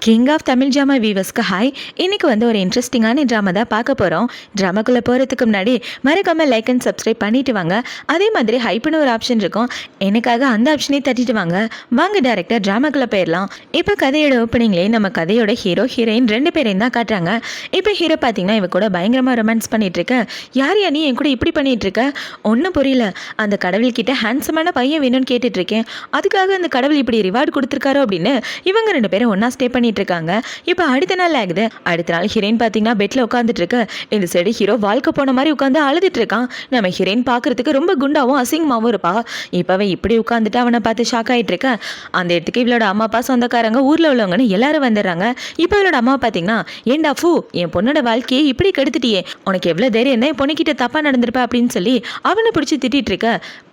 King of Tamil drama வீவர்ஸ்க்கு hi. இன்னைக்கு ஒரு இன்ட்ரெஸ்டிங்கான ட்ராமா தான் பார்க்க போகிறோம். ட்ராமாக்குள்ளே போகிறதுக்கு முன்னாடி மறக்காமல் லைக் அண்ட் சப்ஸ்கிரைப் பண்ணிட்டு வாங்க. அதே மாதிரி ஹைப்னு ஒரு ஆப்ஷன் இருக்கும், எனக்காக அந்த ஆப்ஷனே தட்டிட்டு வாங்க. வாங்க டேரக்டர் ட்ராமாக்குள்ளே போயிடலாம். இப்போ கதையோட ஓப்பனிங்லேயே நம்ம கதையோட ஹீரோ ஹீரோயின் 2 பேரையும் தான் காட்டுறாங்க. இப்போ ஹீரோ பார்த்தீங்கன்னா இவ கூட பயங்கரமாக ரொமான்ஸ் பண்ணிட்டு இருக்க. யார் நீ என் கூட இப்படி பண்ணிட்டு இருக்க? ஒன்றும் புரியல. அந்த கடவுள்கிட்ட ஹேண்ட்ஸமான பையன் வேணும்னு கேட்டுட்டு இருக்கேன். அதுக்காக அந்த கடவுள் இப்படி ரிவார்டு கொடுத்துருக்காரோ அப்படின்னு இவங்க 2 பேரும் ஒன்றா ஸ்டே பண்ணிட்டு இருக்காங்க. இப்போ அடுத்த நாள் ஆகுது. அடுத்த நாள் ஹீரோயின் பார்த்தீங்கன்னா பெட்ல உட்காந்துட்டு இருக்க. இந்த சைடு ஹீரோ வாழ்க்கை போன மாதிரி உட்காந்து அழுதுட்டு இருக்கான். நம்ம ஹீரோயின் பார்க்கறதுக்கு ரொம்ப குண்டாவும் அசிங்கமாவும் இருப்பா. இப்பவே இப்படி உட்காந்துட்டு அவனை பார்த்து ஷாக் ஆயிட்டு இருக்க. அந்த இடத்துக்கு இவளோட அம்மா அப்பா சொந்தக்காரங்க ஊர்ல உள்ளவங்கன்னு எல்லாரும் வந்துடுறாங்க. இப்போ இவளோட அம்மா பார்த்தீங்கன்னா, ஏண்டா ஃபூ, என் பொண்ணோட வாழ்க்கையை இப்படி கெடுத்துட்டியே, உனக்கு எவ்வளவு தைரியம் தான் என் பொண்ணுக்கிட்ட தப்பா நடந்திருப்ப அப்படின்னு சொல்லி அவனை பிடிச்சி திட்டிட்டு இருக்க.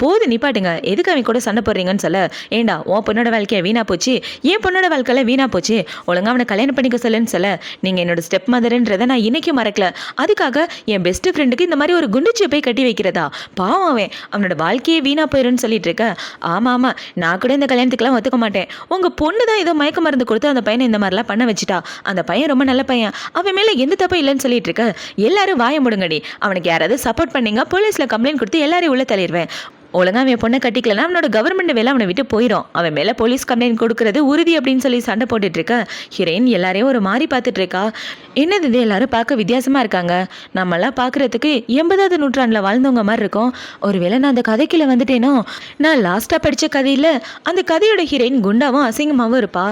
போது நிப்பாட்டுங்க, எதுக்கு அவன் கூட சண்டை போடுறீங்கன்னு சொல்ல, ஏண்டா உன் பொண்ணோட வாழ்க்கையை வீணா போச்சு, என் பொண்ணோட வாழ்க்கையில வீணா போச்சு, ஒழுங்கா அவனை கல்யாணம் பண்ணிக்க சொல்லுன்னு சொல்ல, நீங்கள் என்னோட ஸ்டெப் மதர்ன்றதை நான் இன்னைக்கு மறக்கல, அதுக்காக என் பெஸ்ட் ஃப்ரெண்டுக்கு இந்த மாதிரி ஒரு குண்டுச்சியை போய் கட்டி வைக்கிறதா, பாவம் அவனோட வாழ்க்கையே வீணா போயிடும்னு சொல்லிட்டு இருக்க. ஆமாம், நான் கூட இந்த கல்யாணத்துக்குலாம் ஒத்துக்க மாட்டேன். உங்கள் பொண்ணு தான் ஏதோ மயக்க மருந்து கொடுத்து அந்த பையனை இந்த மாதிரிலாம் பண்ண வச்சுட்டா. அந்த பையன் ரொம்ப நல்ல பையன், அவன் மேலே எந்த தப்பும் இல்லைன்னு சொல்லிட்டு இருக்க. எல்லாரும் வாய முடுங்கடி, அவனுக்கு யாராவது சப்போர்ட் பண்ணீங்க போலீஸில் கம்ப்ளைண்ட் கொடுத்து எல்லாரையும் உள்ள தள்ளிடுவேன். ஒழுங்கா அவன் பொண்ணை கட்டிக்கலன்னா அவனோட கவர்மெண்ட் வேலை அவனை விட்டு போயிடும். அவன் மேலே போலீஸ் கம்ப்ளைண்ட் கொடுக்கறது உறுதி அப்படின்னு சொல்லி சண்டை போட்டுட்டு இருக்க. ஹீரோயின் எல்லாரையும் ஒரு மாதிரி பார்த்துட்டு இருக்கா. என்னது இது, எல்லாரும் பார்க்க வித்தியாசமா இருக்காங்க. நம்மளாம் பார்க்கறதுக்கு 80வது நூற்றாண்டில் வாழ்ந்தவங்க மாதிரி இருக்கும். ஒருவேளை நான் அந்த கதைக்குள்ள வந்துட்டேனோ? நான் லாஸ்ட்டாக படித்த கதையில் அந்த கதையோட ஹீரோயின் குண்டாவும் அசிங்கமாகவும் இருப்பா.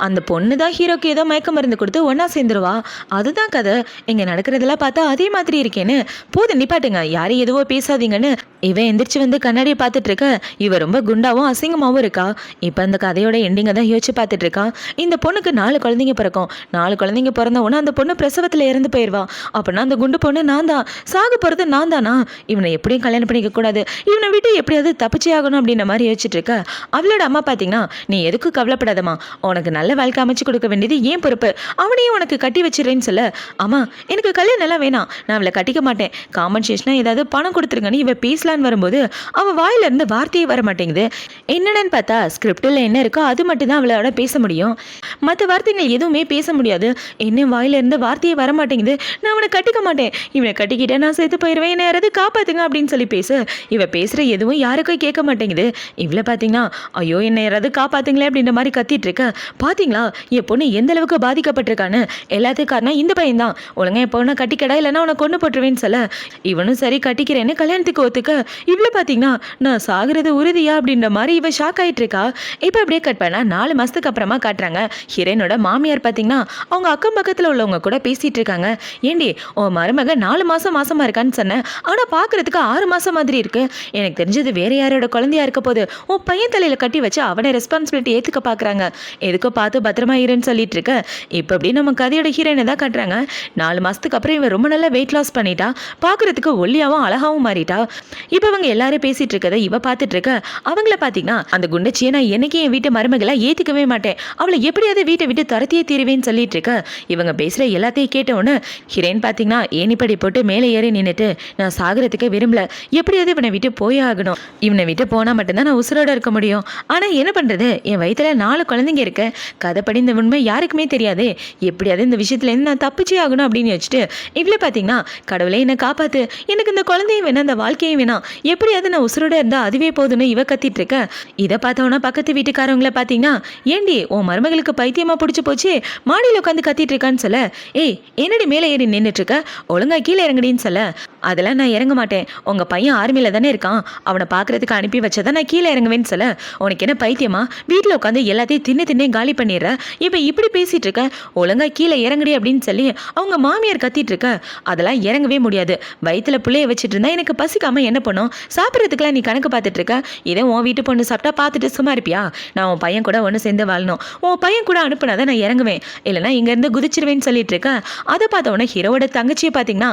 அந்த பொண்ணு தான் ஹீரோக்கு ஏதோ மயக்க மருந்து கொடுத்து ஒன்றா சேர்ந்துருவா. அதுதான் கதை. இங்கே நடக்கிறதெல்லாம் பார்த்தா அதே மாதிரி இருக்கேன்னு. போது நிப்பாட்டுங்க, யாரும் எதுவோ பேசாதீங்கன்னு இவன் எந்திரிச்சு வந்து கண்ணாடியை பார்த்துட்டு இருக்க. இவ ரொம்ப குண்டாவும் அசிங்கமாகவும் இருக்கா. இப்போ அந்த கதையோட எண்டிங்கை தான் யோசிச்சு பார்த்துட்டு இருக்கா. இந்த பொண்ணுக்கு 4 குழந்தைங்க பிறக்கும். 4 குழந்தைங்க பிறந்த உடனே அந்த பொண்ணு பிரசவத்தில் இறந்து போயிடுவா. அப்படின்னா அந்த குண்டு பொண்ணு நான் தான், சாக போகிறது நான் தானா? இவனை எப்படியும் கல்யாணம் பண்ணிக்க கூடாது, இவனை விட்டு எப்படியாவது தப்பிச்சே ஆகணும் அப்படின்ற மாதிரி யோசிச்சுட்டு இருக்க. அவளோட அம்மா பார்த்தீங்கன்னா, நீ எதுக்கும் கவலைப்படாதம்மா, உனக்கு நல்ல வாழ்க்கை அமைச்சு கொடுக்க வேண்டியது ஏன் பொறுப்பு, அவனையும் உனக்கு கட்டி வச்சிடறேன்னு சொல்ல. ஆமா, எனக்கு கல்யாணம் எல்லாம் வேணாம், நான் அவளை கட்டிக்க மாட்டேன், காம்பன்சேஷனாக ஏதாவது பணம் கொடுத்துருங்கன்னு இவ பேசலான்னு வரும்போது அவள் வாயிலிருந்து வார்த்தையே வர மாட்டேங்குது. என்னன்னு பார்த்தா ஸ்கிரிப்டில் என்ன இருக்கோ அது மட்டும் தான் அவளோட பேச முடியும், மற்ற வார்த்தைகள் எதுவுமே பேச முடியாது. என்ன வாயிலிருந்து வார்த்தையே வர மாட்டேங்குது. நான் அவனை கட்டிக்க மாட்டேன், இவனை கட்டிக்கிட்டே நான் சேர்த்து போயிடுவேன், என்ன யாராவது காப்பாத்துங்க அப்படின்னு சொல்லி பேச. இவ பேசுகிற எதுவும் யாருக்கும் கேட்க மாட்டேங்குது. இவ்வளோ பார்த்தீங்கன்னா, ஐயோ என்ன யாராவது காப்பாத்துங்களே அப்படின்ற மாதிரி கத்திட்டு இருக்க. பார்த்தீங்களா என் பொண்ணு எந்த அளவுக்கு பாதிக்கப்பட்டிருக்கான்னு? எல்லாத்துக்கும் காரணம் இந்த பையன் தான். ஒழுங்கா என் பொண்ணை கட்டிக்கடா, இல்லைன்னா உன்னை கொண்டு போட்டுருவேன்னு சொல்ல, இவனும் சரி கட்டிக்கிறேன்னு கல்யாணத்துக்கு ஒத்துக்க. இவ்வளோ பார்த்தீங்கன்னா, நான் சாகிறது உறுதியா அப்படின்ற மாதிரி இவ ஷாக் ஆகிட்டு இருக்கா. இப்போ அப்படியே கட் பண்ணா 4 மாதத்துக்கு அப்புறமா காட்டுறாங்க. ஹீரோயினோட மாமியார் பார்த்தீங்கன்னா அவங்க அக்கம் பக்கத்தில் உள்ளவங்க கூட பேசிட்டு இருக்காங்க. ஏண்டி உன் மருமக 4 மாதம் மாசமா இருக்கான்னு சொன்னேன், ஆனால் பார்க்கறதுக்கு 6 மாதம் மாதிரி இருக்கு. எனக்கு தெரிஞ்சது வேற யாரோட குழந்தையா இருக்க போது. உன் பையன் தலையில் கட்டி வச்சு அவனை ரெஸ்பான்சிபிலிட்டி ஏற்றுக்க பார்க்குறாங்க. எதுக்கோ பார்த்து பத்திரமா இருன்னு சொல்லிட்டு இருக்க. இப்போ அப்படி நம்ம கதையோட ஹீரோயினை தான் காட்டுறாங்க. 4 மாதத்துக்கு அப்புறம் இவன் ரொம்ப நல்லா வெயிட் லாஸ் பண்ணிட்டா, பார்க்கறதுக்கு ஒல்லியாவும் அழகாவும் மாறிட்டா. இப்போ அவங்க எல்லாரும் பேசிட்டு இருக்கதை இவ பார்த்துட்டு இருக்க. அவங்கள பார்த்தீங்கன்னா, அந்த குண்டச்சியை நான் என்னைக்கு என் வீட்டு மருமகளை ஏற்றுக்கவே மாட்டேன், அவளை எப்படியாவது வீட்டை விட்டு துரத்தியே தீருவேன்னு சொல்லிட்டு இருக்க. இவங்க பேசுகிற எல்லாத்தையும் கேட்டவுடனே ஹீரோயின் பார்த்தீங்கன்னா ஏணிப்படி போட்டு மேலே ஏறி நின்றுட்டு, நான் சாகிறதுக்கு விரும்பல, எப்படியாவது இவனை விட்டு போயே ஆகணும், இவனை விட்டு போனால் மட்டும்தான் நான் உசுரோட இருக்க முடியும். ஆனால் என்ன பண்ணுறது, என் வயிற்றுல 4 குழந்தைங்க இருக்கு, கதைப்படி இந்த உண்மை யாருக்குமே தெரியாது, எப்படியாவது இந்த விஷயத்துலேருந்து நான் தப்பிச்சே ஆகணும் அப்படின்னு வச்சுட்டு இவ்வளோ பார்த்தீங்கன்னா, கடவுளே என்னை காப்பாற்று, எனக்கு இந்த குழந்தையும் வேணாம், இந்த வாழ்க்கையும் வேணாம், எப்படியாவது நான் உசுரோட இருந்தால் அதுவே போதுன்னு இவ கத்திட்டு இருக்க. இதை பார்த்தோன்னா பக்கத்து வீட்டுக்காரவங்கள பார்த்தீங்கன்னா, ஏண்டி உன் மருமகளுக்கு பைத்தியமா பிடிச்சி போச்சு, மாடியில் உட்காந்து கத்திட்டு இருக்கான்னு சொல்ல. ஏய் என்னடி மேலே ஏறி நின்றுட்டு இருக்க, ஒழுங்கா கீழே இறங்குடின்னு சொல்ல. அதெல்லாம் நான் இறங்க மாட்டேன், உங்க பையன் ஆர்மியில் தானே இருக்கான், அவனை பார்க்கறதுக்கு அனுப்பி வச்சதான் நான் கீழே இறங்குவேன்னு சொல்ல. உனக்கு என்ன பைத்தியமா, வீட்டில் உட்காந்து எல்லாத்தையும் தின்னே காலி பண்ணிடுற, இப்போ இப்படி பேசிட்டு இருக்க, ஒழுங்கா கீழே இறங்குடி அப்படின்னு சொல்லி அவங்க மாமியார் கத்திட்டு இருக்க. அதெல்லாம் இறங்கவே முடியாது, வயிற்றுல பிள்ளைய வச்சுட்டு இருந்தா எனக்கு பசிக்காம என்ன பண்ணும், சாப்பிட்றதுக்குலாம் நீ கணக்கு பார்த்துட்டு இருக்க, இதே உன் வீட்டு பொண்ணு சாப்பிட்டா பார்த்துட்டு சும்மா இருப்பியா? நான் உன் பையன் கூட ஒன்று சேர்ந்து வாழணும், உன் பையன் கூட அனுப்புனாதான் நான் இறங்குவேன், இல்லைனா இங்கேருந்து குதிச்சிருவேன்னு சொல்லிட்டு இருக்க. அதை பார்த்த உடனே ஹீரோவோட தங்கச்சியை பார்த்தீங்கன்னா,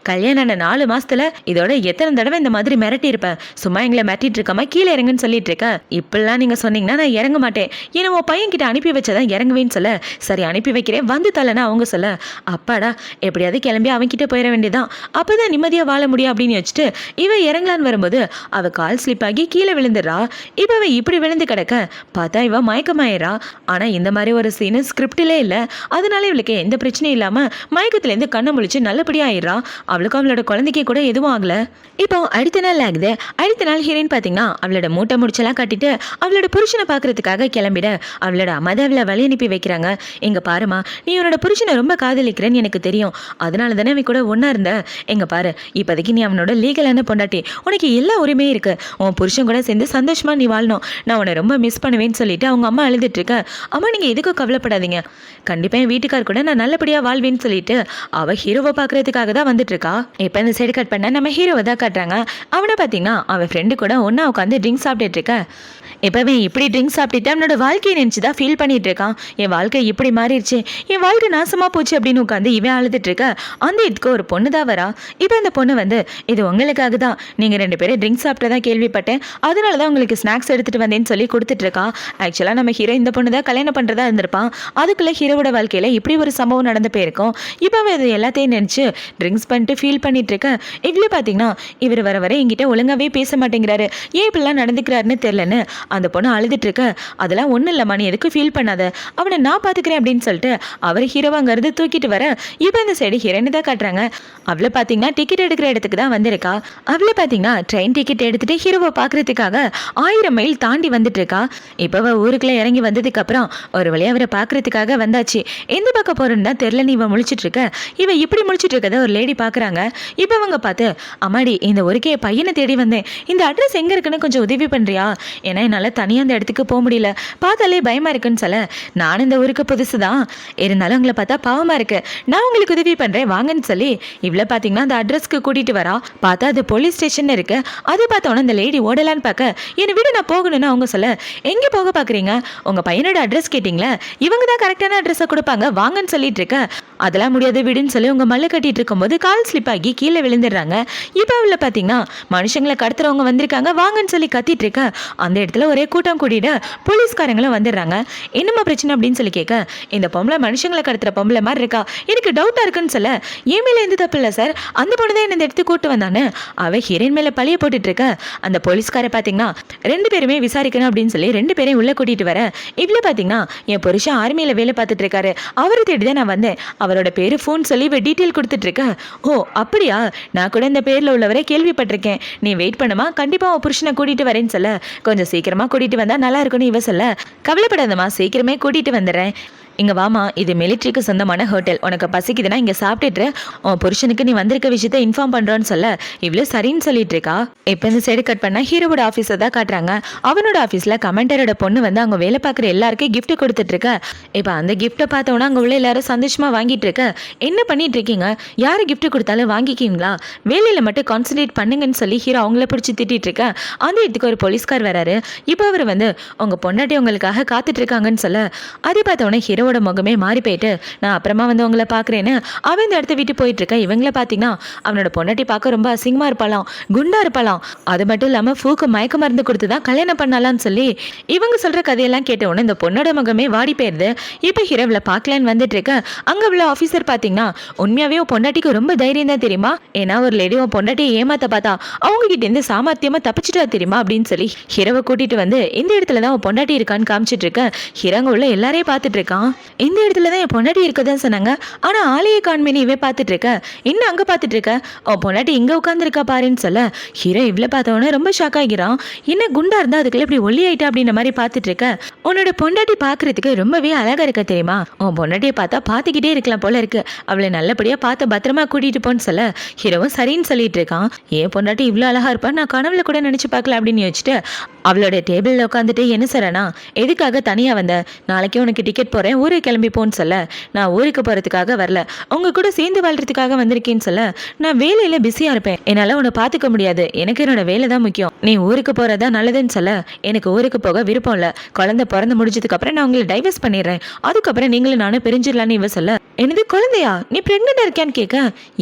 கல்யாணம் ஆன 4 மாசத்துல இதோட எத்தனை தடவை இந்த மாதிரி மிரட்டி இருப்பேன். சும்மா எங்களை மிரட்டிட்டு இருக்காம கீழே இறங்குன்னு சொல்லிட்டு இருக்க. இப்பெல்லாம் நீங்க சொன்னீங்கன்னா நான் இறங்க மாட்டேன். ஏன்னா உன் பையன் கிட்ட அனுப்பி வச்சதான் இறங்குவேன்னு சொல்ல. சரி அனுப்பி வைக்கிறேன் வந்து தலனா அவங்க சொல்ல. அப்பாடா எப்படியாவது கிளம்பி அவன் கிட்ட போயிட வேண்டியதான், அப்பதான் நிம்மதியா வாழ முடியும் அப்படின்னு வச்சுட்டு இவ இறங்கலான்னு வரும்போது அவ கால் ஸ்லிப் ஆகி கீழே விழுந்துடுறா. இப்ப அவ இப்படி விழுந்து கிடக்க பார்த்தா இவ மயக்கமாயிரா. ஆனா இந்த மாதிரி ஒரு சீனு ஸ்கிரிப்டிலே இல்ல. அதனால இவளுக்கு எந்த பிரச்சனையும் இல்லாம மயக்கத்துல இருந்து கண்ணை முழிச்சு நல்லபடியா ஆயிடுறா. அவளுக்கும் அவளோட குழந்தைக்கு கூட எதுவும் ஆகல. இப்போ அடுத்த நாள் ஆகுது. அடுத்த நாள் ஹீரோயின் பாத்தீங்கன்னா அவளோட மூட்டை முடிச்செல்லாம் கட்டிட்டு அவளோட புருஷனை பாக்குறதுக்காக கிளம்பிட அவளோட அம்மா தான் அவளை வழி அனுப்பி வைக்கிறாங்க. எங்க பாருமா நீ உன்னோட புருஷனை ரொம்ப காதலிக்கிறேன்னு எனக்கு தெரியும், அதனால தானே அவன் கூட ஒன்னா இருந்த. எங்க பாரு இப்போதைக்கு நீ அவனோட லீகலான பொண்டாட்டி, உனக்கு எல்லா உரிமையும் இருக்கு. உன் புருஷன் கூட சேர்ந்து சந்தோஷமா நீ வாழணும். நான் உன்னை ரொம்ப மிஸ் பண்ணுவேன்னு சொல்லிட்டு அவங்க அம்மா அழுதுட்டு இருக்க. அம்மா நீங்க எதுக்கும் கவலைப்படாதீங்க, கண்டிப்பா என் வீட்டுக்கார் கூட நான் நல்லபடியா வாழ்வேன்னு சொல்லிட்டு அவ ஹீரோவை பாக்குறதுக்காக தான் வந்துட்டு இருக்கா. இப்ப இந்த சைடு கட் பண்ண நம்ம ஹீரோவை தான் காட்டுறாங்க. அவனை பாத்தீங்கன்னா அவன் ஃப்ரெண்டு கூட ஒன்னா உட்காந்து ட்ரிங்க்ஸ் சாப்பிட்டுட்டு இருக்க. இப்பவே இப்படி ட்ரிங்க்ஸ் சாப்பிட்டுட்டு அவனோட வாழ்க்கையை நினைச்சுதான் ஃபீல் பண்ணிட்டு இருக்கான். என் வாழ்க்கை இப்படி மாறிடுச்சு, என் வாழ்க்கை நாசமா போச்சு அப்படின்னு உட்காந்து இவன் அழுதுட்டு இருக்க. அந்த இதுக்கு ஒரு பொண்ணு தான் வரா. இப்போ அந்த பொண்ணு வந்து இது உங்களுக்காக தான், நீங்க 2 பேரும் ட்ரிங்க்ஸ் சாப்பிட்டதா கேள்விப்பட்டேன், அதனாலதான் உங்களுக்கு ஸ்நாக்ஸ் எடுத்துட்டு வந்தேன்னு சொல்லி கொடுத்துட்டு இருக்கா. ஆக்சுவலா நம்ம ஹீரோ இந்த பொண்ணு தான் கல்யாணம் பண்றதா இருந்திருப்பான். அதுக்குள்ள ஹீரோவோட வாழ்க்கையில இப்படி ஒரு சம்பவம் நடந்து போயிருக்கும். இப்போ அவன் இது எல்லாத்தையும் நினைச்சு ட்ரிங்க்ஸ் பண்ணிட்டு ஃபீல் பண்ணிட்டு இருக்க. இவ்வளவு பாத்தீங்கன்னா இவர் வர வர என்கிட்ட ஒழுங்காவே பேச மாட்டேங்கிறாரு, ஏன் இப்படிலாம் நடந்துக்கிறாருன்னு தெரியலன்னு அந்த பொண்ணு அழுதுட்டு இருக்க. அதெல்லாம் ஒன்றும் இல்லைம்மா நீ எதுக்கு ஃபீல் பண்ணாத, அவனை நான் பார்த்துக்கிறேன் அப்படின்னு சொல்லிட்டு அவர் ஹீரோவாங்கிறது தூக்கிட்டு வர. இப்போ இந்த சைடு ஹீரோயினை தான் காட்டுறாங்க. அவளை பார்த்தீங்கன்னா டிக்கெட் எடுக்கிற இடத்துக்கு தான் வந்திருக்கா. அவளை பார்த்தீங்கன்னா ட்ரெயின் டிக்கெட் எடுத்துட்டு ஹீரோவை பார்க்கறதுக்காக 1000 மைல் தாண்டி வந்துட்டு இருக்கா. இப்போ ஊருக்குள்ள இறங்கி வந்ததுக்கு அப்புறம் ஒரு வழியாக அவரை பார்க்கறதுக்காக வந்தாச்சு. எந்த பக்கம் போறேன்னு தான் தெரியல இவன் முழிச்சிட்டு இருக்க. இவன் இப்படி முழிச்சிட்டு இருக்கத ஒரு லேடி பார்க்குறாங்க. இப்போ அவங்க பார்த்து அம்மாடி இந்த ஒருக்கே பையனை தேடி வந்தேன், இந்த அட்ரஸ் எங்கே இருக்குன்னு கொஞ்சம் உதவி பண்ணுறியா, ஏன்னா என்னால் தனியாக அந்த இடத்துக்கு போக முடியல, பார்த்தாலே பயமாக இருக்குன்னு சொல்ல. நானும் இந்த ஊருக்கு புதுசு தான், இருந்தாலும் உங்களை பார்த்தா பாவமாக இருக்கு, நான் உங்களுக்கு உதவி பண்ணுறேன் வாங்கன்னு சொல்லி இவ்வளோ பார்த்தீங்கன்னா அந்த அட்ரஸ்க்கு கூட்டிகிட்டு வரா. பார்த்தா அது போலீஸ் ஸ்டேஷன் இருக்கு. அது பார்த்தோன்னா அந்த லேடி ஓடலான்னு பார்க்க என்னை விட நான் போகணும்னு அவங்க சொல்ல. எங்கே போக பார்க்குறீங்க, உங்கள் பையனோட அட்ரஸ் கேட்டிங்களா, இவங்க தான் கரெக்டான அட்ரஸை கொடுப்பாங்க வாங்கன்னு சொல்லிட்டு இருக்க. அதெல்லாம் முடியாது விடுன்னு சொல்லி உங்கள் மல்ல கட்டிட்டு இருக்கும்போது கால் ஸ்லிப் ஆகி கீழே விழுந்துடுறாங்க. இப்போ அவளை பார்த்தீங்கன்னா மனுஷங்களை கடத்துறவங்க வந்திருக்காங்க வாங்கன்னு சொல்லி கத்திட்டு இருக்க. அந்த இடத்துல ஒரே கூட்டம் கூட்டிட்டு போலீஸ்காரங்களும் வந்துடுறாங்க. என்னமா பிரச்சனை அப்படின்னு சொல்லி கேட்க, இந்த பொம்பளை மனுஷங்களை கடத்துற பொம்பளை மாதிரி இருக்கா, எனக்கு டவுட்டா இருக்குன்னு சொல்ல. என் மேல எந்த தப்பு இல்லை சார், அந்த பொண்ணு தான் என்ன எடுத்து கூட்டு வந்தானு அவ ஹீரோயின் மேல பழிய போட்டுட்டு இருக்க. அந்த போலீஸ்கார பாத்தீங்கன்னா 2 பேருமே விசாரிக்கணும் அப்படின்னு சொல்லி 2 பேரையும் உள்ள கூட்டிட்டு வர. இவ்வளவு பாத்தீங்கன்னா என் புருஷன் ஆர்மியில வேலை பார்த்துட்டு இருக்காரு, அவரை தேடிதான் நான் வந்தேன், அவரோட பேரு ஃபோன் சொல்லி டீட்டெயில் கொடுத்துட்டு இருக்க. ஓ அப்படியா, நான் கூட இந்த பேர்ல உள்ளவரை கேள்விப்பட்டிருக்கேன், நீ வெயிட் பண்ணுமா கண்டிப்பா உன் புருஷனை கூட்டிட்டு வரேன்னு சொல்ல. கொஞ்சம் சீக்கிரமா கூட்டிட்டு வந்தா நல்லா இருக்கும்னு இவ சொல்ல. கவலைப்படாதம்மா சீக்கிரமே கூட்டிட்டு வந்துடுறேன், இங்க வாமா, இது மிலிட்ரிக்கு சொந்தமான ஹோட்டல், உனக்கு பசிக்குதுன்னா இங்க சாப்பிட்டுட்டு உன் புருஷனுக்கு நீ வந்திருக்க விஷயத்த இன்ஃபார்ம் பண்றோன்னு சொல்ல. இவ்வளவு சரின்னு சொல்லிட்டு இருக்கா. இப்ப இந்த சைடு கட் பண்ணா ஹீரோவோட ஆபீஸை தான் காட்டுறாங்க. அவனோட ஆபீஸ்ல கமெண்டரோட பொண்ணு வந்து அவங்க வேலை பார்க்குற எல்லாருக்கும் கிஃப்ட் கொடுத்துட்டு இருக்க. இப்ப அந்த கிஃப்ட்டை பார்த்தோன்னா அங்க உள்ள எல்லாரும் சந்தோஷமா வாங்கிட்டு இருக்க. என்ன பண்ணிட்டு இருக்கீங்க, யாரு கிஃப்ட் கொடுத்தாலும் வாங்கிக்கீங்களா, வேலையில மட்டும் கான்சன்ட்ரேட் பண்ணுங்கன்னு சொல்லி ஹீரோ அவங்கள பிடிச்சி திட்டிட்டு இருக்க. அந்த இடத்துக்கு ஒரு போலீஸ்கார் வராரு. இப்போ அவர் வந்து உங்க பொண்டாட்டி உங்களுக்காக காத்துட்டு இருக்காங்கன்னு சொல்ல. அதை பார்த்தோன்னே ஹீரோ முகமே மாறி போயிட்டு நான் அப்புறமா வந்து உங்களை பாக்குறேன்னு அவன் இந்த இடத்த விட்டு போயிட்டு இருக்க. இவங்களை பாத்தீங்கன்னா அவனோட பொண்டாட்டி பார்க்க ரொம்ப அசிங்கமா இருப்பாளாம், குண்டா இருப்பாளாம், அது மட்டும் இல்லாம ஃபூக்கு மயக்க மருந்து கொடுத்துதான் கல்யாணம் பண்ணலாம்னு சொல்லி இவங்க சொல்ற கதையெல்லாம் கேட்ட உடனே இந்த பொண்ணோட முகமே வாடி போயிருது. இப்ப ஹீரோவில் பார்க்கலான்னு வந்துட்டு இருக்க. அங்க உள்ள ஆபீசர் பாத்தீங்கன்னா உண்மையாவே உன் பொண்டாட்டிக்கு ரொம்ப தைரியம் தான் தெரியுமா, ஏன்னா ஒரு லேடி உன் பொண்டாட்டியை ஏமாத்த பார்த்தா அவங்க கிட்ட இருந்து சாமர்த்தியமா தப்பிச்சுட்டா தெரியுமா அப்படின்னு சொல்லி ஹீரோவை கூட்டிட்டு வந்து இந்த இடத்துலதான் உன் பொண்டாட்டி இருக்கான்னு காமிச்சிட்டு இருக்க. ஹீரோங்க உள்ள எல்லாரையும் பார்த்துட்டு இருக்கான். இந்த இடத்துல தான் என் பொண்டாட்டி இருக்கதான் சொன்னாங்க, ஆனா ஆலையை காண்மேனி இவே பார்த்துட்டு இருக்க, இன்னும் அங்க பார்த்துட்டு இருக்க, உன் பொண்டாட்டி இங்க உட்காந்துருக்கா பாருன்னு சொல்ல. ஹீரோ இவ்வளவு பார்த்தவொன்னே ரொம்ப ஷாக் ஆகிறான். என்ன குண்டா இருந்தா அதுக்குள்ள இப்படி ஒல்லி ஆயிட்டா அப்படின்ற மாதிரி பார்த்துட்டு இருக்க. உன்னோட பொண்டாட்டி பாக்குறதுக்கு ரொம்பவே அழகா இருக்க தெரியுமா, உன் பொண்டாட்டியை பார்த்தா பார்த்துக்கிட்டே இருக்கலாம் போல இருக்கு, அவளை நல்லபடியா பார்த்து பத்திரமா கூட்டிட்டு போன்னு சொல்ல. ஹீரோவும் சரின்னு சொல்லிட்டு இருக்கான். ஏன் பொண்டாட்டி இவ்வளவு அழகா இருப்பா, நான் கனவுல கூட நினைச்சு பார்க்கல அப்படின்னு யோசிச்சுட்டு அவளோட டேபிள்ல உட்காந்துட்டு என்ன சொல்றனா, எதுக்காக தனியா வந்த, நாளைக்கு உனக்கு டிக்கெட் போறேன் ஊருக்கு கிளம்பி போன்னு சொல்ல, நான் ஊருக்கு போகிறதுக்காக வரல, உங்கள் கூட சேர்ந்து வாழ்றதுக்காக வந்திருக்கேன்னு சொல்ல, நான் வேலையில் பிஸியாக இருப்பேன், என்னால் உன்னை பார்த்துக்க முடியாது, எனக்கு என்னோட வேலை தான் முக்கியம், நீ ஊருக்கு போகிறதா நல்லதுன்னு சொல்ல, எனக்கு ஊருக்கு போக விருப்பம் இல்லை, குழந்தை பிறந்து முடிஞ்சதுக்கப்புறம் நான் உங்களை டைவர்ஸ் பண்ணிடுறேன், அதுக்கப்புறம் நீங்களும் நானும் பிரிஞ்சிடலான்னு இவ சொல்ல, எனது குழந்தையா நீ பிரெக்னெண்டா இருக்கியான்னு கேட்க,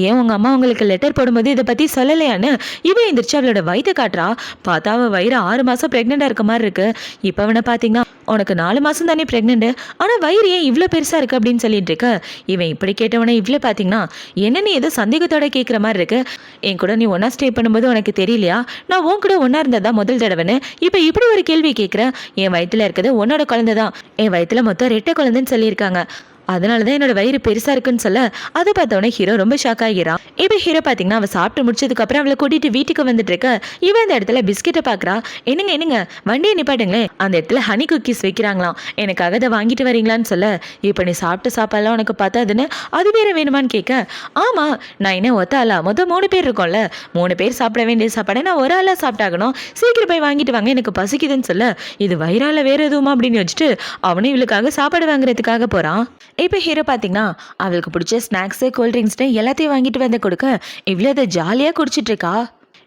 ஏன் உங்க அம்மா உங்களுக்கு லெட்டர் போடும்போது இதை பத்தி சொல்லலையான்னு இவ எந்திரிச்சு அவளோட வயிற்ற காட்டுறா. பார்த்தா அவ வயிறு 6 மாசம் பிரெக்னெண்டா இருக்க மாதிரி இருக்கு. இப்ப அவனை பாத்தீங்கன்னா உனக்கு 4 மாசம் தானே பிரெக்னெண்ட், ஆனா வயிறு ஏன் இவ்வளோ பெருசா இருக்கு அப்படின்னு சொல்லிட்டு இருக்க. இவன் இப்படி கேட்டவனே இவ்வளோ பாத்தீங்கன்னா என்ன நீ ஏதோ சந்தேகத்தோட கேட்குற மாதிரி இருக்கு, என் கூட நீ ஒன்னா ஸ்டே பண்ணும்போது உனக்கு தெரியலையா நான் உன் கூட ஒன்னா இருந்ததா முதல் தடவைன்னு, இப்போ இப்படி ஒரு கேள்வி கேட்குற. என் வயிற்றுல இருக்கிறது உன்னோட குழந்தை தான், என் வயிற்றுல மொத்தம் 2 குழந்தைன்னு சொல்லியிருக்காங்க, அதனால தான் என்னோட வயிறு பெருசா இருக்குன்னு சொல்ல, அதை பார்த்தவொடனே ஹீரோ ரொம்ப ஷாக் ஆகிறான். இப்போ ஹீரோ பார்த்தீங்கன்னா அவள் சாப்பிட்டு முடிச்சதுக்கு அப்புறம் அவளை கூட்டிட்டு வீட்டுக்கு வந்துட்டு இருக்க. இவன் அந்த இடத்துல பிஸ்கெட்டை பார்க்குறா. என்னங்க வண்டியை நிப்பாட்டுங்களேன், அந்த இடத்துல ஹனி குக்கீஸ் வைக்கிறாங்களாம், எனக்காக அதை வாங்கிட்டு வரீங்களான்னு சொல்ல, இப்போ நீ சாப்பிட்டு சாப்பாடெல்லாம் உனக்கு பார்த்தாதுன்னு அது வேற வேணுமான்னு கேட்க, ஆமாம் நான் என்ன ஒத்த ஆளா, மொத்தம் 3 பேர் இருக்கோம்ல, 3 பேர் சாப்பிட வேண்டிய சாப்பாடை நான் ஒரு ஆளாக சாப்பிட்டாகணும், சீக்கிரம் போய் வாங்கிட்டு வாங்க எனக்கு பசிக்குதுன்னு சொல்ல, இது வயிறால வேற எதுவுமா அப்படின்னு வச்சுட்டு அவனும் இவளுக்காக சாப்பாடு வாங்குறதுக்காக போகிறான். இப்போ ஹீரோ பார்த்தீங்கன்னா அவளுக்கு பிடிச்ச ஸ்நாக்ஸு கூல்ட்ரிங்க்ஸ்னு எல்லாத்தையும் வாங்கிட்டு வந்து கொடுக்க, இவ்வளோ அதை ஜாலியாக குடிச்சிட்டு இருக்கா.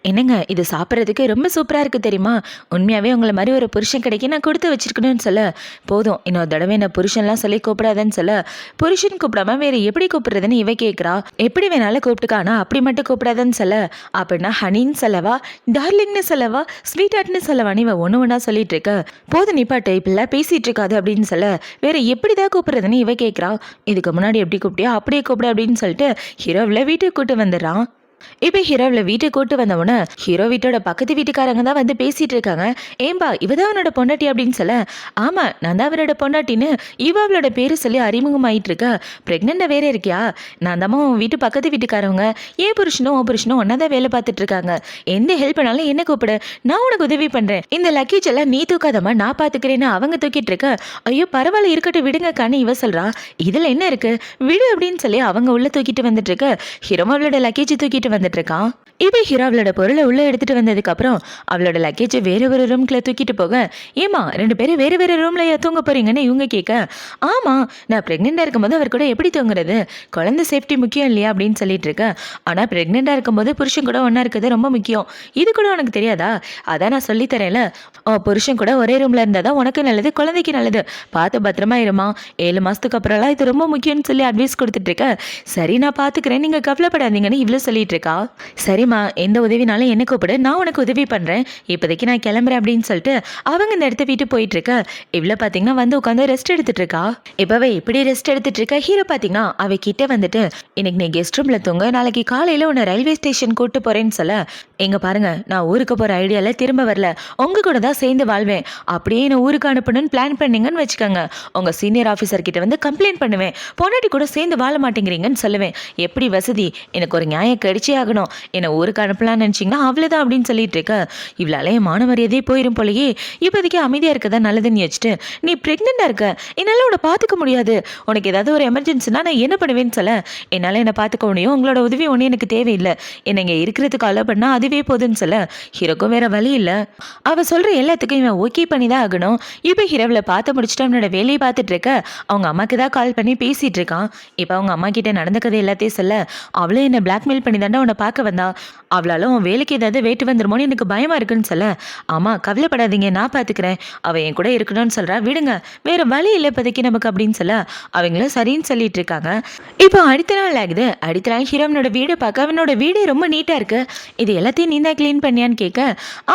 என்னங்க இது சாப்பிட்றதுக்கு ரொம்ப சூப்பராக இருக்குது தெரியுமா, உண்மையாகவே உங்களை மாதிரி ஒரு புருஷன் கிடைக்க நான் கொடுத்து வச்சிருக்கணும்னு சொல்ல, போதும் இன்னொரு தடவை என்ன புருஷன்லாம் சொல்லி கூப்பிடாதன்னு சொல்ல, புருஷன் கூப்பிடாம வேறு எப்படி கூப்பிடுறதுன்னு இவ கேட்குறா. எப்படி வேணாலும் கூப்பிட்டுக்கானா அப்படி மட்டும் கூப்பிடாதன்னு சொல்ல, அப்படின்னா ஹனின்னு சொல்லவா, டார்லிங்னு சொல்லவா, ஸ்வீட் ஹார்ட்னு சொல்லவான்னு இவ ஒன்று ஒன்றா சொல்லிட்டு இருக்க. போதும் நிப்பாட்டு இப்படிலாம் பேசிகிட்டு இருக்காது அப்படின்னு சொல்ல, வேறு எப்படி தான் கூப்பிட்றதுன்னு இவ கேட்குறா. இதுக்கு முன்னாடி எப்படி கூப்பிட்டியா அப்படியே கூப்பிடு அப்படின்னு சொல்லிட்டு ஹீரோவில் வீட்டுக்கு கூப்பிட்டு வந்துடுறான். இப்போ ஹீரோவில் வீட்டுக்கு கூட்டு வந்தவொன்னே ஹீரோ வீட்டோட பக்கத்து வீட்டுக்காரங்க தான் வந்து பேசிட்டு இருக்காங்க. ஏம்பா இவதான் அவனோட பொண்டாட்டி அப்படின்னு சொல்ல, ஆமா நான் தான் அவரோட பொண்டாட்டின்னு இவ அவளோட பேரு சொல்லி அறிமுகமாயிட்டு இருக்க. பிரெக்னெண்டா வேற இருக்கியா, நான் தான் உன் வீட்டு பக்கத்து வீட்டுக்காரவங்க, ஏன் புருஷனும் உன் புருஷனும் ஒன்னா தான் வேலை பார்த்துட்டு இருக்காங்க, எந்த ஹெல்ப் பண்ணாலும் என்ன கூப்பிடு, நான் உனக்கு உதவி பண்றேன், இந்த லக்கேஜ் எல்லாம் நீ தூக்காதமா நான் பாத்துக்கிறேன்னு அவங்க தூக்கிட்டு இருக்க. ஐயோ பரவாயில்ல இருக்கட்டும் விடுங்கக்கான்னு இவ சொல்றா. இதுல என்ன இருக்கு விடு அப்படின்னு சொல்லி அவங்க உள்ள தூக்கிட்டு வந்துட்டு இருக்க. ஹீரோ அவளோட லக்கேஜ் தூக்கிட்டு வந்துட்டு இருக்கான். இப்போ ஹீரோ அவளோட பொருளை உள்ள எடுத்துட்டு வந்ததுக்கு அப்புறம் அவளோட லக்கேஜ் வேற ஒரு ரூம்ல தூக்கிட்டு போக, ஏமா 2 பேரும் வேற வேற ரூம்ல தூங்க போறீங்கன்னு இவங்க கேட்க, ஆமா நான் பிரெக்னெண்டா இருக்கும்போது அவர் கூட எப்படி தூங்குறது, குழந்தை சேஃப்டி முக்கியம் இல்லையா அப்படின்னு சொல்லிட்டு இருக்க. ஆனா பிரெக்னெண்டா இருக்கும்போது புருஷன் கூட ஒன்னா இருக்கிறது ரொம்ப முக்கியம், இது கூட உனக்கு தெரியாதா, அதான் நான் சொல்லி தரேன்ல, புருஷன் கூட ஒரே ரூம்ல இருந்தாதான் உனக்கு நல்லது குழந்தைக்கு நல்லது, பார்த்து பத்திரமா இருமா, 7 மாசத்துக்கு அப்புறம்லாம் இது ரொம்ப முக்கியம்னு சொல்லி அட்வைஸ் கொடுத்துட்டு இருக்க. சரி நான் பாத்துக்கிறேன் நீங்க கவலைப்படாதீங்கன்னு இவ்வளவு சொல்லிட்டு இருக்கா. சரிம்மா எந்த உதவினாலும் என்ன கூப்பிடு நான் உனக்கு உதவி பண்றேன், இப்போதைக்கு நான் கிளம்புறேன் அப்படின்னு சொல்லிட்டு அவங்க இந்த இடத்த விட்டு போயிட்டு இருக்க. இவ்வளவு பாத்தீங்கன்னா வந்து உட்காந்து ரெஸ்ட் எடுத்துட்டு இருக்கா. இப்பவே இப்படி ரெஸ்ட் எடுத்துட்டு இருக்க ஹீரோ பாத்தீங்கன்னா அவ கிட்ட வந்துட்டு, இன்னைக்கு நீ கெஸ்ட் ரூம்ல தூங்க, நாளைக்கு காலையில உன்னை ரயில்வே ஸ்டேஷன் கூட்டு போறேன்னு சொல்ல, எங்க பாருங்க நான் ஊருக்கு போற ஐடியால திரும்ப வரல, உங்க கூட தான் சேர்ந்து வாழ்வேன், அப்படியே என்ன ஊருக்கு அனுப்பணும்னு பிளான் பண்ணீங்கன்னு வச்சுக்கோங்க, உங்க சீனியர் ஆஃபீஸர் கிட்ட வந்து கம்ப்ளைண்ட் பண்ணுவேன், பொண்டாட்டி கூட சேர்ந்து வாழ மாட்டேங்கிறீங்கன்னு சொல்லுவேன், எப்படி வசதி, எனக்கு ஒரு நியாயம் கிடைச்சே ஆகணும், என்னை ஊருக்கு அனுப்பலாம்னு நினச்சிங்கன்னா அவ்வளோதான் அப்படின்னு சொல்லிட்டு இருக்க. இவ்வளோ மான மரியாதையே போயிடும் போலயே, இப்போதைக்கு அமைதியாக இருக்கதா நல்லதுன்னு வச்சுட்டு, நீ ப்ரெக்னெண்டாக இருக்க என்னால் உன்னை பார்த்துக்க முடியாது, உனக்கு ஏதாவது ஒரு எமர்ஜென்சினா நான் என்ன பண்ணுவேன்னு சொல்ல, என்னால் என்னை பார்த்துக்க முடியும், உங்களோட உதவி ஒன்றும் எனக்கு தேவையில்லை, என்னை இங்கே இருக்கிறதுக்கு அலோ பண்ணால் அதுவே போதுன்னு சொல்ல, ஹீரோக்கும் வேற வழி இல்லை, அவள் சொல்கிற எல்லாத்துக்கும் இவன் ஓகே பண்ணி தான் ஆகணும். இப்போ ஹீரோவில் பார்த்து முடிச்சுட்டு அவனோட வேலையை பார்த்துட்டு இருக்க. அவங்க அம்மாக்கு தான் கால் பண்ணி பேசிகிட்டு இருக்கான். இப்போ அவங்க அம்மா கிட்ட நடந்த கதை எல்லாத்தையும் சொல்ல, அவளே என்னை பிளாக்மெயில் பண்ணி தாண்டா உன்னை பார்க்க வந்தா, அவளால உன் வேலைக்கு ஏதாவது வெயிட் வந்துருமோன்னு எனக்கு பயமா இருக்குன்னு சொல்ல, ஆமா கவலைப்படாதீங்க நான் பாத்துக்கிறேன், அவ என் கூட இருக்கணும்னு சொல்றா, விடுங்க வேற வழி இல்லை இப்போதைக்கு நமக்கு அப்படின்னு சொல்ல, அவங்களும் சரின்னு சொல்லிட்டு இருக்காங்க. இப்போ அடுத்த நாள் ஆகுது. அடுத்த நாள் ஹீரோனோட வீடை பார்க்க, அவனோட வீடே ரொம்ப நீட்டா இருக்கு. இது எல்லாத்தையும் நீ தான் கிளீன் பண்ணியான்னு கேட்க,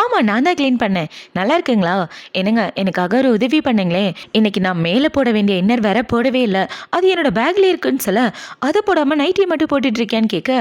ஆமா நான் தான் கிளீன் பண்ணேன், நல்லா இருக்குங்களா, என்னங்க எனக்காக ஒரு உதவி பண்ணுங்களே, இன்னைக்கு நான் மேலே போட வேண்டிய இன்னர் வேற போடவே இல்லை, அது என்னோட பேக்ல இருக்குன்னு சொல்ல, அதை போடாம நைட்டி மட்டும் போட்டுட்டு இருக்கேன்னு கேட்க,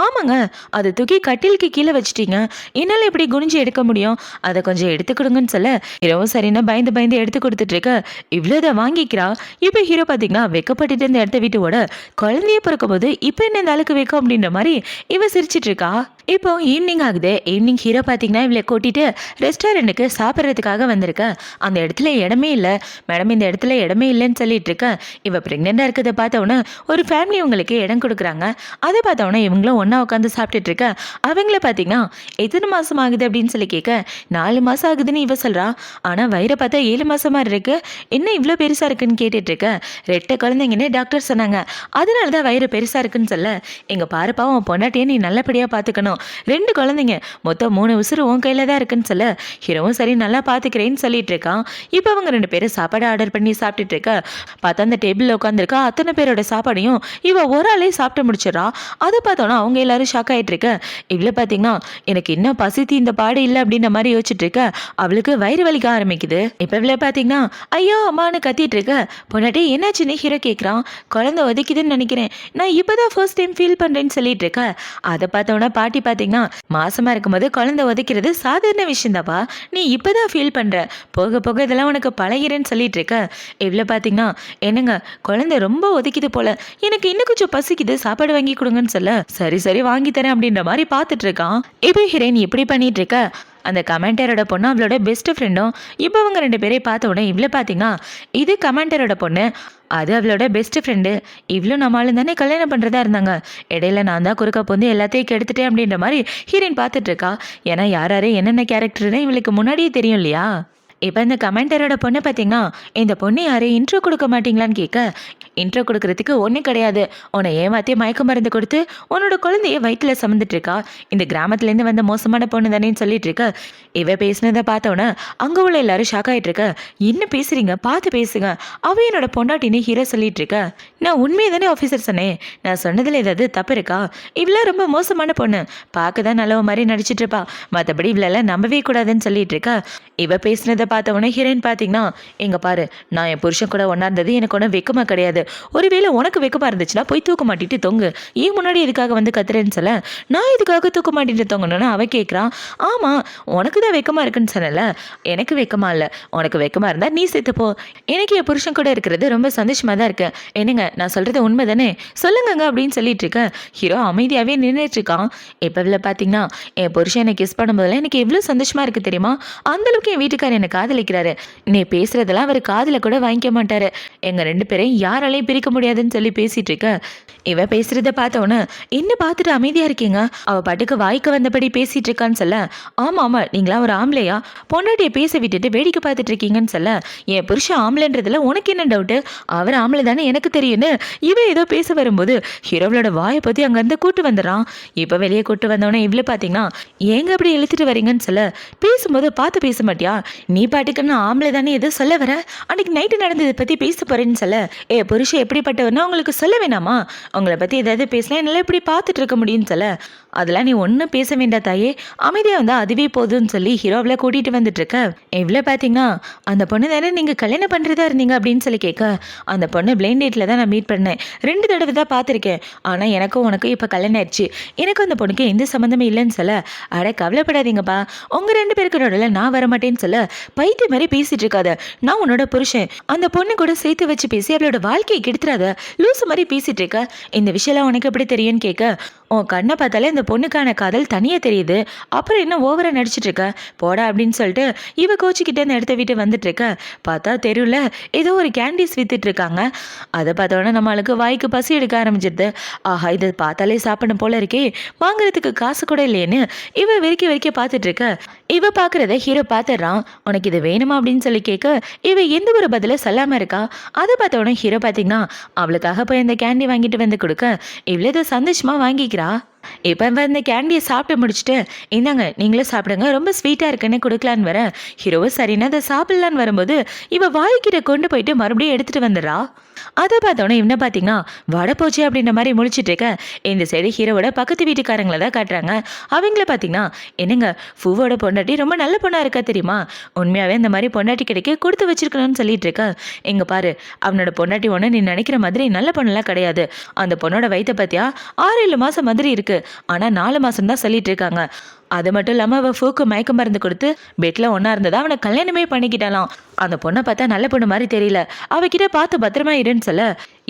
ஆமாங்க அதை தூக்கி கட்டிலுக்கு கீழே வச்சுட்டீங்க, என்னால் எப்படி குனிஞ்சு எடுக்க முடியும், அதை கொஞ்சம் எடுத்து கொடுங்கன்னு சொல்ல, ஹீரோவும் சரின்னா பயந்து பயந்து எடுத்து கொடுத்துட்டு இருக்க. இவ்வளோதான் வாங்கிக்கிறா. இப்போ ஹீரோ பார்த்தீங்கன்னா வெக்கப்பட்டுட்டு இந்த இடத்த விட்டு ஓட, குழந்தைய பிறக்கும் போது இப்போ என்ன இந்த அளவுக்கு வைக்கும் அப்படின்ற மாதிரி இவ சிரிச்சிட்டு இருக்கா. இப்போ ஈவினிங் ஆகுது. ஈவினிங் ஹீரோ பார்த்தீங்கன்னா, இவள கூட்டிட்டு ரெஸ்டாரண்ட்டுக்கு சாப்பிட்றதுக்காக வந்திருக்கா. அந்த இடத்துல இடமே இல்ல. மேடம் இந்த இடத்துல இடமே இல்லன்னு சொல்லிட்டு இருக்கா. இவ பிரெக்னென்ட்டா இருக்கிறத பார்த்தவுடனே ஒரு ஃபேமிலி இவங்களுக்கு இடம் குடுக்குறாங்க. அத பார்த்தவுடனே இவங்களும் ஒண்ணா உட்காந்து சாப்பிட்டுட்டு இருக்க. அவங்கள பார்த்தீங்கன்னா, எத்தன மாசம் ஆகுது அப்படின்னு சொல்லி கேட்க, 4 மாசம் ஆகுதுன்னு இவ சொல்றா. ஆனா வயிற பார்த்தா 7 மாசமா இருக்கு. என்ன இவ்ளோ பெருசா இருக்குன்னு கேட்டுட்டு இருக்க. ரெட்டை குழந்தைங்கன்னு டாக்டர் சொன்னாங்க. அதனால தான் வயிறு பெருசா இருக்குன்னு சொல்ல, இங்க பாருப்பா உன் பொண்டாட்டிய நீ நல்லபடியா பார்த்துக்கணும். 2 குழந்தைங்க மொத்தம் 3 உசுறு உன் கையில தான் இருக்குன்னு சொல்ல, ஹீரோவும் சரி நல்லா பாத்துக்கிறேன்னு சொல்லிட்டு இருக்கான். இப்போ அவங்க 2 பேரும் சாப்பாடு ஆர்டர் பண்ணி சாப்பிட்டுட்டு இருக்க. பார்த்தா அந்த டேபிள்ல உட்காந்துருக்கா அத்தனை பேரோட சாப்பாடையும் இவ ஒரு ஆளே சாப்பிட்டு முடிச்சிடறா. அதை பார்த்தோன்னா அவங்க எல்லாரும் ஷாக் ஆயிட்டு இருக்க. இவ்வளோ பார்த்தீங்கன்னா எனக்கு இன்னும் பசி தீந்த பாடு இல்லை அப்படின்ற மாதிரி யோசிச்சுட்டு இருக்க. அவளுக்கு வயிறு வலிக்க ஆரம்பிக்குது. இப்போ இவ்வளோ பார்த்தீங்கன்னா ஐயோ அம்மானு கத்திட்டு இருக்க. பொன்னாட்டி என்னாச்சுன்னு ஹீரோ கேட்குறான். குழந்தை ஒதுக்குதுன்னு நினைக்கிறேன், நான் இப்போதான் ஃபர்ஸ்ட் டைம் ஃபீல் பண்ணுறேன்னு சொல்லிட்டு இருக்க. அதை பார்த்தோன்னா பாட்டி பார்த்தீங்கன்னா மாசமா இருக்கும்போது குழந்தை உதைக்கிறது சாதாரண விஷயம் தாப்பா, நீ இப்பதான் ஃபீல் பண்ற, போக போக இதெல்லாம் உனக்கு பழகிறேன்னு சொல்லிட்டு இருக்க. இவ்வளோ பார்த்தீங்கன்னா என்னங்க குழந்தை ரொம்ப ஒதுக்கிது போல, எனக்கு இன்னும் கொஞ்சம் பசிக்குது சாப்பாடு வாங்கி கொடுங்கன்னு சொல்ல, சரி சரி வாங்கி தரேன் அப்படின்ற மாதிரி பார்த்துட்டு இருக்கான். இப்போ ஹீரோயின் இப்படி பண்ணிட்டு இருக்க. அந்த கமெண்டரோட பொண்ணு அவளோட பெஸ்ட் ஃப்ரெண்டும். இப்போ அவங்க 2 பேரையும் பார்த்த உடனே இவ்வளோ பார்த்தீங்கன்னா இது கமெண்டரோட பொண்ணு, அது அவளோட பெஸ்ட் ஃப்ரெண்டு. இவ்வளோ நம்மளும் தானே கல்யாணம் பண்ணுறதா இருந்தாங்க, இடையில நான் தான் குறுக்க போந்து எல்லாத்தையும் கெடுத்துட்டேன் அப்படின்ற மாதிரி ஹீரோயின் பார்த்துட்டு இருக்கா. ஏன்னா யார் யார் என்னென்ன கேரக்டர்னு இவளுக்கு முன்னாடியே தெரியும் இல்லையா. இப்போ இந்த கமெண்டரோட பொண்ணை பார்த்தீங்கன்னா இந்த பொண்ணு யாரையும் இன்ட்ரோ கொடுக்க மாட்டீங்களான்னு கேட்க, இன்ட்ரோ கொடுக்கறதுக்கு ஒன்றும் கிடையாது, உன்னை ஏமாற்றி மயக்க மருந்து கொடுத்து உன்னோட குழந்தைய வயிற்றில் சுமந்துட்டு இருக்கா, இந்த கிராமத்துலேருந்து வந்த மோசமான பொண்ணு தானேன்னு சொல்லிட்டு இருக்க. இவ பேசினதை பார்த்தோன்னே அங்கே உள்ள எல்லாரும் ஷாக் ஆகிட்டு இருக்க. என்ன பேசுறீங்க, பார்த்து பேசுங்க, அவ என்னோட பொண்டாட்டின்னு ஹீரோ சொல்லிட்டு இருக்க. நான் உண்மையை தானே ஆஃபீஸர் சொன்னேன், நான் சொன்னதில் ஏதாவது தப்பு இருக்கா, இவ்வளோ ரொம்ப மோசமான பொண்ணு, பார்க்க தான் நல்லவ மாதிரி நடிச்சிட்டு இருப்பா, மற்றபடி இவ்வளோலாம் நம்பவே கூடாதுன்னு சொல்லிட்டு இருக்கா. இவ பேசினதை பார்த்த உடனே ஹீரோயின் பார்த்தீங்கன்னா எங்க பாரு, நான் என் புருஷன் கூட ஒன்றா இருந்தது எனக்கு ஒன்றும் வெக்கமா கிடையாது, ஒருவேளை உனக்கு வெக்கமா இருந்துச்சுன்னா போய் தூக்க மாட்டிட்டு தொங்கு, ஏன் முன்னாடி இதுக்காக வந்து கத்துறேன்னு சொல்ல, நான் இதுக்காக தூக்க மாட்டிட்டு தொங்கணும்னு அவ கேட்குறான். ஆமாம் உனக்கு தான் வெக்கமா இருக்குன்னு சொன்னல, எனக்கு வெக்கமா இல்லை, உனக்கு வெக்கமா இருந்தா நீ செத்துப்போ, எனக்கு என் புருஷன் கூட இருக்கிறது ரொம்ப சந்தோஷமா தான் இருக்கு, என்னங்க நான் சொல்றது உண்மை தானே சொல்லுங்கங்க அப்படின்னு சொல்லிட்டு இருக்க. ஹீரோ அமைதியாகவே நின்றுட்டு இருக்கான். இப்போ பார்த்தீங்கன்னா என் புருஷன் என்னை கிஸ் பண்ணும்போதுல எனக்கு எவ்வளோ சந்தோஷமா இருக்கு தெரியுமா, அந்த அளவுக்கு என் வீட்டுக்காரர் என்னை காதலிக்கிறாரு, நீ பேசுறதெல்லாம் அவர் காதுல கூட வாங்கிக்க மாட்டாரு, எங்க 2 பேரையும் யாராலையும் பிரிக்க முடியாதுன்னு சொல்லி பேசிட்டு இருக்க. இவ பேசுறத பார்த்தோன்னு என்ன பார்த்துட்டு அமைதியா இருக்கீங்க, அவ பாட்டுக்கு வாய்க்கு வந்தபடி பேசிட்டு இருக்கான்னு சொல்ல, ஆமா ஆமா நீங்களா ஒரு ஆம்பளையா பொண்டாட்டிய பேச விட்டுட்டு வேடிக்கை பார்த்துட்டு இருக்கீங்கன்னு சொல்ல, என் புருஷன் ஆம்பளைன்றதுல உனக்கு என்ன டவுட்டு, அவர் ஆம்பளை தானே எனக்கு தெரியும்னு இவ ஏதோ பேச வரும்போது ஹீரோவோட வாயை பத்தி அங்கிருந்து கூட்டு வந்துடுறான். இப்ப வெளியே கூட்டு வந்தவொடனே இவ்வளவு பாத்தீங்கன்னா ஏங்க அப்படி இழுத்துட்டு வரீங்கன்னு சொல்ல, பேசும்போது பார்த்து பேச மாட்டியா, நீ பாட்டுக்கு நான் ஆம்பளை தானே எதுவும் சொல்ல வர, அன்னைக்கு நைட்டு நடந்ததை பத்தி பேச போறேன்னு சொல்ல, புருஷன் எப்படிப்பட்டவர்னா உங்களுக்கு சொல்ல வேணாமா, உங்களை பத்தி ஏதாவது பேசினா என்னால இப்படி பார்த்துட்டு இருக்க முடியும்னு சொல்ல, அதெல்லாம் நீ ஒன்றும் பேச வேண்டாம் தாயே, அமைதியாக வந்தா அதுவே போதும்னு சொல்லி ஹீரோவில் கூட்டிகிட்டு வந்துட்டு இருக்க. இவ்வளோ பார்த்தீங்கன்னா அந்த பொண்ணு தானே நீங்கள் கல்யாணம் பண்ணுறதா இருந்தீங்க அப்படின்னு சொல்லி கேட்க, அந்த பொண்ணு பிளைண்ட் டேட்டில் தான் நான் மீட் பண்ணேன், 2 தடவை தான் பார்த்துருக்கேன், ஆனால் எனக்கும் உனக்கும் இப்போ கல்யாணம் ஆயிடுச்சு, எனக்கும் அந்த பொண்ணுக்கு எந்த சம்மந்தமே இல்லைன்னு சொல்ல, அட கவலைப்படாதீங்கப்பா உங்கள் 2 பேருக்கு நடுவில் நான் வரமாட்டேன்னு சொல்ல, பைத்திய மாதிரி பேசிட்டு இருக்காத, நான் உன்னோட புருஷன், அந்த பொண்ணு கூட சேர்த்து வச்சு பேசி அவளோட வாழ்க்கையை கெடுத்துறாத, லூசு மாதிரி பேசிட்டு இருக்க, இந்த விஷயம்லாம் உனக்கு எப்படி தெரியும்னு கேட்க, உன் கண்ணை பார்த்தாலே இந்த பொண்ணுக்கான காதல் தனியாக தெரியுது, அப்புறம் என்ன ஓவராக நடிச்சிட்டு இருக்க போடா அப்படின்னு சொல்லிட்டு இவ கோச்சிக்கிட்ட இந்த இடத்த விட்டு வந்துட்டு இருக்க. பார்த்தா தெருவில் ஏதோ ஒரு கேண்டீஸ் வித்துட்டு இருக்காங்க. அதை பார்த்தோன்னா நம்மளுக்கு வாய்க்கு பசி எடுக்க ஆரம்பிச்சிருது. ஆஹா இதை பார்த்தாலே சாப்பிடணும் போல இருக்கே, வாங்குறதுக்கு காசு கூட இல்லையேன்னு இவ வெறிக்க பார்த்துட்டு இருக்க. இவ பார்க்குறத ஹீரோ பார்த்துடுறான். உனக்கு இது வேணுமா அப்படின்னு சொல்லி கேட்க, இவ எந்த ஒரு பதில சொல்லாமல் இருக்கா. அதை பார்த்தோன்னே ஹீரோ பார்த்தீங்கன்னா அவளுக்காக போய் அந்த கேண்டி வாங்கிட்டு வந்து கொடுக்க, இவ்வளோ சந்தோஷமா வாங்கிக்கிறா. இப்போ இந்த கேண்டியை சாப்பிட்டு முடிச்சுட்டு, இந்தாங்க நீங்களே சாப்பிடுங்க ரொம்ப ஸ்வீட்டாக இருக்குன்னு கொடுக்கலான்னு வர, ஹீரோவை சரின்னா அதை சாப்பிட்லான்னு வரும்போது இவ வாய்க்கிட்ட கொண்டு போயிட்டு மறுபடியும் எடுத்துகிட்டு வந்துடுறா. அதை பார்த்தோன்னே இவனை பார்த்தீங்கன்னா வடை போச்சு அப்படின்ற மாதிரி முழிச்சிட்டு இருக்க. இந்த சைடு ஹீரோவோட பக்கத்து வீட்டுக்காரங்களை தான் காட்டுறாங்க. அவங்கள பார்த்தீங்கன்னா என்னங்க பூவோட பொண்டாட்டி ரொம்ப நல்ல பொண்ணாக இருக்கா தெரியுமா, உண்மையாகவே இந்த மாதிரி பொண்டாட்டி கிடைக்க கொடுத்து வச்சிருக்கணும்னு சொல்லிட்டு இருக்க. இங்கே பாரு அவனோட பொண்டாட்டி ஒன்று நீ நினைக்கிற மாதிரி நல்ல பொண்ணெல்லாம் கிடையாது, அந்த பொண்ணோட வயிற்ற பற்றியா 6-7 மாதம் மாதிரி இருக்கு, ஆனால் 4 மாதம் தான் சொல்லிட்டு இருக்காங்க, அது மட்டும் இல்லாமல் அவள் ஃபூக்கு மயக்க மருந்து கொடுத்து பெட்டில் ஒன்றா இருந்ததா அவனை கல்யாணமே பண்ணிக்கிட்டாலாம். அந்த பொண்ணை பார்த்தா நல்ல பொண்ணு மாதிரி தெரியல, அவகிட்ட பார்த்து பத்திரமா இருன்னு சொல்ல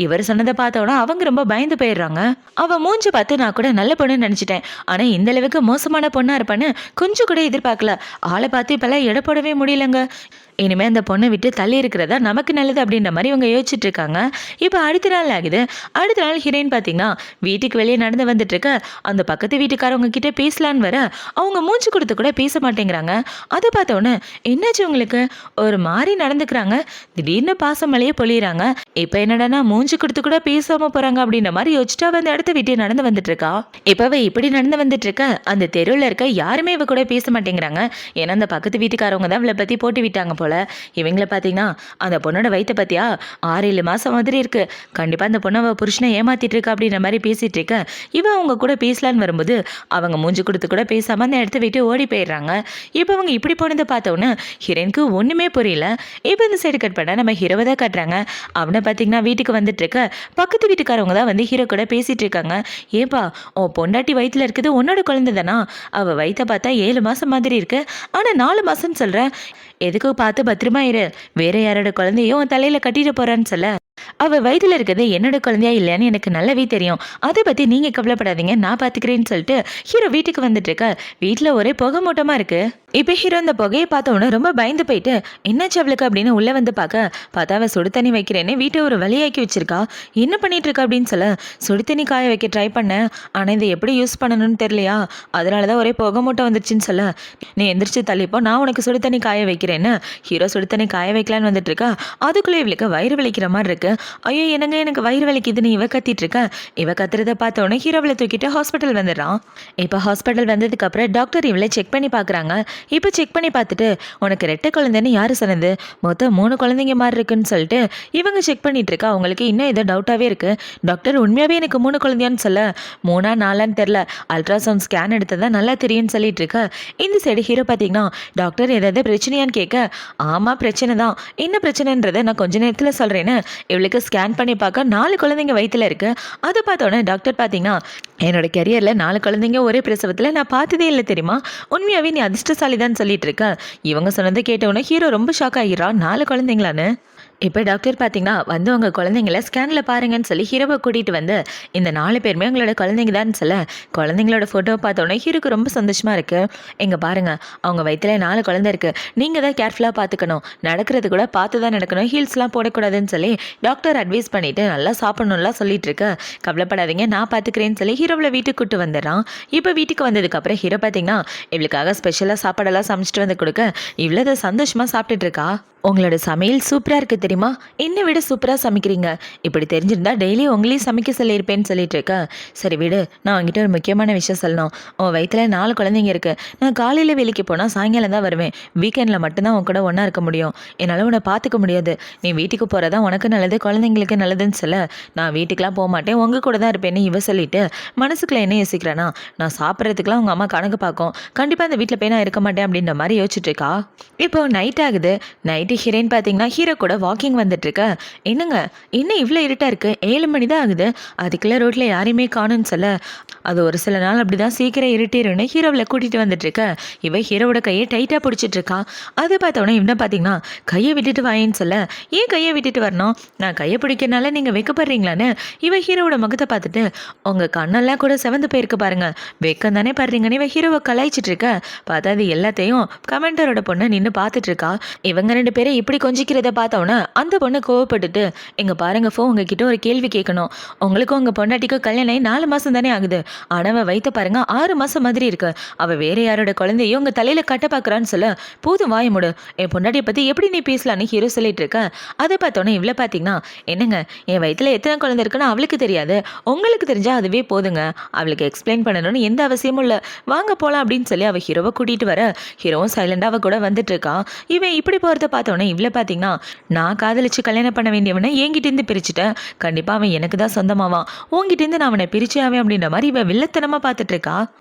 இவர் சொன்னதை பார்த்தோன்னா அவங்க ரொம்ப பயந்து போயிடுறாங்க. அவள் மூஞ்சி பார்த்து நான் கூட நல்ல பொண்ணுன்னு நினச்சிட்டேன், ஆனால் இந்த அளவுக்கு மோசமான பொண்ணாக இருப்பான்னு கொஞ்சம் கூட எதிர்பார்க்கல. ஆளை பார்த்து இப்போல்லாம் எடை போடவே முடியலங்க. இனிமேல் அந்த பொண்ணை விட்டு தள்ளி இருக்கிறதா நமக்கு நல்லது அப்படின்ற மாதிரி இவங்க யோசிச்சுட்டு இருக்காங்க. இப்போ அடுத்த நாள் ஆகுது. அடுத்த நாள் ஹீரோயின் பார்த்தீங்கன்னா வீட்டுக்கு வெளியே நடந்து வந்துட்டு இருக்க அந்த பக்கத்து வீட்டுக்காரவங்க கிட்ட பேசலான்னு வர அவங்க மூஞ்சி கொடுத்து கூட பேச மாட்டேங்கிறாங்க. அதை பார்த்தோன்னே என்னாச்சு உங்களுக்கு, ஒரு மாதிரி நடந்துக்கிறாங்க, திடீர்னு பாசமலையே பொழியிறாங்க. இப்போ என்னடானா மூஞ்சி கொடுத்து கூட பேசாம போறாங்க அப்படின்ற மாதிரி யோசிச்சுட்டு அவ அந்த இடத்த விட்டு நடந்து வந்துட்டு இருக்கா. இப்போ அவ இப்படி நடந்து வந்துட்டு இருக்க அந்த தெருவில் இருக்க யாருமே இவ கூட பேச மாட்டேங்கிறாங்க. ஏன்னா அந்த பக்கத்து வீட்டுக்காரவங்க தான் இவளை பத்தி போட்டு விட்டாங்க போல. இவங்கள பார்த்தீங்கன்னா அந்த பொண்ணோட வயிற்ற பத்தியா 6-7 மாசம் மாதிரி இருக்கு, கண்டிப்பா அந்த பொண்ணை அவள் புருஷனை ஏமாத்திட்டு இருக்கா அப்படின்ற மாதிரி பேசிட்டு இருக்க இவன் அவங்க கூட பேசலான்னு வரும்போது அவங்க மூஞ்சி கொடுத்து கூட பேசாம அந்த இடத்த விட்டு ஓடி போயிடுறாங்க. இப்போ அவங்க இப்படி போனதை பார்த்தோன்னே ஹீரோனுக்கு ஒண்ணுமே புரியல. இப்போ இந்த சைடு கட் பண்ணா நம்ம ஹீரோவை தான் கட்டுறாங்க. அவனை பார்த்தீங்கன்னா வீட்டுக்கு வந்துட்டு இருக்க பக்கத்து வீட்டுக்காரவங்க தான் வந்து ஹீரோ கூட பேசிட்டு இருக்காங்க. ஏப்பா உன் பொண்டாட்டி வயிற்றுல இருக்குது உன்னோட குழந்தை தானா, அவள் வயிற்ற பார்த்தா 7 மாசம் மாதிரி இருக்கு, ஆனால் 4 மாசம்னு சொல்ற, எதுக்கு பார்த்து பத்திரமா இரு, வேற யாரோட குழந்தையும் தலையில கட்டிட்டு போறான்னு சொல்ல அவ வயிற்றுல இருக்கிறது என்னோட குழந்தையா இல்லையான்னு எனக்கு நல்லாவே தெரியும், அதை பத்தி நீங்க கவலைப்படாதீங்க, நான் பாத்துக்கிறேன்னு சொல்லிட்டு ஹீரோ வீட்டுக்கு வந்துட்டு இருக்க. வீட்டுல ஒரே புகை மூட்டமா இருக்கு. இப்ப ஹீரோ அந்த புகையை பார்த்தவொன்னே ரொம்ப பயந்து போயிட்டு என்னாச்சு அவளுக்கு அப்படின்னு உள்ள வந்து பார்த்தா அவ சுடு தண்ணி வைக்கிறேன்னு வீட்டை ஒரு வழியாக்கி வச்சிருக்கா. என்ன பண்ணிட்டு இருக்கா அப்படின்னு சொல்ல சுடு தண்ணி காய வைக்க ட்ரை பண்ணேன், ஆனா இதை எப்படி யூஸ் பண்ணணும்னு தெரியலையா, அதனாலதான் ஒரே புகை மூட்டை வந்துருச்சுன்னு சொல்ல நீ எந்திரிச்சு தள்ளிப்போ, நான் உனக்கு சுடு தண்ணி காய வைக்கிறேன்னு ஹீரோ சுடு தண்ணி காய வைக்கலான்னு வந்துட்டு இருக்கா. அதுக்குள்ளே இவளுக்கு வயிறு வலிக்கிற மாதிரி இருக்கு. ஐயோ என்னங்க எனக்கு வயிறு வலிக்குதுன்னு இவ கத்திட்டு இருக்க. இவ கத்துறதை பார்த்தோன்னே ஹீரோவில் தூக்கிட்டு ஹாஸ்பிட்டல் வந்துடுறான். இப்போ ஹாஸ்பிட்டல் வந்ததுக்கு அப்புறம் டாக்டர் இவளை செக் பண்ணி பார்க்குறாங்க. இப்போ செக் பண்ணி பார்த்துட்டு உனக்கு 2 குழந்தைன்னு யாரு சொன்னது, மொத்தம் 3 குழந்தைங்க மாதிரி இருக்குன்னு சொல்லிட்டு இவங்க செக் பண்ணிட்டு இருக்கா. அவங்களுக்கு இன்னும் ஏதோ டவுட்டாகவே இருக்கு. டாக்டர் உண்மையாகவே எனக்கு 3 குழந்தையான்னு சொல்ல 3ஆ 4ஆன்னு தெரில, அல்ட்ராசவுண்ட் ஸ்கேன் எடுத்ததா நல்லா தெரியும்னு சொல்லிட்டு இருக்க. இந்த சைடு ஹீரோ பார்த்தீங்கன்னா டாக்டர் ஏதாவது பிரச்சனையான்னு கேட்க ஆமாம் பிரச்சனை தான், என்ன பிரச்சனைன்றதை நான் கொஞ்ச நேரத்தில் சொல்கிறேன்னு இவளுக்கு ஸ்கேன் பண்ணி பார்க்க 4 குழந்தைங்க வயிற்றுல இருக்கு. அதை பார்த்தோன்னே டாக்டர் பார்த்தீங்கன்னா என்னோட கெரியரில் 4 குழந்தைங்க ஒரே பிரசவத்தில் நான் பார்த்ததே இல்லை தெரியுமா, உண்மையாகவே நீ அதிர்ஷ்டசாலி தான் சொல்லிட்டு இருக்க. இவங்க சொன்னதை கேட்டவுடனே ஹீரோ ரொம்ப ஷாக் ஆகிறான், 4 குழந்தைங்களான்னு. இப்போ டாக்டர் பார்த்தீங்கன்னா வந்து உங்கள் குழந்தைங்கள ஸ்கேனில் பாருங்கன்னு சொல்லி ஹீரோவை கூட்டிகிட்டு வந்து இந்த 4 பேருமே உங்களோட குழந்தைங்க தான் சொல்ல குழந்தைங்களோட ஃபோட்டோவை பார்த்தோன்னே ஹீரோக்கு ரொம்ப சந்தோஷமாக இருக்குது. எங்கே பாருங்கள் அவங்க வயிற்றுல 4 குழந்தை இருக்குது, நீங்கள் தான் கேர்ஃபுல்லாக பார்த்துக்கணும், நடக்கிறது கூட பார்த்து தான் நடக்கணும், ஹீல்ஸ்லாம் போடக்கூடாதுன்னு சொல்லி டாக்டர் அட்வைஸ் பண்ணிவிட்டு நல்லா சாப்பிடணும்லாம் சொல்லிட்டு இருக்க. கவலைப்படாதீங்க நான் பார்த்துக்கிறேன்னு சொல்லி ஹீரோவில் வீட்டுக்கு கூட்டு வந்துடுறான். இப்போ வீட்டுக்கு வந்ததுக்கப்புறம் ஹீரோ பார்த்தீங்கன்னா இவளுக்காக ஸ்பெஷலாக சாப்பாடெல்லாம் சமைச்சிட்டு வந்து கொடுக்க இவ்வளோ சந்தோஷமாக சாப்பிட்டுட்டு இருக்கா. உங்களோட சமையல் சூப்பராக இருக்குது தெரியுமா, என்னை விட சூப்பராக சமைக்கிறீங்க, இப்படி தெரிஞ்சிருந்தா டெய்லி உங்களையும் சமைக்க சொல்லியிருப்பேன்னு சொல்லிட்டு இருக்கா. சரி விடு, நான் உங்ககிட்ட ஒரு முக்கியமான விஷயம் சொல்லணும். உன் வயிற்றுல 4 குழந்தைங்க இருக்குது, நான் காலையில் வேலைக்கு போனால் சாயங்காலம் தான் வருவேன், வீக்கெண்டில் மட்டும்தான் உன் கூட ஒன்றா இருக்க முடியும், என்னால் உன்னை பார்த்துக்க முடியாது, நீ வீட்டுக்கு போகிறதா உனக்கு நல்லது குழந்தைங்களுக்கு நல்லதுன்னு சொல்ல நான் வீட்டுக்கெலாம் போக மாட்டேன் உங்கள் கூட தான் இருப்பேன்னு இவ சொல்லிட்டு மனசுக்குள்ள என்ன யோசிக்கிறேன்னா நான் சாப்பிட்றதுக்குலாம் உங்கள் அம்மா கணக்கு பார்க்கும், கண்டிப்பாக அந்த வீட்டில் போய் நான் இருக்க மாட்டேன் அப்படின்ற மாதிரி யோசிச்சுட்டு இருக்கா. இப்போ நைட் ஆகுது. நைட்டு ஹீரோயின் பார்த்தீங்கன்னா ஹீரோ கூட வாக்கிங் வந்துட்டு இருக்க. என்னங்க இன்னும் இவ்வளோ இருட்டா இருக்கு, 7 மணி தான் ஆகுது, அதுக்குள்ள ரோட்ல யாரையுமே காணும்னு சொல்ல அது ஒரு சில நாள் அப்படிதான் சீக்கிரம் இருட்டிருன்னு ஹீரோவில் கூட்டிட்டு வந்துட்டு இருக்க. இவ ஹீரோவோட கையை டைட்டா பிடிச்சிட்டு இருக்கா. அதை பார்த்தோன்னே இவனை பார்த்தீங்கன்னா கையை விட்டுட்டு வாயின்னு சொல்ல ஏன் கையை விட்டுட்டு வரணும், நான் கையை பிடிக்கிறனால நீங்க வைக்கப்படுறீங்களான்னு இவ ஹீரோவோட முகத்தை பார்த்துட்டு உங்க கண்ணெல்லாம் கூட செவந்து போயிருக்கு பாருங்க, வெக்கம் தானே பாடுறீங்கன்னு இவ ஹீரோவை கலாய்ச்சிட்டு இருக்க. பார்த்தா அது எல்லாத்தையும் கமெண்டரோட பொண்ணு நின்று பார்த்துட்டு இருக்கா. இவங்க 2 பேரை இப்படி கொஞ்சிக்கிறத பார்த்தோன்னே அந்த பொண்ணு கோவப்பட்டுட்டு எங்க பாருங்க ஃபோ உங்ககிட்ட ஒரு கேள்வி கேட்கணும், உங்களுக்கும் உங்க பொண்டாட்டிக்கும் கல்யாணம் 4 மாசம் தானே ஆகுது, ஆனா அவ வயித்த பாருங்க 6 மாசம் மாதிரி இருக்கு, அவ வேற யாரோட குழந்தையும் உங்க தலையில கட்ட பாக்குறான்னு சொல்ல போதும் வாய முடு, என் பொண்டாட்டியை பத்தி எப்படி நீ பேசலான்னு ஹீரோ சொல்லிட்டு இருக்க. அதை பார்த்தோன்னே இவ்வளோ பார்த்தீங்கன்னா என்னங்க என் வயிற்றுல எத்தனை குழந்தை இருக்குன்னு அவளுக்கு தெரியாது, உங்களுக்கு தெரிஞ்சா அதுவே போதுங்க, அவளுக்கு எக்ஸ்பிளைன் பண்ணணும்னு எந்த அவசியமும் இல்லை, வாங்க போகலாம் அப்படின்னு சொல்லி அவள் ஹீரோவை கூட்டிகிட்டு வர ஹீரோவும் சைலண்டாக அவ கூட வந்துட்டு இருக்கா. இவன் இப்படி போகிறத பார்த்தோன்னே இவ்வளோ பார்த்தீங்கன்னா 4 நான் காதலிச்சு கல்யாணம் பண்ண வேண்டியவனை என்கிட்டேருந்து பிரிச்சுட்டேன், கண்டிப்பாக அவன் எனக்கு தான் சொந்தமாவான், உங்ககிட்டேருந்து நான் அவனை பிரிச்சே ஆவேன் அப்படின்ற மாதிரி இவ வில்லத்தனமாக பார்த்துட்டு இருக்கா.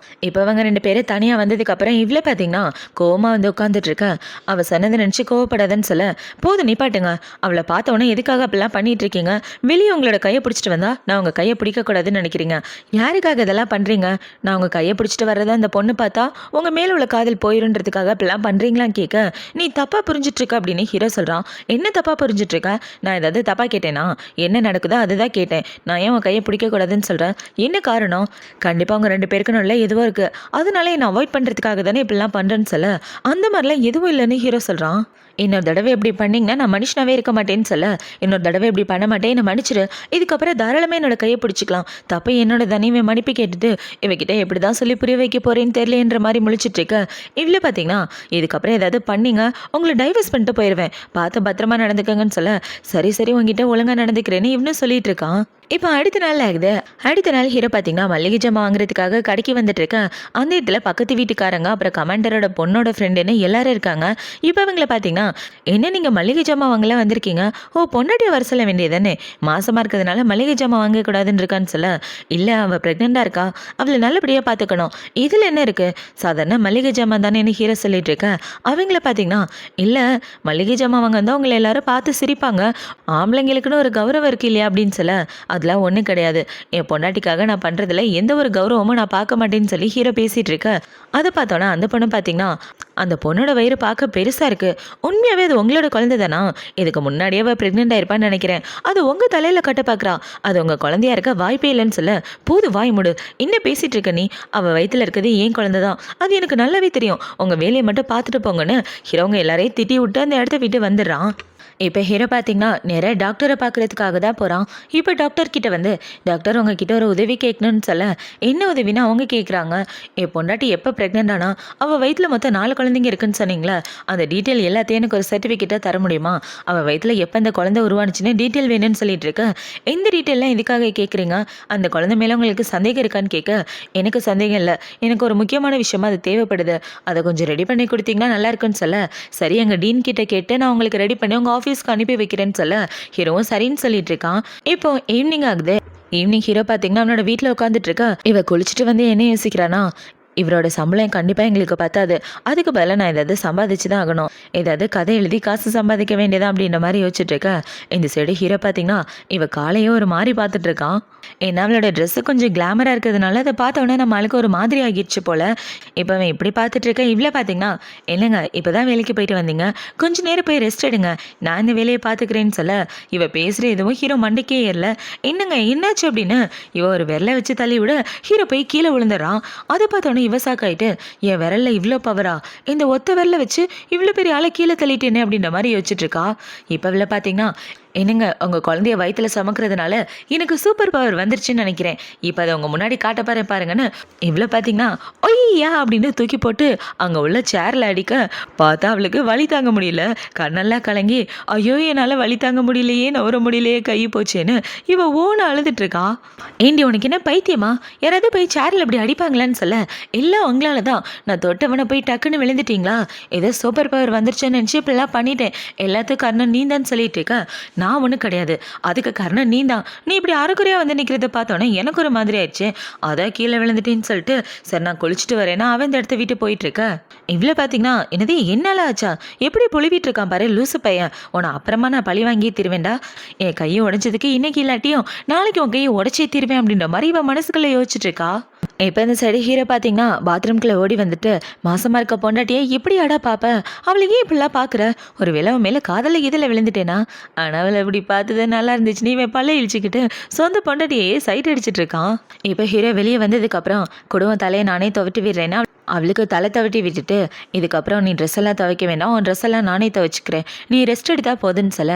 இப்போ அவங்க 2 பேரும் தனியாக வந்ததுக்கப்புறம் இவ்வளோ பார்த்தீங்கன்னா கோவமா வந்து உட்காந்துட்டு இருக்க. அவள் சொன்னதை நினச்சி கோவப்படாதன்னு சொல்ல, போதும் நிப்பாட்டுங்க, அவளை பார்த்த உடனே எதுக்காக அப்படிலாம் பண்ணிட்டு இருக்கீங்க, வெளியே உங்களோட கையை பிடிச்சிட்டு வந்தா நான் உங்கள் கையை பிடிக்கக்கூடாதுன்னு நினைக்கிறீங்க, யாருக்காக இதெல்லாம் பண்ணுறீங்க, நான் உங்கள் கையை பிடிச்சிட்டு வர்றதா அந்த பொண்ணு பார்த்தா உங்கள் மேலே உள்ள காதல் போயிருன்றதுக்காக அப்படிலாம் பண்ணுறீங்களான்னு கேட்க, நீ தப்பாக புரிஞ்சிட்ருக்க அப்படின்னு ஹீரோ சொல்கிறான். என்ன தப்பாக புரிஞ்சிட்ருக்க, நான் ஏதாவது தப்பாக கேட்டேனா, என்ன நடக்குதோ அதுதான் கேட்டேன், நான் ஏன் உன் கையை பிடிக்கக்கூடாதுன்னு சொல்கிறேன், என்ன காரணம், கண்டிப்பாக அவங்க 2 பேருக்கும் நல்ல எதுவும் இருக்குது, அதனால என்னை அவாய்ட் பண்ணுறதுக்காக தானே இப்படிலாம் பண்ணுறேன்னு சொல்ல, அந்த மாதிரிலாம் எதுவும் இல்லைன்னு ஹீரோ சொல்கிறான். இன்னொரு தடவை இப்படி பண்ணிங்கன்னா நான் மனுஷனாவே இருக்க மாட்டேன்னு சொல்ல, இன்னொரு தடவை இப்படி பண்ண மாட்டேன், என்னை மன்னிச்சிரு, இதுக்கப்புறம் தாராளமாக என்னோட கையை பிடிச்சிக்கலாம், தப்பை என்னோட தனிமை மன்னிப்பு கேட்டுட்டு இவகிட்ட எப்படி தான் சொல்லி புரிய வைக்க போறேன்னு தெரியலன்ற மாதிரி முழிச்சிட்டு இருக்க. இவ்வளோ பார்த்தீங்கன்னா இதுக்கப்புறம் ஏதாவது பண்ணீங்க உங்களை டைவர்ஸ் பண்ணிட்டு போயிடுவேன், பார்த்து பத்திரமா நடந்துக்கங்கன்னு சொல்ல, சரி சரி உங்ககிட்ட ஒழுங்காக நடந்துக்கிறேன்னு இவனு சொல்லிட்டு இருக்கான். இப்போ அடுத்த நாள் ஆகுது. அடுத்த நாள் ஹீரோ பார்த்தீங்கன்னா மல்லிகை ஜாமான் வாங்குறதுக்காக கடைக்கு வந்துட்டு இருக்கேன். அந்த இடத்துல பக்கத்து வீட்டுக்காரங்க அப்புறம் கமாண்டரோட பொண்ணோட ஃப்ரெண்டுன்னு எல்லாரும் இருக்காங்க. இப்போ அவங்கள பார்த்தீங்கன்னா, என்ன நீங்கள் மல்லிகை ஜாமான் வாங்கலாம் வந்திருக்கீங்க, ஓ பொண்டாட்டியை வர சொல்ல வேண்டியதானே, மாசமாக இருக்கிறதுனால மல்லிகை ஜாமான் வாங்கக்கூடாதுன்னு இருக்கான்னு சொல்ல, இல்லை அவள் ப்ரெக்னெண்ட்டாக இருக்கா, அவளை நல்லபடியாக பார்த்துக்கணும், இதில் என்ன இருக்குது, சாதாரண மல்லிகை ஜாமான் தானே ஹீரோ சொல்லிட்டு இருக்கேன். அவங்கள பார்த்தீங்கன்னா, இல்லை மல்லிகை ஜாமான் வாங்க வந்தால் உங்களை எல்லாரும் பார்த்து சிரிப்பாங்க, ஆம்பளைங்களுக்குன்னு ஒரு கௌரவம் இருக்கு இல்லையா அப்படின்னு சொல்ல, அதெல்லாம் ஒன்றும் கிடையாது, என் பொண்டாட்டிக்காக நான் பண்ணுறதுல எந்த ஒரு கௌரவமும் நான் பார்க்க மாட்டேன்னு சொல்லி ஹீரோ பேசிகிட்டு இருக்க. அதை பார்த்தோன்னா அந்த பொண்ணு பார்த்தீங்கன்னா, அந்த பொண்ணோட வயிறு பார்க்க பெருசாக இருக்குது, உண்மையாகவே அது உங்களோட குழந்தை தானா, இதுக்கு முன்னாடியே அவள் ப்ரெக்னென்ட் ஆயிருப்பான்னு நினைக்கிறேன், அது உங்கள் தலையில் கட்ட பார்க்குறா, அது உங்கள் குழந்தையா இருக்க வாய்ப்பே இல்லைன்னு சொல்ல, போது வாய் முடு, இன்னும் பேசிகிட்டு இருக்க நீ, அவள் வயிற்றில் இருக்கிறது ஏன் குழந்தை தான், அது எனக்கு நல்லாவே தெரியும், உங்கள் வேலையை மட்டும் பார்த்துட்டு போங்கன்னு ஹீரோங்க எல்லாரையும் திட்டி விட்டு அந்த இடத்த விட்டு வந்துடுறான். இப்போ ஹீரோ பார்த்தீங்கன்னா நேராக டாக்டரை பார்க்குறதுக்காக தான் போகிறான். இப்போ டாக்டர் கிட்ட வந்து, டாக்டர் உங்ககிட்ட ஒரு உதவி கேட்கணும்னு சொல்ல, என்ன உதவினா அவங்க கேட்குறாங்க, என் பொண்டாட்டி எப்போ ப்ரெக்னென்ட் ஆனா அவள் வயிற்றில் மொத்தம் 4 குழந்தைங்க இருக்குன்னு சொன்னீங்களா, அந்த டீட்டெயில் எல்லாத்தையும் எனக்கு ஒரு சர்டிஃபிகேட்டாக தர முடியுமா, அவள் வயிற்றில் எப்போ அந்த குழந்தை உருவானுச்சுன்னு டீட்டெயில் வேணும்னு சொல்லிட்டு இருக்கேன், எந்த டீட்டெயிலாம் இதுக்காக கேட்குறீங்க, அந்த குழந்தை மேலே உங்களுக்கு சந்தேகம் இருக்கான்னு கேட்க, எனக்கு சந்தேகம் இல்லை, எனக்கு ஒரு முக்கியமான விஷயமா அது தேவைப்படுது, அதை கொஞ்சம் ரெடி பண்ணி கொடுத்தீங்கன்னா நல்லா இருக்குன்னு சொல்ல, சரி எங்கள் டீன் கிட்ட கேட்டு நான் உங்களுக்கு ரெடி பண்ணி உங்கள் ஆஃபீஸ்க்கு அனுப்பி வைக்கிறேன்னு சொல்ல, ஹீரோவும் சரின்னு சொல்லிட்டு இருக்கான். இப்போ ஈவினிங் ஆகுது. ஈவினிங் ஹீரோ பார்த்தீங்கன்னா அவனோட வீட்டில் உட்காந்துட்டு இருக்கா. இவ குளிச்சுட்டு வந்து என்ன யோசிக்கிறானா, இவரோட சம்பளம் கண்டிப்பாக எங்களுக்கு பத்தாது, அதுக்கு பதிலாக நான் ஏதாவது சம்பாதிச்சு தான் ஆகணும், ஏதாவது கதை எழுதி காசு சம்பாதிக்க வேண்டியதா அப்படின்ற மாதிரி யோசிச்சுட்டு இருக்க. இந்த சைடு ஹீரோ பார்த்தீங்கன்னா இவ காலையே ஒரு மாதிரி பார்த்துட்டு இருக்கான். ஏன்னா அவளோட ட்ரெஸ்ஸு கொஞ்சம் கிளாமராக இருக்கிறதுனால அதை பார்த்தோன்னே நம்ம ஆளுக்கு ஒரு மாதிரி ஆகிடுச்சு போல். இப்போ அவன் இப்படி பார்த்துட்டு இருக்க. இவ்வளோ பார்த்தீங்கன்னா, இல்லைங்க இப்போ தான் வேலைக்கு போயிட்டு வந்தீங்க, கொஞ்சம் நேரம் போய் ரெஸ்ட் எடுங்க, நான் இந்த வேலையை பார்த்துக்கிறேன்னு சொல்ல, இவ பேசுகிற எதுவும் ஹீரோ மண்டைக்கே ஏறல. என்னங்க என்னாச்சு அப்படின்னு இவ ஒரு விரலை வச்சு தள்ளி விட ஹீரோ போய் கீழே விழுந்துறான். அதை பார்த்தோன்னே இவ சாக்காயிட்டு, என் விரல்ல இவ்வளோ பவரா, இந்த ஒத்த விரலை வச்சு இவ்வளோ பெரிய ஆளை கீழே தள்ளிட்டேனே அப்படின்ற மாதிரி யோசிச்சுட்டு இருக்கா. இப்போ இவ்வளோ பார்த்தீங்கன்னா, என்னங்க உங்கள் குழந்தைய வயிற்றுல சுமக்கிறதுனால எனக்கு சூப்பர் பவர் வந்துருச்சுன்னு நினைக்கிறேன், இப்போ அதை உங்கள் முன்னாடி காட்ட பாருங்கன்னு இவ்வளோ பார்த்தீங்கன்னா ஒய்யா அப்படின்னு தூக்கி போட்டு அங்கே உள்ள சேரில் அடிக்க, பார்த்தா அவளுக்கு வலி தாங்க முடியல, கண்ணெல்லாம் கலங்கி, ஐயோ என்னால் வலி தாங்க முடியலையே, நவர முடியலையே, கை போச்சேன்னு இவ ஓன அழுதுட்டு இருக்கா. ஏண்டி உனக்கு என்ன பைத்தியமா, யாராவது போய் சேரில் இப்படி அடிப்பாங்களான்னு சொல்ல, எல்லாம் உங்களால தான், நான் தொட்டவனை போய் டக்குன்னு விழுந்துட்டீங்களா, ஏதோ சூப்பர் பவர் வந்துருச்சுன்னு நினச்சி இப்படிலாம் பண்ணிட்டேன், எல்லாத்துக்கும் காரணம் நீ தான் சொல்லிட்டு இருக்க, நான் ஒன்றும் கிடையாது, அதுக்கு காரணம் நீ தான், நீ இப்படி அரைக்குறையாக வந்து நிற்கிறத பார்த்தோன்னே எனக்கு ஒரு மாதிரி ஆயிடுச்சு, அதான் கீழே விழுந்துட்டேன்னு சொல்லிட்டு சரி நான் குளிச்சுட்டு வரேன்னா அவன் இந்த இடத்த விட்டு போயிட்டு இருக்க. இவ்வளோ பார்த்தீங்கன்னா, என்னது என்னால ஆச்சா, எப்படி பொழிவிட்டு இருக்கான் பாரு லூசு பையன், உன்னை அப்புறமா நான் பழி வாங்கியே தருவேன்டா, என் கையை உடைஞ்சதுக்கு இன்னைக்கு இல்லாட்டியும் நாளைக்கு உன் கையை உடைச்சே தருவேன் அப்படின்ற மாதிரி இவன் மனசுக்குள்ளே யோசிச்சுட்டு இருக்கா. இப்போ இந்த சைடு ஹீரோ பார்த்தீங்கன்னா பாத்ரூம்குள்ளே ஓடி வந்துட்டு, மாசமாக இருக்க பொண்டாட்டியே இப்படி அடா பாப்ப, அவளுக்கு ஏன் இப்படிலாம் பார்க்குற, ஒரு விளவு மேலே காதலில் இதில் விழுந்துட்டேனா, ஆனால் அவளை இப்படி பார்த்தது நல்லா இருந்துச்சு, நீ பல்ல இழிச்சிக்கிட்டு சொந்த பொண்டாட்டியே சைட் அடிச்சிட்டு இருக்கான். இப்போ ஹீரோ வெளியே வந்ததுக்கப்புறம் குடும்பம் தலையை நானே துவட்டி விடுறேன்னா அவளுக்கு தலை தவட்டி விட்டுட்டு, இதுக்கப்புறம் நீ ட்ரெஸ் எல்லாம் துவைக்க வேண்டாம், உன் ட்ரெஸ் எல்லாம் நானே துவைச்சிக்கிறேன், நீ ரெஸ்ட் எடுத்தா போதுன்னு சொல்ல,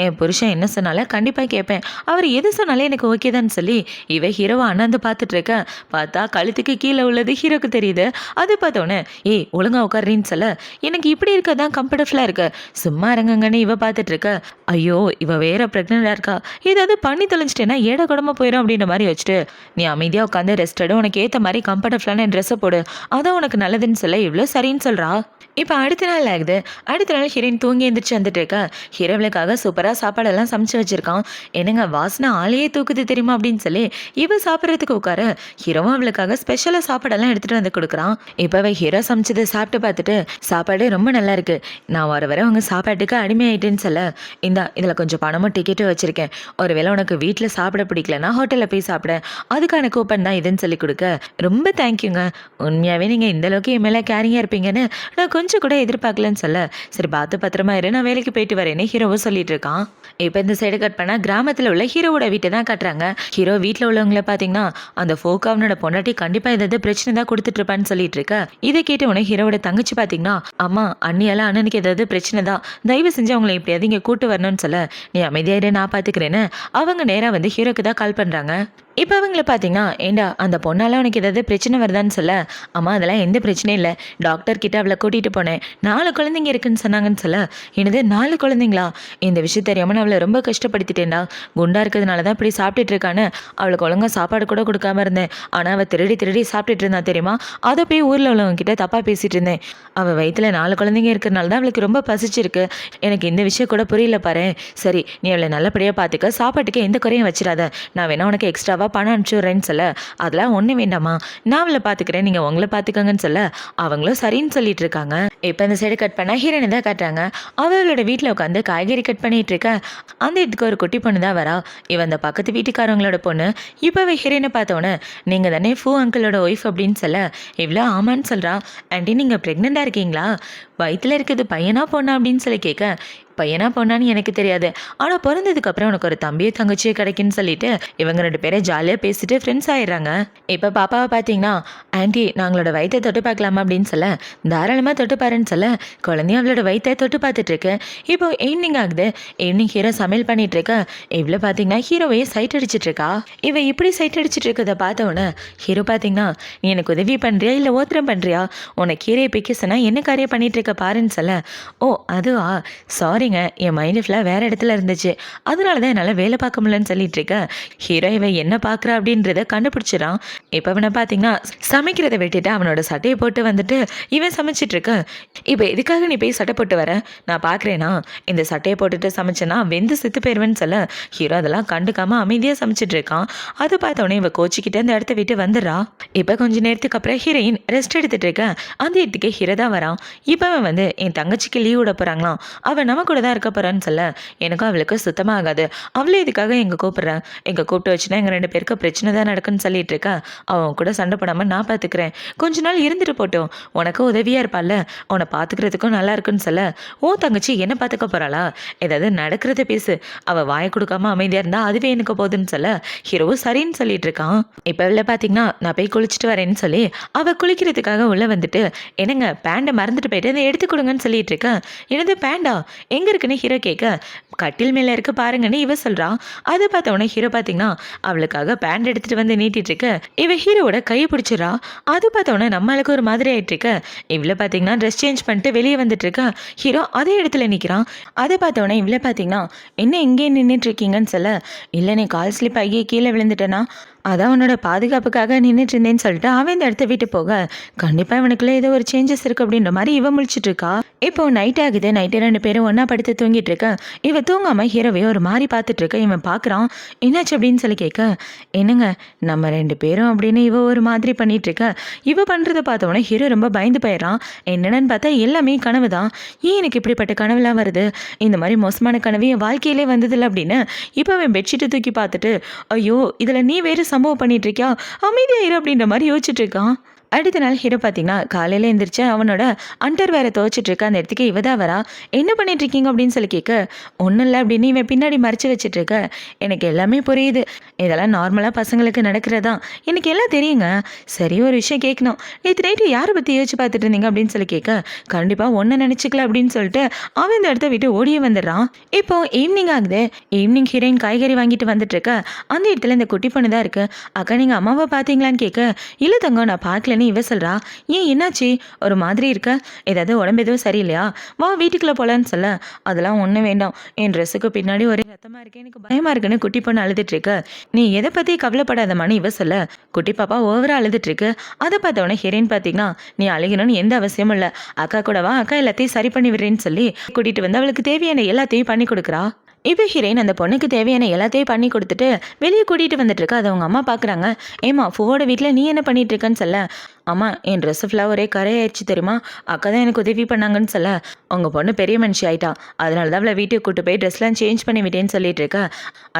என் புருஷன் என்ன சொன்னாலும் கண்டிப்பாக கேட்பேன், அவர் எது சொன்னாலும் எனக்கு ஓகே தான் சொல்லி இவ ஹீரோவை அண்ணாந்து பார்த்துட்டு இருக்க. பார்த்தா கழுத்துக்கு கீழே உள்ளது ஹீரோக்கு தெரியுது. அது பார்த்தோன்னே, ஏய் ஒழுங்கா உட்காரின்னு சொல்ல, எனக்கு இப்படி இருக்க தான் கம்ஃபர்டபுளாக இருக்கு, சும்மா இறங்குங்கன்னு இவ பார்த்துட்டு இருக்க. ஐயோ இவ வேற ப்ரெக்னெண்டாக இருக்கா, ஏதாவது பண்ணி தொலைஞ்சிட்டேன்னா ஏட குடமா போயிடும் அப்படின்ற மாதிரி வச்சுட்டு, நீ அமைதியாக உட்காந்து ரெஸ்ட் எடு, உனக்கு ஏற்ற மாதிரி கம்ஃபர்டபுளான ட்ரெஸ்ஸை போடு, அதை அதான் உனக்கு நல்லதுன்னு சொல்ல இவ்வளோ சரின்னு சொல்கிறா. இப்போ அடுத்த நாள் ஆகுது. அடுத்த நாள் ஹீரோயின் தூங்கி எழுந்திரிச்சு வந்துட்டு இருக்கா. ஹீரோவுக்காக சூப்பராக சாப்பாடெல்லாம் சமைச்சு வச்சிருக்கான். என்னங்க வாசனை ஆளையே தூக்குது தெரியுமா அப்படின்னு சொல்லி இவ சாப்பிட்றதுக்கு உட்கார ஹீரோவும் அவளுக்காக ஸ்பெஷலாக சாப்பாடெல்லாம் எடுத்துகிட்டு வந்து கொடுக்குறான். இப்போவே ஹீரோ சமைச்சதை சாப்பிட்டு பார்த்துட்டு சாப்பாடு ரொம்ப நல்லா இருக்கு, நான் வர வர உங்கள் சாப்பாட்டுக்கு அடிமையாயிட்டேன்னு சொல்ல, இதில் கொஞ்சம் பணமும் டிக்கெட்டும் வச்சுருக்கேன், ஒருவேளை உனக்கு வீட்டில் சாப்பிட பிடிக்கலன்னா ஹோட்டலில் போய் சாப்பிட, அதுக்கான கூப்பன் தான் இதுன்னு சொல்லி கொடுக்க, ரொம்ப தேங்க்யூங்க, உண்மையாகவே நீங்கள் இந்த அளவுக்கு என் மேலே கேரிங்காக இருப்பீங்கன்னு நான் கொஞ்சம் கூட எதிர்பார்க்கலன்னு சொல்ல, சரி பார்த்து பத்திரமா இரு, நான் வேலைக்கு போயிட்டு வரேன்னு ஹீரோவும் சொல்லிட்டு இருக்கான். இப்போ இந்த சைடு கட் பண்ணால் கிராமத்தில் உள்ள ஹீரோவோட வீட்டை தான் கட்டுறாங்க. ஹீரோ வீட்டில் உள்ளவங்கள பார்த்தீங்கன்னா அந்த ஃபோக் அவனோட பொண்டாட்டி கண்டிப்பாக ஏதாவது பிரச்சனை தான் கொடுத்துட்டு இருப்பான்னு சொல்லிட்டு இருக்க. இதை கேட்ட உடனே ஹீரோவோட தங்கச்சி பார்த்தீங்கன்னா, அம்மா அண்ணியெல்லாம் அண்ணனுக்கு ஏதாவது பிரச்சனை தான், தயவு செஞ்சு அவங்களை எப்படியாவது இங்கே கூட்டு வரணும்னு சொல்ல, நீ அமைதியாயிரு நான் பார்த்துக்கிறேன்னு அவங்க நேராக வந்து ஹீரோக்கு தான் கால் பண்ணுறாங்க. இப்போ அவங்கள பார்த்தீங்கன்னா, ஏண்டா அந்த பொண்ணால் உனக்கு ஏதாவது பிரச்சனை வருதான்னு சொல்ல, அம்மா அதெல்லாம் எந்த பிரச்சனையும் இல்லை, டாக்டர் கிட்ட அவளை கூட்டிகிட்டு போனேன், 4 குழந்தைங்க இருக்குன்னு சொன்னாங்கன்னு சொல்ல, என்னது 4 குழந்தைங்களா, இந்த விஷயம் தெரியாமல் நான் அவளை ரொம்ப கஷ்டப்படுத்திட்டேன்டா, குண்டா இருக்கிறதுனால தான் இப்படி சாப்பிட்டுட்டு இருக்கான்னு அவளுக்கு ஒழுங்காக சாப்பாடு கூட கொடுக்காம இருந்தேன், ஆனால் அவள் திருடி திருடி சாப்பிட்டுட்டு இருந்தா தெரியுமா, அதை போய் ஊரில் உள்ளவங்க கிட்ட தப்பாக பேசிட்டு இருந்தேன், அவள் வயிற்றில் 4 குழந்தைங்க இருக்கிறனால தான் அவளுக்கு ரொம்ப பசிச்சிருக்கு, எனக்கு இந்த விஷயம் கூட புரியல பாரு, சரி நீ அவளை நல்லபடியாக பார்த்துக்க, சாப்பாட்டுக்கு எந்த குறையும் வச்சிடாத, நான் வேணா உனக்கு எக்ஸ்ட்ராவாக பணம் அனுப்பிச்சுடுறேன்னு சொல்ல, அதெல்லாம் ஒன்றும் வேண்டாமா, நான் அவளை பார்த்துக்கிறேன், நீங்கள் உங்களை பார்த்துக்கங்கன்னு சொல்ல, அவங்களும் சரின்னு சொல்லிட்டு இருக்காங்க. இப்போ இந்த சைடு கட் பண்ணால் ஹீரோனை தான் காட்டுறாங்க. அவளோட வீட்டில் உட்காந்து காய்கறி கட் பண்ணிட்டு இருக்க. அந்த இடத்துக்கு ஒரு குட்டி பொண்ணு தான் வரா. இவன் அந்த பக்கத்து வீட்டுக்காரவங்களோட பொண்ணு. இப்போவே ஹீரோனை பார்த்தோன்னே, நீங்கள் தானே ஃபூ அங்கிளோட ஒய்ஃப் அப்படின்னு சொல்ல, இவ்வளோ ஆமான்னு சொல்கிறா. ஆண்டி நீங்கள் ப்ரெக்னெண்ட்டாக இருக்கீங்களா, வயிற்றில் இருக்குது பையனா பொண்ணா அப்படின்னு சொல்லி கேட்க, பையனா பொண்ணான்னு எனக்கு தெரியாது, ஆனால் பிறந்ததுக்கப்புறம் உனக்கு ஒரு தம்பியோ தங்கச்சியோ கிடைக்குன்னு சொல்லிட்டு இவங்க 2 பேரை ஜாலியாக பேசிட்டு ஃப்ரெண்ட்ஸ் ஆயிடுறாங்க. இப்போ பாப்பாவை பார்த்தீங்கன்னா, ஆண்டி நாங்களோட வயிற்றை தொட்டு பார்க்கலாமா அப்படின்னு சொல்ல, தாராளமாக தொட்டு பாருன்னு சொல்ல, குழந்தையும் அவளோட வயிற்றை தொட்டு பார்த்துட்டு இருக்கு. இப்போ ஈவினிங் ஆகுது. ஈவினிங் ஹீரோ சமையல் பண்ணிட்டு இருக்க. இவ்வளோ பார்த்தீங்கன்னா ஹீரோவையே சைட் அடிச்சிட்டு இருக்கா. இவ இப்படி சைட் அடிச்சிட்டு இருக்கதை பார்த்தவொன்னே ஹீரோ பார்த்தீங்கன்னா, நீ எனக்கு உதவி பண்ணுறியா இல்லை ஓத்திரம் பண்ணுறியா, உனக்கு கீரையை பிக்க சொன்னால் என்ன காரியம் பண்ணிட்டு இருக்க பாருன்னு சொல்ல, ஓ அதுவா சாரி, என் மைண்டு ஃபுல்லாக வேறு இடத்துல இருந்துச்சு, அதனால தான் என்னால் வேலை பார்க்க முடியலன்னு சொல்லிட்டு இருக்கேன். ஹீரோ இவன் என்ன பார்க்குறா அப்படின்றத கண்டுபிடிச்சிடான். இப்போ அவனை பார்த்தீங்கன்னா சமைக்கிறத விட்டுட்டு அவனோட சட்டையை போட்டு வந்துட்டு இவன் சமைச்சிட்டு இருக்க. இப்போ எதுக்காக நீ போய் சட்டை போட்டு வர, நான் பார்க்குறேன்னா இந்த சட்டையை போட்டுட்டு சமைச்சேன்னா வெந்து செத்து போயிடுவேன்னு சொல்ல, ஹீரோ அதெல்லாம் கண்டுக்காமல் அமைதியாக சமைச்சிட்டு இருக்கான். அதை பார்த்தவொடனே இவன் கோச்சிக்கிட்டு அந்த இடத்த விட்டு வந்துடுறா. இப்போ கொஞ்ச நேரத்துக்கு அப்புறம் ஹீரோயின் ரெஸ்ட் எடுத்துட்டு இருக்க. அந்த இடத்துக்கு ஹீரோ தான் வரான். இப்போ அவன் வந்து என் தங்கச்சிக்கு லீவ் விட போகிறாங்களாம், அவன் நம்ம கூட தான் இருக்க போகிறான்னு சொல்ல, எனக்கும் அவளுக்கு சுத்தமாக ஆகாது, அவளே இதுக்காக எங்கே கூப்பிட்றேன், எங்கே கூப்பிட்டு வச்சுன்னா எங்கள் 2 பேருக்கு பிரச்சனை தான் நடக்குன்னு சொல்லிட்டு இருக்கா. அவன் கூட சண்டை போடாமல் நான் பார்த்துக்கிறேன், கொஞ்ச நாள் இருந்துட்டு போட்டோம், உனக்கு உதவியாக இருப்பாள்ல, உன்னை பார்த்துக்கிறதுக்கும் நல்லா இருக்குன்னு சொல்ல, ஓ தங்கச்சி என்ன பார்த்துக்க போகிறாளா, ஏதாவது நடக்கிறத பேசு, அவள் வாயை கொடுக்காம அமைதியாக இருந்தால் அதுவே எனக்கு போகுதுன்னு சொல்ல, ஹீரோவும் சரின்னு சொல்லிட்டு இருக்கான். இப்போ இவ்வளோ பார்த்தீங்கன்னா நான் போய் குளிச்சுட்டு வரேன்னு சொல்லி அவள் குளிக்கிறதுக்காக உள்ளே வந்துட்டு, என்னங்க பேண்டை மறந்துட்டு போயிட்டு அதை எடுத்து கொடுங்கன்னு சொல்லிட்டு இருக்கேன். எனது பேண்டா எங்கே இருக்குன்னு ஹீரோ கேட்க, கட்டில் மேலே இருக்கு பாருங்கன்னு இவ சொல்கிறான். அதை பார்த்தவொடனே ஹீரோ பார்த்தீங்கன்னா அவளுக்காக பேண்ட் எடுத்துகிட்டு வந்து நீட்டிட்டு இருக்க. இவ ஹீரோவோட கையை பிடிச்சிடறா. அது பார்த்தவொடனே நம்மளுக்கு ஒரு மாதிரி ஆகிட்டு இருக்க. இவ்வளோ பார்த்தீங்கன்னா ட்ரெஸ் சேஞ்ச் பண்ணிட்டு வெளியே வந்துட்டு இருக்க. ஹீரோ அதே இடத்துல நிற்கிறான். அதை பார்த்தவொடனே இவ்வளோ பார்த்தீங்கன்னா, என்ன இங்கேயே நின்றுட்டு இருக்கீங்கன்னு சொல்ல, இல்லை நீ கால் ஸ்லிப் ஆகி கீழே விழுந்துட்டேன்னா, அதான் உன்னோட பாதுகாப்புக்காக நின்றுட்டு இருந்தேன்னு சொல்லிட்டு அவன் இந்த இடத்த விட்டு போக, கண்டிப்பாக இவனுக்குள்ள ஏதோ ஒரு சேஞ்சஸ் இருக்குது அப்படின்ற மாதிரி இவன் முழிச்சிட்டு இருக்கா. இப்போ நைட் ஆகுது. நைட்டு 2 பேரும் ஒன்றா படுத்து தூங்கிட்டு இருக்க. இவன் தூங்காமல் ஹீரோவே ஒரு மாதிரி பார்த்துட்டு இருக்க. இவன் பார்க்குறான். என்னாச்சு அப்படின்னு சொல்லி கேட்க, என்னங்க நம்ம 2 பேரும் அப்படின்னு இவ ஒரு மாதிரி பண்ணிட்டு இருக்க. இவ பண்ணுறதை பார்த்தவொடனே ஹீரோ ரொம்ப பயந்து போயிடறான். என்னென்னு பார்த்தா எல்லாமே கனவு தான். ஏன் எனக்கு இப்படிப்பட்ட கனவுலாம் வருது, இந்த மாதிரி மோசமான கனவு என் வாழ்க்கையிலே வந்ததில்லை அப்படின்னு இப்போ அவன் பெட்ஷீட்டை தூக்கி பார்த்துட்டு, ஐயோ இதில் நீ வேறு சம்பவம் பண்ணிட்டு இருக்கியா, அமைதியா இரு அப்படின்ற மாதிரி யோசிச்சுட்டு இருக்கான். அடுத்த நாள் ஹீரோ பார்த்தீங்கன்னா காலையில் எழுந்திரிச்சு அவனோட அண்டர் வேற துவைச்சிட்டு இருக்க. அந்த இடத்துக்கு இவ தான் வரா. என்ன பண்ணிட்டு இருக்கீங்க அப்படின்னு சொல்லி கேட்க, ஒன்றும் இல்லை அப்படின்னு இவன் பின்னாடி மறைச்சு வச்சுட்டு இருக்க. எனக்கு எல்லாமே புரியுது, இதெல்லாம் நார்மலாக பசங்களுக்கு நடக்கிறதா, எனக்கு எல்லாம் தெரியுங்க. சரி ஒரு விஷயம் கேட்கணும், நேற்று நைட்டு யாரை பற்றி யோசிச்சு பார்த்துட்டு இருந்தீங்க அப்படின்னு சொல்லி கேட்க, கண்டிப்பாக ஒன்றை நினச்சிக்கல அப்படின்னு சொல்லிட்டு அவன் இந்த இடத்த விட்டு ஓடியே வந்துடுறான். இப்போ ஈவினிங் ஆகுது. ஈவினிங் ஹீரோயின் காய்கறி வாங்கிட்டு வந்துட்டு இருக்க. அந்த இடத்துல இந்த குட்டி பொண்ணு தான் இருக்கு. அக்கா நீங்கள் அம்மாவை பார்த்தீங்களான்னு கேட்க, இல்லை தங்கம் நான் பார்க்கல, இல்லைன்னு இவ சொல்றா. ஏன் என்னாச்சு? ஒரு மாதிரி இருக்க? ஏதாவது உடம்பு எதுவும் சரியில்லையா? வா வீட்டுக்குள்ள போலான்னு சொல்ல, அதெல்லாம் ஒண்ணும் வேண்டாம். என் ட்ரெஸ்ஸுக்கு பின்னாடி ஒரே ரத்தமா இருக்கு. எனக்கு பயமா இருக்குன்னு குட்டி பொண்ணு அழுதுட்டு இருக்கு. நீ எதை பத்தி கவலைப்படாதமான்னு இவ சொல்ல, குட்டி பாப்பா ஓவரா அழுதுட்டு இருக்கு. அதை பார்த்த உடனே ஹீரோயின் பாத்தீங்கன்னா, நீ அழுகணும்னு எந்த அவசியமும் இல்ல. அக்கா கூட வா, அக்கா எல்லாத்தையும் சரி பண்ணி விடுறேன்னு சொல்லி கூட்டிட்டு வந்து அவளுக்கு தேவையான எல்லாத்தையும் பண்ணி கொடுக்குறா. இப்போ ஹீரோயின் அந்த பொண்ணுக்கு தேவையான எல்லாத்தையும் பண்ணி கொடுத்துட்டு வெளியே கூட்டிட்டு வந்துட்டு இருக்கா. அதை அவங்க அம்மா பாக்குறாங்க. ஏமா பூவோட வீட்டில் நீ என்ன பண்ணிட்டு இருக்கன்னு சொல்ல, அம்மா என் ட்ரெஸ் ஃபுல்லாக ஒரே கரையாயிடுச்சு தெரியுமா, அக்கா தான் எனக்கு உதவி பண்ணாங்கன்னு சொல்ல, உங்க பொண்ணு பெரிய மனுஷி ஆயிட்டா, அதனால தான் அவளை வீட்டுக்கு கூட்டு போய் ட்ரெஸ்லாம் சேஞ்ச் பண்ணி விட்டேன்னு சொல்லிட்டு இருக்கா.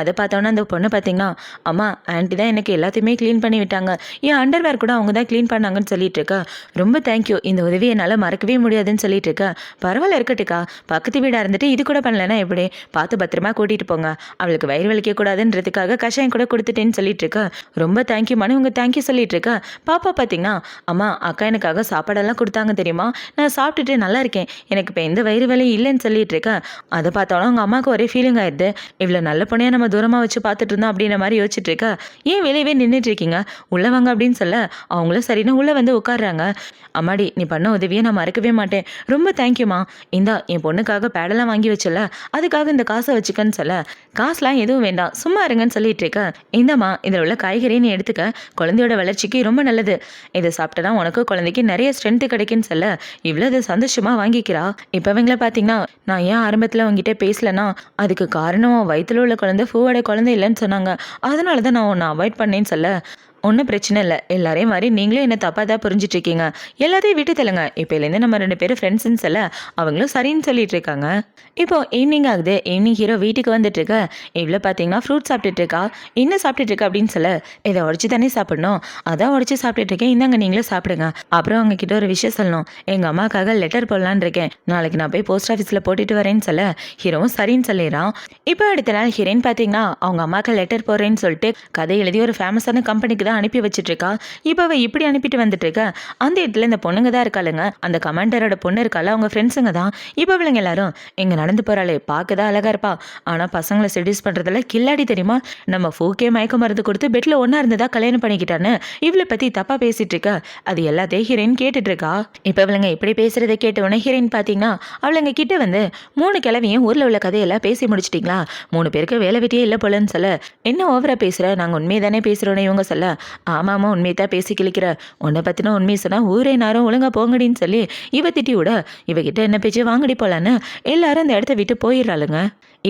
அதை பார்த்தோன்னா அந்த பொண்ணு பார்த்தீங்கன்னா, அம்மா ஆன்ட்டி தான் எனக்கு எல்லாத்தையுமே க்ளீன் பண்ணி விட்டாங்க, என் அண்டர்வேர் கூட அவங்க தான் க்ளீன் பண்ணாங்கன்னு சொல்லிட்டு இருக்கா. ரொம்ப தேங்க்யூ, இந்த உதவி என்னால் மறக்கவே முடியாதுன்னு சொல்லிட்டு இருக்கா. பரவாயில்ல இருக்கட்டுக்கா, பக்கத்து வீடாக இருந்துட்டு இது கூட பண்ணலன்னா எப்படி, பார்த்து பத்திரமா கூட்டிட்டு போங்க, அவளுக்கு வயிறு வலிக்க கூடாதுன்றதுக்காக கஷாயம் கூட கொடுத்துட்டேன்னு சொல்லிட்டு இருக்கா. ரொம்ப தேங்க்யூ மனு, உங்க தேங்க்யூ சொல்லிட்டு இருக்கா. பாப்பா பார்த்தீங்கன்னா, அம்மா அக்கா எனக்காக சாப்பாடெல்லாம் கொடுத்தாங்க தெரியுமா, நான் சாப்பிட்டுட்டு நல்லா இருக்கேன், எனக்கு இப்போ எந்த வயிறு வலி இல்லைன்னு சொல்லிட்டு இருக்கேன். அதை பார்த்தாலும் அவங்க அம்மாவுக்கு ஒரே ஃபீலிங் ஆயிடுது. இவ்வளோ நல்ல பொண்ணையாக நம்ம தூரமாக வச்சு பார்த்துட்டு இருந்தோம் அப்படின்ற மாதிரி யோசிச்சுட்டு இருக்கா. ஏன் வெளியவே நின்றுட்டு இருக்கீங்க, உள்ள வாங்க அப்படின்னு சொல்ல, அவங்களும் சரின்னு உள்ள வந்து உட்காடுறாங்க. அம்மாடி நீ பண்ண உதவியை நான் மறக்கவே மாட்டேன், ரொம்ப தேங்க்யூமா, இந்தா என் பொண்ணுக்காக பேடெல்லாம் வாங்கி வச்சல, அதுக்காக இந்த காசை வச்சுக்கன்னு சொல்ல, காசுலாம் எதுவும் வேண்டாம் சும்மா இருங்கன்னு சொல்லிட்டு இருக்க. இந்தம்மா இதில் உள்ள காய்கறி நீ எடுத்துக்க, குழந்தையோட வளர்ச்சிக்கு ரொம்ப நல்லது, இதை சாப்பிட்டா உனக்கு குழந்தைக்கு நிறைய ஸ்ட்ரென்த் கிடைக்குன்னு சொல்ல, இவ்வளவு சந்தோஷமா வாங்கிக்கிறா. இப்ப இவங்கள பாத்தீங்கன்னா, நான் ஏன் ஆரம்பத்துல உங்ககிட்ட பேசலன்னா அதுக்கு காரணம் வயிற்றுல உள்ள குழந்தை பூவோட குழந்தை இல்லைன்னு சொன்னாங்க, அதனாலதான் நான் உன்னை அவாய்ட் பண்ணேன்னு சொல்ல, ஒன்றும் பிரச்சனை இல்லை, எல்லாரையும் மாதிரி நீங்களும் என்ன தப்பாக தான் புரிஞ்சிட்டு இருக்கீங்க, எல்லாத்தையும் விட்டு தெலுங்க, இப்போலேருந்து நம்ம 2 பேரும் ஃப்ரெண்ட்ஸ்ன்னு சொல்ல அவங்களும் சரின்னு சொல்லிட்டு இருக்காங்க. இப்போ ஈவினிங் ஆகுது. ஈவினிங் ஹீரோ வீட்டுக்கு வந்துட்டு இருக்க. இவ்வளோ பார்த்தீங்கன்னா ஃப்ரூட் சாப்பிட்டுட்டு இருக்கா. என்ன சாப்பிட்டுட்டு இருக்கா அப்படின்னு சொல்ல, இதை உடச்சி தானே சாப்பிடணும், அதான் உடச்சி சாப்பிட்டுட்டு இருக்கேன், இந்தாங்க நீங்களே சாப்பிடுங்க. அப்புறம் அவங்க கிட்ட ஒரு விஷயம் சொல்லணும், எங்கள் அம்மாக்காக லெட்டர் போடலான்னு இருக்கேன், நாளைக்கு நான் போய் போஸ்ட் ஆஃபீஸில் போட்டுட்டு வரேன்னு சொல்ல ஹீரோவும் சரின்னு சொல்லிடுறான். இப்போ அடுத்த நாள் ஹீரோயின் பார்த்தீங்கன்னா அவங்க அம்மாவுக்கு லெட்டர் போடுறேன்னு சொல்லிட்டு கதை எழுதி ஒரு ஃபேமஸான கம்பெனிக்கு அனுப்பி வச்சிட்டு இருக்கா. இப்போ அவ இப்படி அனுப்பிட்டு வந்துட்டு இருக்க. அந்த இடத்துல இந்த பொண்ணுங்க தான் இருக்காளுங்க, அந்த கமாண்டரோட பொண்ணு இருக்கால, அவங்க ஃப்ரெண்ட்ஸுங்க தான். இப்போ இவளுங்க எல்லாரும் இங்க நடந்து போறாளே பார்க்கதான் அழகா இருப்பா, ஆனா பசங்களை செடியூஸ் பண்றதுல கில்லாடி தெரியுமா, நம்ம ஃபோக்கே மயக்க மருந்து கொடுத்து பெட்ல ஒன்னா இருந்ததா கல்யாணம் பண்ணிக்கிட்டான்னு இவளை பத்தி தப்பா பேசிட்டு இருக்க. அது எல்லாத்தையும் ஹீரோயின் கேட்டுட்டு இருக்கா. இப்போ இவளுங்க இப்படி பேசுறதை கேட்ட உடனே ஹீரோயின் பாத்தீங்கன்னா அவளுங்க கிட்ட வந்து 3 கிழவியும் ஊர்ல உள்ள கதையெல்லாம் பேசி முடிச்சிட்டீங்களா, 3 பேருக்கு வேலை வெட்டியே இல்லை போலன்னு சொல்ல, என்ன ஓவரா பேசுற, நாங்க உண்மையை தானே பேசுறோன்னு இவங்க சொல்ல, ஆமாமா உண்மையை தான் பேசி கிழிக்கிற, உன்னை பத்தின உண்மையை சொன்னா ஊரே நேரம் ஒழுங்கா போங்கடின்னு சொல்லி இவ திட்டி விட, இவகிட்ட என்ன பேச்சு வாங்கடி போலான்னு எல்லாரும் அந்த இடத்த விட்டு போயிடுறாளுங்க.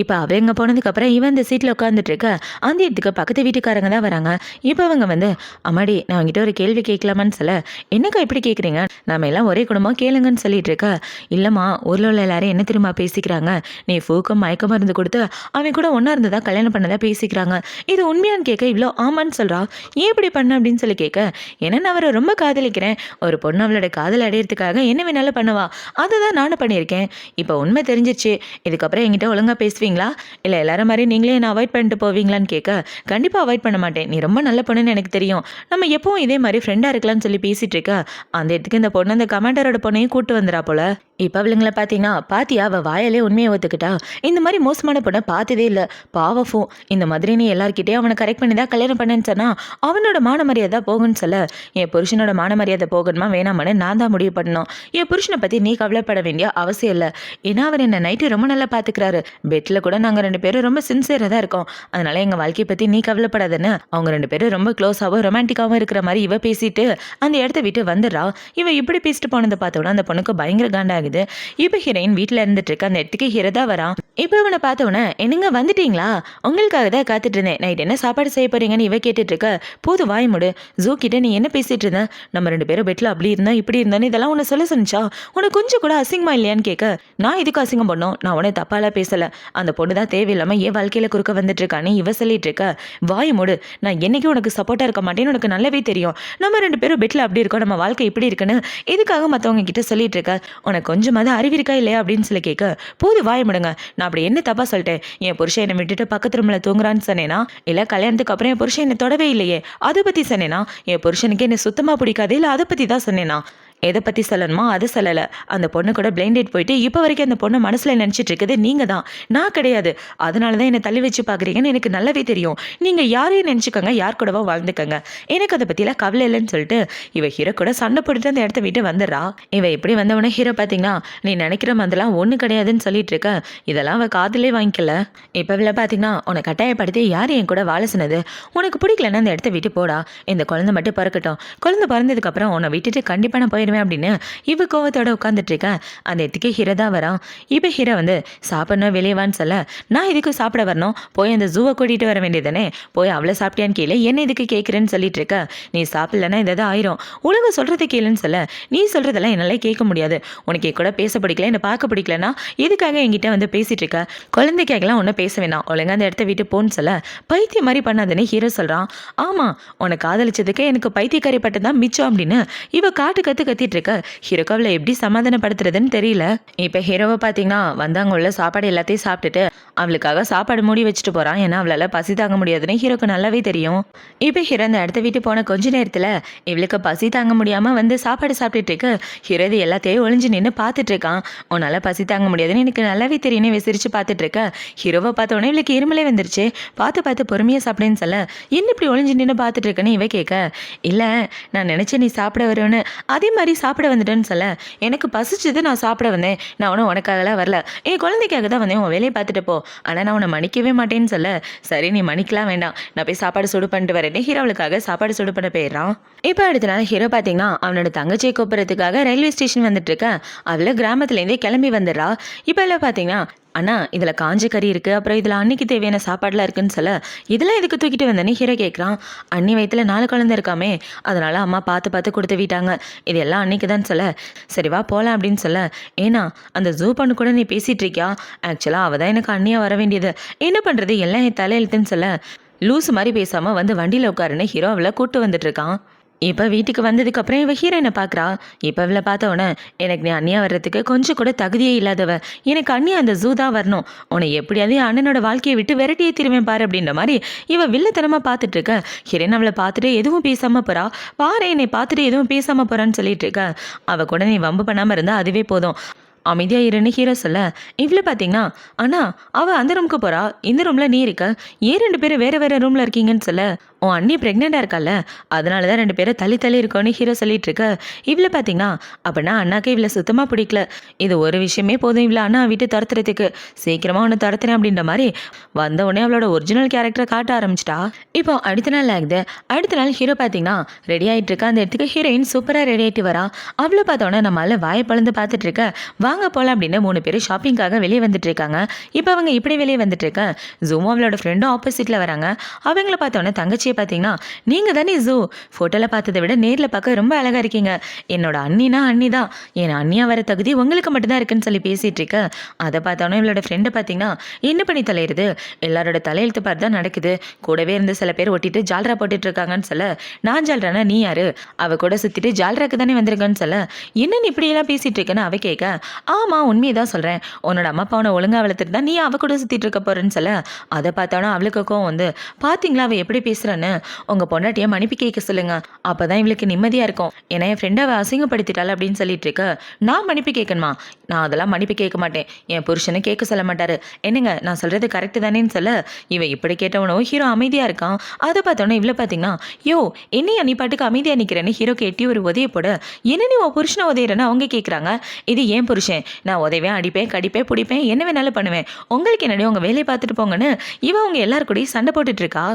இப்போ அவங்க போனதுக்கப்புறம் இவன் இந்த சீட்டில் உட்காந்துட்டு இருக்க. அந்த இடத்துக்கு பக்கத்து வீட்டுக்காரங்க தான் வராங்க. இப்போ அவங்க வந்து, அம்மாடி நான் அவங்ககிட்ட ஒரு கேள்வி கேட்கலாமான்னு சொல்ல, என்னக்கா இப்படி கேட்குறீங்க, நம்ம எல்லாம் ஒரே குடும்பம் கேளுங்கன்னு சொல்லிட்டு இருக்க. இல்லைம்மா ஊரில் உள்ள எல்லாரும் என்ன தெரியுமா பேசிக்கிறாங்க, நீ ஃபூக்கம் மயக்க மருந்து கொடுத்து அவன் கூட ஒன்றா இருந்ததா கல்யாணம் பண்ணதா பேசிக்கிறாங்க, இது உண்மையான்னு கேட்க இவ்வளோ ஆமான்னு சொல்கிறா. ஏன் இப்படி பண்ண அப்படின்னு சொல்லி கேட்க, ஏன்னா நான் அவரை ரொம்ப காதலிக்கிறேன், ஒரு பொண்ணு அவளோட காதல் அடையிறதுக்காக என்ன வேணாலும் பண்ணுவா, அதை தான் நானும் பண்ணியிருக்கேன், இப்போ உண்மை தெரிஞ்சிச்சு, இதுக்கப்புறம் என்கிட்ட ஒழுங்காக பேசுவீங்களா, இல்லை எல்லாரும் மாதிரி நீங்களே என்ன அவாய்ட் பண்ணிட்டு போவீங்களான்னு கேட்க, கண்டிப்பாக அவாய்ட் பண்ண மாட்டேன், நீ ரொம்ப நல்ல பொண்ணுன்னு எனக்கு தெரியும், நம்ம எப்பவும் இதே மாதிரி ஃப்ரெண்டாக இருக்கலாம்னு சொல்லி பேசிட்டு இருக்க. அந்த இடத்துக்கு இந்த பொண்ணு அந்த கமாண்டரோட பொண்ணையும் கூட்டு வந்துடா போல. இப்போ அவளுங்களை பார்த்தீங்கன்னா பாத்தியா அவள் வாயாலே உண்மையை ஒத்துக்கிட்டா, இந்த மாதிரி மோசமான பொண்ணை பார்த்ததே இல்லை, பாவஃபும் இந்த மாதிரி நீ எல்லார்கிட்டே அவனை கரெக்ட் பண்ணி தான் கல்யாணம் பண்ணேன்னு சொன்னா அவனோட மான மரியாதை போகுன்னு சொல்ல, என் புருஷனோட மான மரியாதை போகணுமா வேணாமான்னு நான் தான் முடிவு பண்ணணும், என் புருஷனை பற்றி நீ கவலைப்பட வேண்டிய அவசியம் இல்லை, ஏன்னா அவர் என்னை நைட்டு ரொம்ப நல்லா பார்த்துக்கிறாரு, பெட்டில் கூட நாங்கள் 2 பேரும் ரொம்ப சின்சியராக தான் இருக்கோம், அதனால எங்கள் வாழ்க்கையை பற்றி நீ கவலைப்படாதுன்னு அவங்க 2 பேரும் ரொம்ப க்ளோஸாகவும் ரொமான்டிக்காகவும் இருக்கிற மாதிரி இவ பேசிட்டு அந்த இடத்த விட்டு வந்துடுறா. இவ இப்படி பேசிட்டு போனதை பார்த்தோன்னா அந்த பொண்ணுக்கு பயங்கர காண்டாகுது. இப்போ ஹீரோயின் வீட்டில் இருந்துட்டு இருக்க. அந்த இடத்துக்கு ஹீரோ தான் வரான். இப்போ இவனை பார்த்தவொன்னே, என்னங்க வந்துட்டீங்களா, உங்களுக்காக தான் காத்துட்டு இருந்தேன், நைட் என்ன சாப்பாடு செய்ய போறீங்கன்னு இவ கேட்டுட்டு இருக்க. போது வாய் முடு, ஜூ கிட்ட நீ என்ன பேசிட்டு இருந்த, நம்ம 2 பேரும் பெட்ல அப்படி இருந்தா இப்படி இருந்தான்னு இதெல்லாம் உன்னை சொல்ல சொன்னிச்சா, உனக்கு கொஞ்சம் கூட அசிங்கமா இல்லையான்னு கேட்க, நான் இதுக்கு அசிங்கம் பண்ணோம், நான் உன்னை தப்பாலாம் பேசல, அந்த பொண்ணு தான் தேவையில்லாம என் வாழ்க்கையில குறுக்க வந்துட்டு இருக்கான்னு இவ சொல்லிட்டு இருக்க. வாய் முடு, நான் என்னைக்கும் உனக்கு சப்போர்ட்டா இருக்க மாட்டேன்னு உனக்கு நல்லாவே தெரியும், நம்ம 2 பேரும் பெட்ல அப்படி இருக்கோம், நம்ம வாழ்க்கை இப்படி இருக்குன்னு இதுக்காக மற்றவங்க கிட்ட சொல்லிட்டு இருக்க, உனக்கு கொஞ்சமாவது அறிவிருக்கா இல்லையா அப்படின்னு சொல்லி கேட்க. போது வாய் முடுங்க, நான் அப்படி என்ன தப்பா சொல்லிட்டேன், என் புருஷன் என்னை விட்டுட்டு பக்கத்து ரூம்ல தூங்குறான்னு சொன்னேனா, இல்லை கல்யாணத்துக்கு அப்புறம் என் புருஷன் என்னை தொடவே இல்லையே அதை பற்றி சொன்னேனா, என் புருஷனுக்கு என்னை சுத்தமாக பிடிக்காது இல்லை அதை பற்றி தான் சொன்னேனா, எதை பற்றி சொல்லணுமோ அதை சொல்லலை. அந்த பொண்ணு கூட பிளைண்ட் டேட் போயிட்டு இப்போ வரைக்கும் அந்த பொண்ணை மனசில் நினச்சிட்டு இருக்குது நீங்கள் தான், நான் கிடையாது. அதனால தான் என்னை தள்ளி வச்சு பார்க்குறீங்கன்னு எனக்கு நல்லாவே தெரியும். நீங்கள் யாரையும் நினச்சிக்கோங்க, யார் கூடவோ வாழ்ந்துக்கோங்க, எனக்கு அதை பற்றிலாம் கவலை இல்லைன்னு சொல்லிட்டு இவ ஹீரோ கூட சண்டை போட்டுட்டு அந்த இடத்த விட்டு வந்துடுறா. இவ இப்படி வந்தவொடனே ஹீரோ பார்த்தீங்கன்னா நீ நினைக்கிற மாதிரிலாம் ஒன்றும் கிடையாதுன்னு சொல்லிட்டு இருக்க. இதெல்லாம் அவள் காதலே வாங்கிக்கல. இப்போ இவ்வளோ பார்த்தீங்கன்னா உன்னை கட்டாயப்படுத்தி யார் என் கூட வாழ சொன்னது? உனக்கு பிடிக்கலன்னா அந்த இடத்த விட்டு போடா, இந்த குழந்தை மட்டும் பிறக்கட்டும், குழந்தை பிறந்ததுக்கப்புறம் உன்னை விட்டுட்டு கண்டிப்பாக நான் போயிடுவேன் அப்படின்னு இவ கோவத்தோட உட்காந்துட்டு இருக்கேன். அந்த இடத்துக்கு ஹீரோ தான் வரான். இப்போ ஹீரோ வந்து சாப்பிடணும் வெளியவான்னு சொல்ல, நான் இதுக்கு சாப்பிட வரணும், போய் அந்த ஜூவை கூட்டிகிட்டு வர வேண்டியதானே, போய் அவளை சாப்பிட்டியான்னு கேளு, என்ன இதுக்கு கேட்குறேன்னு சொல்லிட்டு இருக்க. நீ சாப்பிடலன்னா இதை ஆயிரும், ஒழுங்கு சொல்கிறது கேளுன்னு சொல்ல, நீ சொல்கிறதெல்லாம் என்னால் கேட்க முடியாது, உனக்கு என் கூட பேச பிடிக்கல, என்னை பார்க்க பிடிக்கலன்னா இதுக்காக என்கிட்ட வந்து பேசிகிட்டு இருக்க, குழந்தைக்காகலாம் ஒன்றும் பேச வேணாம், ஒழுங்காக அந்த இடத்த விட்டு போன்னு சொல்ல, பைத்தியம் மாதிரி பண்ணாதுன்னு ஹீரோ சொல்கிறான். ஆமாம், உன்னை காதலிச்சதுக்கு எனக்கு பைத்தியக்காரி பட்டு தான் மிச்சம் அப்படின்னு இவ காட்டு கத்திட்டு இருக்க. ஹீரோக்கு அவளை எப்படி சமாதானப்படுத்துறதுன்னு தெரியல. இப்போ ஹீரோவை பார்த்தீங்கன்னா வந்தாங்க உள்ள சாப்பாடு எல்லாத்தையும் சாப்பிட்டுட்டு அவளுக்காக சாப்பாடு மூடி வச்சுட்டு போகிறான். ஏன்னா அவளால் பசி தாங்க முடியாதுன்னு ஹீரோக்கு நல்லாவே தெரியும். இப்போ ஹீரோ அந்த இடத்த விட்டு போன கொஞ்ச நேரத்தில் இவளுக்கு பசி தாங்க முடியாமல் வந்து சாப்பாடு சாப்பிட்டுட்டு இருக்கு. ஹீரோ இது எல்லாத்தையும் ஒளிஞ்சு நின்று பார்த்துட்டு இருக்கான். உன்னால் பசி தாங்க முடியாதுன்னு எனக்கு நல்லாவே தெரியும் விசிரிச்சு பார்த்துட்டு இருக்க. ஹீரோவை பார்த்தோன்னே இவளுக்கு இருமலே வந்துருச்சு. பார்த்து பொறுமையாக சாப்பிடுன்னு சொல்ல, இன்னும் இப்படி ஒளிஞ்சு நின்று பார்த்துட்டு இருக்கேன்னு இவ கேட்க, இல்லை நான் நினச்சேன் நீ சாப்பிட வருவேன்னு, அதே மாதிரி சாப்பிட வந்துட்டேன்னு சொல்ல, எனக்கு பசிச்சது நான் சாப்பிட வந்தேன், நான் ஒன்றும் உனக்காகலாம் வரல, என் குழந்தைக்காக தான் வந்தேன், உன் வேலையை பார்த்துட்டு போ, ஆனால் நான் உன்னை மன்னிக்கவே மாட்டேன்னு சொல்ல, சரி நீ மன்னிக்கலாம் வேண்டாம், நான் போய் சாப்பாடு சுடு பண்ணிட்டு வரேன்னு ஹீரோவுக்காக சாப்பாடு சுடு பண்ண போயிடுறான். இப்போ அடுத்த நாள் ஹீரோ பார்த்தீங்கன்னா அவனோட தங்கச்சியை கூப்பிட்றதுக்காக ரயில்வே ஸ்டேஷன் வந்துட்டு இருக்க. அவளை கிராமத்துலேருந்தே கிளம்பி வந்துடுறா. இப்போ எல்லாம் பார்த்தீங்கன்னா அண்ணா இதில் காஞ்ச கறி இருக்குது, அப்புறம் இதில் அன்னைக்கு தேவையான சாப்பாடுலாம் இருக்குன்னு சொல்ல, இதெல்லாம் எதுக்கு தூக்கிட்டு வந்தேன்னு ஹீரோ கேட்குறான். அண்ணி வயிற்றுல 4 குழந்தை இருக்காமே, அதனால் அம்மா பார்த்து கொடுத்து விட்டாங்க, இது எல்லாம் அன்னைக்கு தான் சொல்ல, சரி வா போகலாம் அப்படின்னு சொல்ல, ஏன்னா அந்த ஜூ பண்ணு கூட நீ பேசிகிட்டு இருக்கியா, ஆக்சுவலாக அவள் தான் எனக்கு அண்ணியாக வர வேண்டியது, என்ன பண்ணுறது எல்லாம் என் தலையெழுத்துன்னு சொல்ல, லூஸு மாதிரி பேசாமல் வந்து வண்டியில் உட்காருன்னு ஹீரோ அவளை கூப்பிட்டு வந்துட்டுருக்கான். இப்போ வீட்டுக்கு வந்ததுக்கப்புறம் இவ ஹீரோயினை பார்க்குறா. இப்போ இவளை பார்த்தவொடனே எனக்கு நீ அண்ணியாக வர்றதுக்கு கொஞ்சம் கூட தகுதியே இல்லாதவ, எனக்கு அண்ணி அந்த ஜூ தான் வரணும், உன்னை எப்படியாவது அண்ணனோட வாழ்க்கையை விட்டு விரட்டியே திரும்பேன் பாரு அப்படின்ற மாதிரி இவ வில்லத்தனமாக பார்த்துட்டு இருக்க. ஹீரோயின் அவளை பார்த்துட்டு எதுவும் பேசாமல் போகிறா. பாரு என்னை பார்த்துட்டு எதுவும் பேசாமல் போகிறான்னு சொல்லிட்டு இருக்க. அவள் கூட நீ வம்பு பண்ணாமல் இருந்தால் அதுவே போதும், அமைதியாக இருன்னு ஹீரோ சொல்ல, இவ்வளோ பார்த்தீங்கன்னா அண்ணா அவள் அந்த ரூமுக்கு போகிறா, இந்த ரூமில் நீ இருக்க, ஏன் 2 பேரும் வேறு ரூமில் இருக்கீங்கன்னு சொல்ல, உன் அண்ணி ப்ரெக்னெண்ட்டாக இருக்கால, அதனால தான் 2 பேரும் தள்ளி இருக்கோன்னு ஹீரோ சொல்லிட்டு இருக்க. இவ்வளோ பார்த்தீங்கன்னா அப்படின்னா அண்ணாக்கு இவ்வளோ சுத்தமாக பிடிக்கல, இது ஒரு விஷயமே போதும் இவ்வளோ அண்ணா விட்டு துரத்துறதுக்கு, சீக்கிரமாக ஒன்று துரத்துறேன் அப்படின்ற மாதிரி வந்த உடனே அவளோட ஒரிஜினல் கேரக்டரை காட்ட ஆரம்பிச்சிட்டா. இப்போ அடுத்த நாள் ஆகுது. அடுத்த நாள் ஹீரோ பார்த்தீங்கன்னா ரெடி ஆகிட்டு இருக்கா. அந்த இடத்துக்கு ஹீரோயின் சூப்பராக ரெடி ஆகிட்டு வரா. அவ்வளோ பார்த்தோன்னே நம்மளால வாயை பழந்து பார்த்துட்டு இருக்க. வாங்க போகலாம் அப்படின்னு 3 பேர் ஷாப்பிங்காக வெளியே வந்துட்டு இருக்காங்க. இப்போ அவங்க இப்படி வெளியே வந்துட்டு இருக்க, ஜூமோ அவளோட ஃப்ரெண்டும் ஆப்போசிட்டில் வராங்க. அவங்கள பார்த்தோன்னே தங்கச்சியை பார்த்தீங்கன்னா நீங்கள் தானே ஜூ, ஃபோட்டோவில் பார்த்ததை விட நேரில் பார்க்க ரொம்ப அழகாக இருக்கீங்க, என்னோட அண்ணினா அண்ணி தான், என் அண்ணியாக வர தகுதி உங்களுக்கு மட்டும்தான் இருக்குன்னு சொல்லி பேசிகிட்டு இருக்க. அதை பார்த்தோன்னே இவளோட ஃப்ரெண்டை பார்த்தீங்கன்னா என்ன பண்ணி தலையிடுது, எல்லாரோட தலையெழுத்து பார்த்து தான் நடக்குது, கூடவே இருந்து சில பேர் ஒட்டிட்டு ஜால்ரா போட்டுட்டு இருக்காங்கன்னு சொல்ல, நான் ஜால்ரானா நீ யாரு, அவ கூட சுற்றிட்டு ஜால்ராக்கு தானே வந்திருக்கேன்னு சொல்ல, என்னன்னு இப்படியெல்லாம் பேசிகிட்டு இருக்கேன்னு அவ கேட்க, ஆமாம் உண்மையை தான் சொல்கிறேன், உன்னோட அம்மா அப்பா உன்னை ஒழுங்காக வளர்த்துட்டு தான் நீ அவ கூட சுற்றிட்டு இருக்க போகிறேன்னு சொல்ல, அதை பார்த்தாலும் அவளுக்கு கோவம் வந்து, பார்த்தீங்களா அவள் எப்படி பேசுகிறான்னு, உங்கள் பொண்டாட்டியை மன்னிப்பு கேட்க சொல்லுங்க, அப்போ தான் இவளுக்கு நிம்மதியாக இருக்கும், ஏன்னா என் ஃப்ரெண்டை அவள் அசிங்கப்படுத்திட்டாள் அப்படின்னு சொல்லிட்டு இருக்க. நான் மன்னிப்பு கேட்கணுமா, நான் அதெல்லாம் மன்னிப்பு கேட்க மாட்டேன், என் புருஷனை கேட்க சொல்ல மாட்டார், என்னங்க நான் சொல்கிறது கரெக்டு தானேன்னு சொல்ல, இவன் இப்படி கேட்டவனும் ஹீரோ அமைதியாக இருக்கான். அதை பார்த்தோன்னே இவ்வளோ பார்த்தீங்கன்னா யோ என்னையா நீ பாட்டுக்கு அமைதியாக நிற்கிறேன்னு ஹீரோக்கு எட்டி ஒரு உதய போட, என்ன நீ உன் புருஷனை உதயிறன்னு அவங்க கேட்குறாங்க. இது ஏன் புருஷன், நான் உதவேன் அடிப்பேன் கடிப்பேன் பிடிப்பேன் என்ன வேணாலும் பண்ணுவேன், உங்களுக்கு என்னடி உங்கள் வேலையை பார்த்துட்டு போங்கன்னு இவன் அவங்க எல்லாரு கூடயும் சண்டை போட்டுட்டு இருக்கா.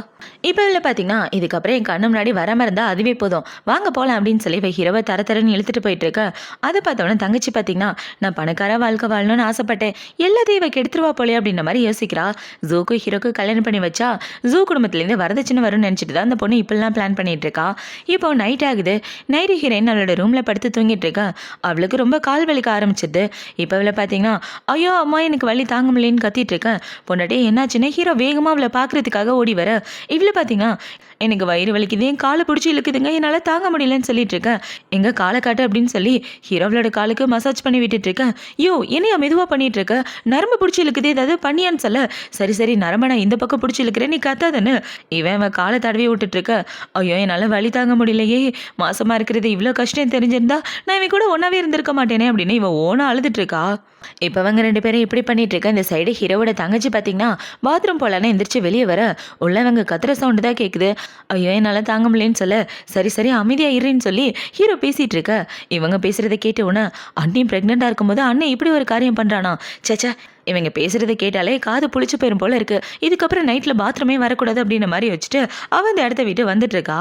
இப்போ இல்லை பார்த்தீங்கன்னா இதுக்கப்புறம் என் கண்ணு முன்னாடி வராமல் இருந்தால் அதுவே போதும், வாங்க போகலாம் அப்படின்னு சொல்லி இவ ஹீரோவை தரன்னு இழுத்துட்டு போயிட்டு இருக்க. அதை பார்த்தோன்னே தங்கச்சி பார்த்தீங்கன்னா நான் பணக்கார வாழ்க்கை வாழணும்னு ஆசைப்பட்டேன், எல்லாத்தையும் இவ கெடுத்துருவா போலே அப்படின்ற மாதிரி யோசிக்கிறா. ஜூக்கு ஹீரோக்கு கல்யாணம் பண்ணி வச்சா ஜூ குடும்பத்துலேருந்து வரதட்சணை வரும்னு நினச்சிட்டு தான் அந்த பொண்ணு இப்படிலாம் பிளான் பண்ணிட்டு இருக்கா. இப்போ நைட் ஆகுது. நைட்டு ஹீரோயின் அவளோட ரூமில் படுத்து தூங்கிட்டு இருக்கா. அவளுக்கு ரொம்ப கால் வலிக்க ஆரம்பிச்சிது. இப்போ அவளை பார்த்தீங்கன்னா ஐயோ அம்மா எனக்கு வலி தாங்க முடியலன்னு கத்திட்டு இருக்கேன். பொண்டாட்டி என்னாச்சுன்னா ஹீரோ வேகமாக அவளை பார்க்குறதுக்காக ஓடி வர. இவ்வளோ பார்த்தீங்கன்னா எனக்கு வயிறு வலிக்குது, என் காலை பிடிச்சி இழுக்குதுங்க, என்னால் தாங்க முடியலன்னு சொல்லிட்டு இருக்கேன். எங்க காலை காட்டு அப்படின்னு சொல்லி ஹீரோவளோட காலுக்கு மசாஜ் பண்ணி விட்டுட்டு இருக்கேன். யோ என்னையா மெதுவாக பண்ணிட்டு இருக்க, நரம்பு பிடிச்சி இழுக்குது, ஏதாவது பண்ணியான்னு சொல்ல. சரி சரி நரம்ப நான் இந்த பக்கம் பிடிச்சி இழுக்கிறேன், நீ கத்தாதானு இவன் காலை தடவி விட்டுட்டு இருக்க. ஐயோ என்னால் வலி தாங்க முடியலையே, மாசமா இருக்கிறது இவ்வளோ கஷ்டம் தெரிஞ்சிருந்தா நான் இவன் கூட ஒன்றாவே இருந்திருக்க மாட்டேனே அப்படின்னு இவன் ஓனா அழுதுட்டு இருக்கா. இப்போ அவங்க 2 பேரும் இப்படி பண்ணிட்டு இருக்க. இந்த சைடு ஹீரோவோட தங்கச்சி பார்த்தீங்கன்னா பாத்ரூம் போகலான்னு எந்திரிச்சு வெளியே வர உள்ளவங்க கத்துற சவுண்டு தான் கேட்குது. ஐயோ என்னால் தாங்க முடியலன்னு சொல்ல. சரி சரி அமைதியாக இருன்னு சொல்லி ஹீரோ பேசிகிட்டு இருக்க. இவங்க பேசுகிறத கேட்ட உடனே அண்ணி ப்ரெக்னெண்ட்டாக இருக்கும்போது அண்ணன் இப்படி ஒரு காரியம் பண்ணுறானா, சேச்சா இவங்க பேசுகிறத கேட்டாலே காது புளிச்சு போயிரும் போல இருக்கு, இதுக்கப்புறம் நைட்டில் பாத்ரூமே வரக்கூடாது அப்படின்ற மாதிரி வச்சுட்டு அவன் அந்த இடத்த விட்டு வந்துட்டு இருக்கா.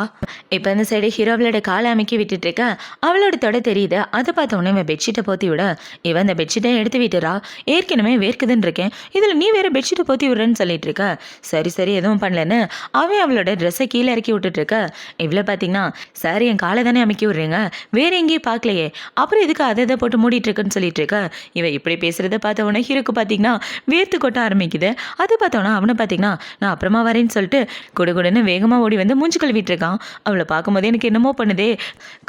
இப்போ இந்த சைடு ஹீரோவளோட காலை அமைக்கி விட்டுட்டு இருக்க. அவளோட தொட தெரியுது. அதை பார்த்த உடனே இவன் பெட்ஷீட்டை போத்தி விட இவன் அந்த பெட்ஷீட்டை எடுத்து விட்டுறா. ஏற்கனவே வேர்க்குதுன்னு இருக்கேன், இதில் நீ வேற பெட்ஷீட்டை போத்தி விடுறேன்னு சொல்லிட்டு இருக்க. சரி சரி எதுவும் பண்ணலன்னு அவன் அவளோட ட்ரெஸ்ஸை கீழே இறக்கி விட்டுட்டு இருக்க. இவ்வளோ பார்த்தீங்கன்னா சார் என் காலை தானே அமைக்கி விடுறீங்க, வேற எங்கேயும் பார்க்கலையே, அப்புறம் எதுக்கு அதை போட்டு மூடிட்டு இருக்குன்னு சொல்லிட்டு இருக்க. இவன் இப்படி பேசுறத பார்த்த உடனே ஹீரோக்கு பார்த்தீங்கன்னா வேர்த்து கொட்ட ஆரம்பிக்குது. அது பார்த்தோன்னா அவனை பார்த்தீங்கன்னா நான் அப்புறமா வரேன்னு சொல்லிட்டு குடுகுடுன்னு வேகமாக ஓடி வந்து மூஞ்சி கழுவிட்டு இருக்கான். அவளை பார்க்கும்போது எனக்கு என்னமோ பண்ணுதே,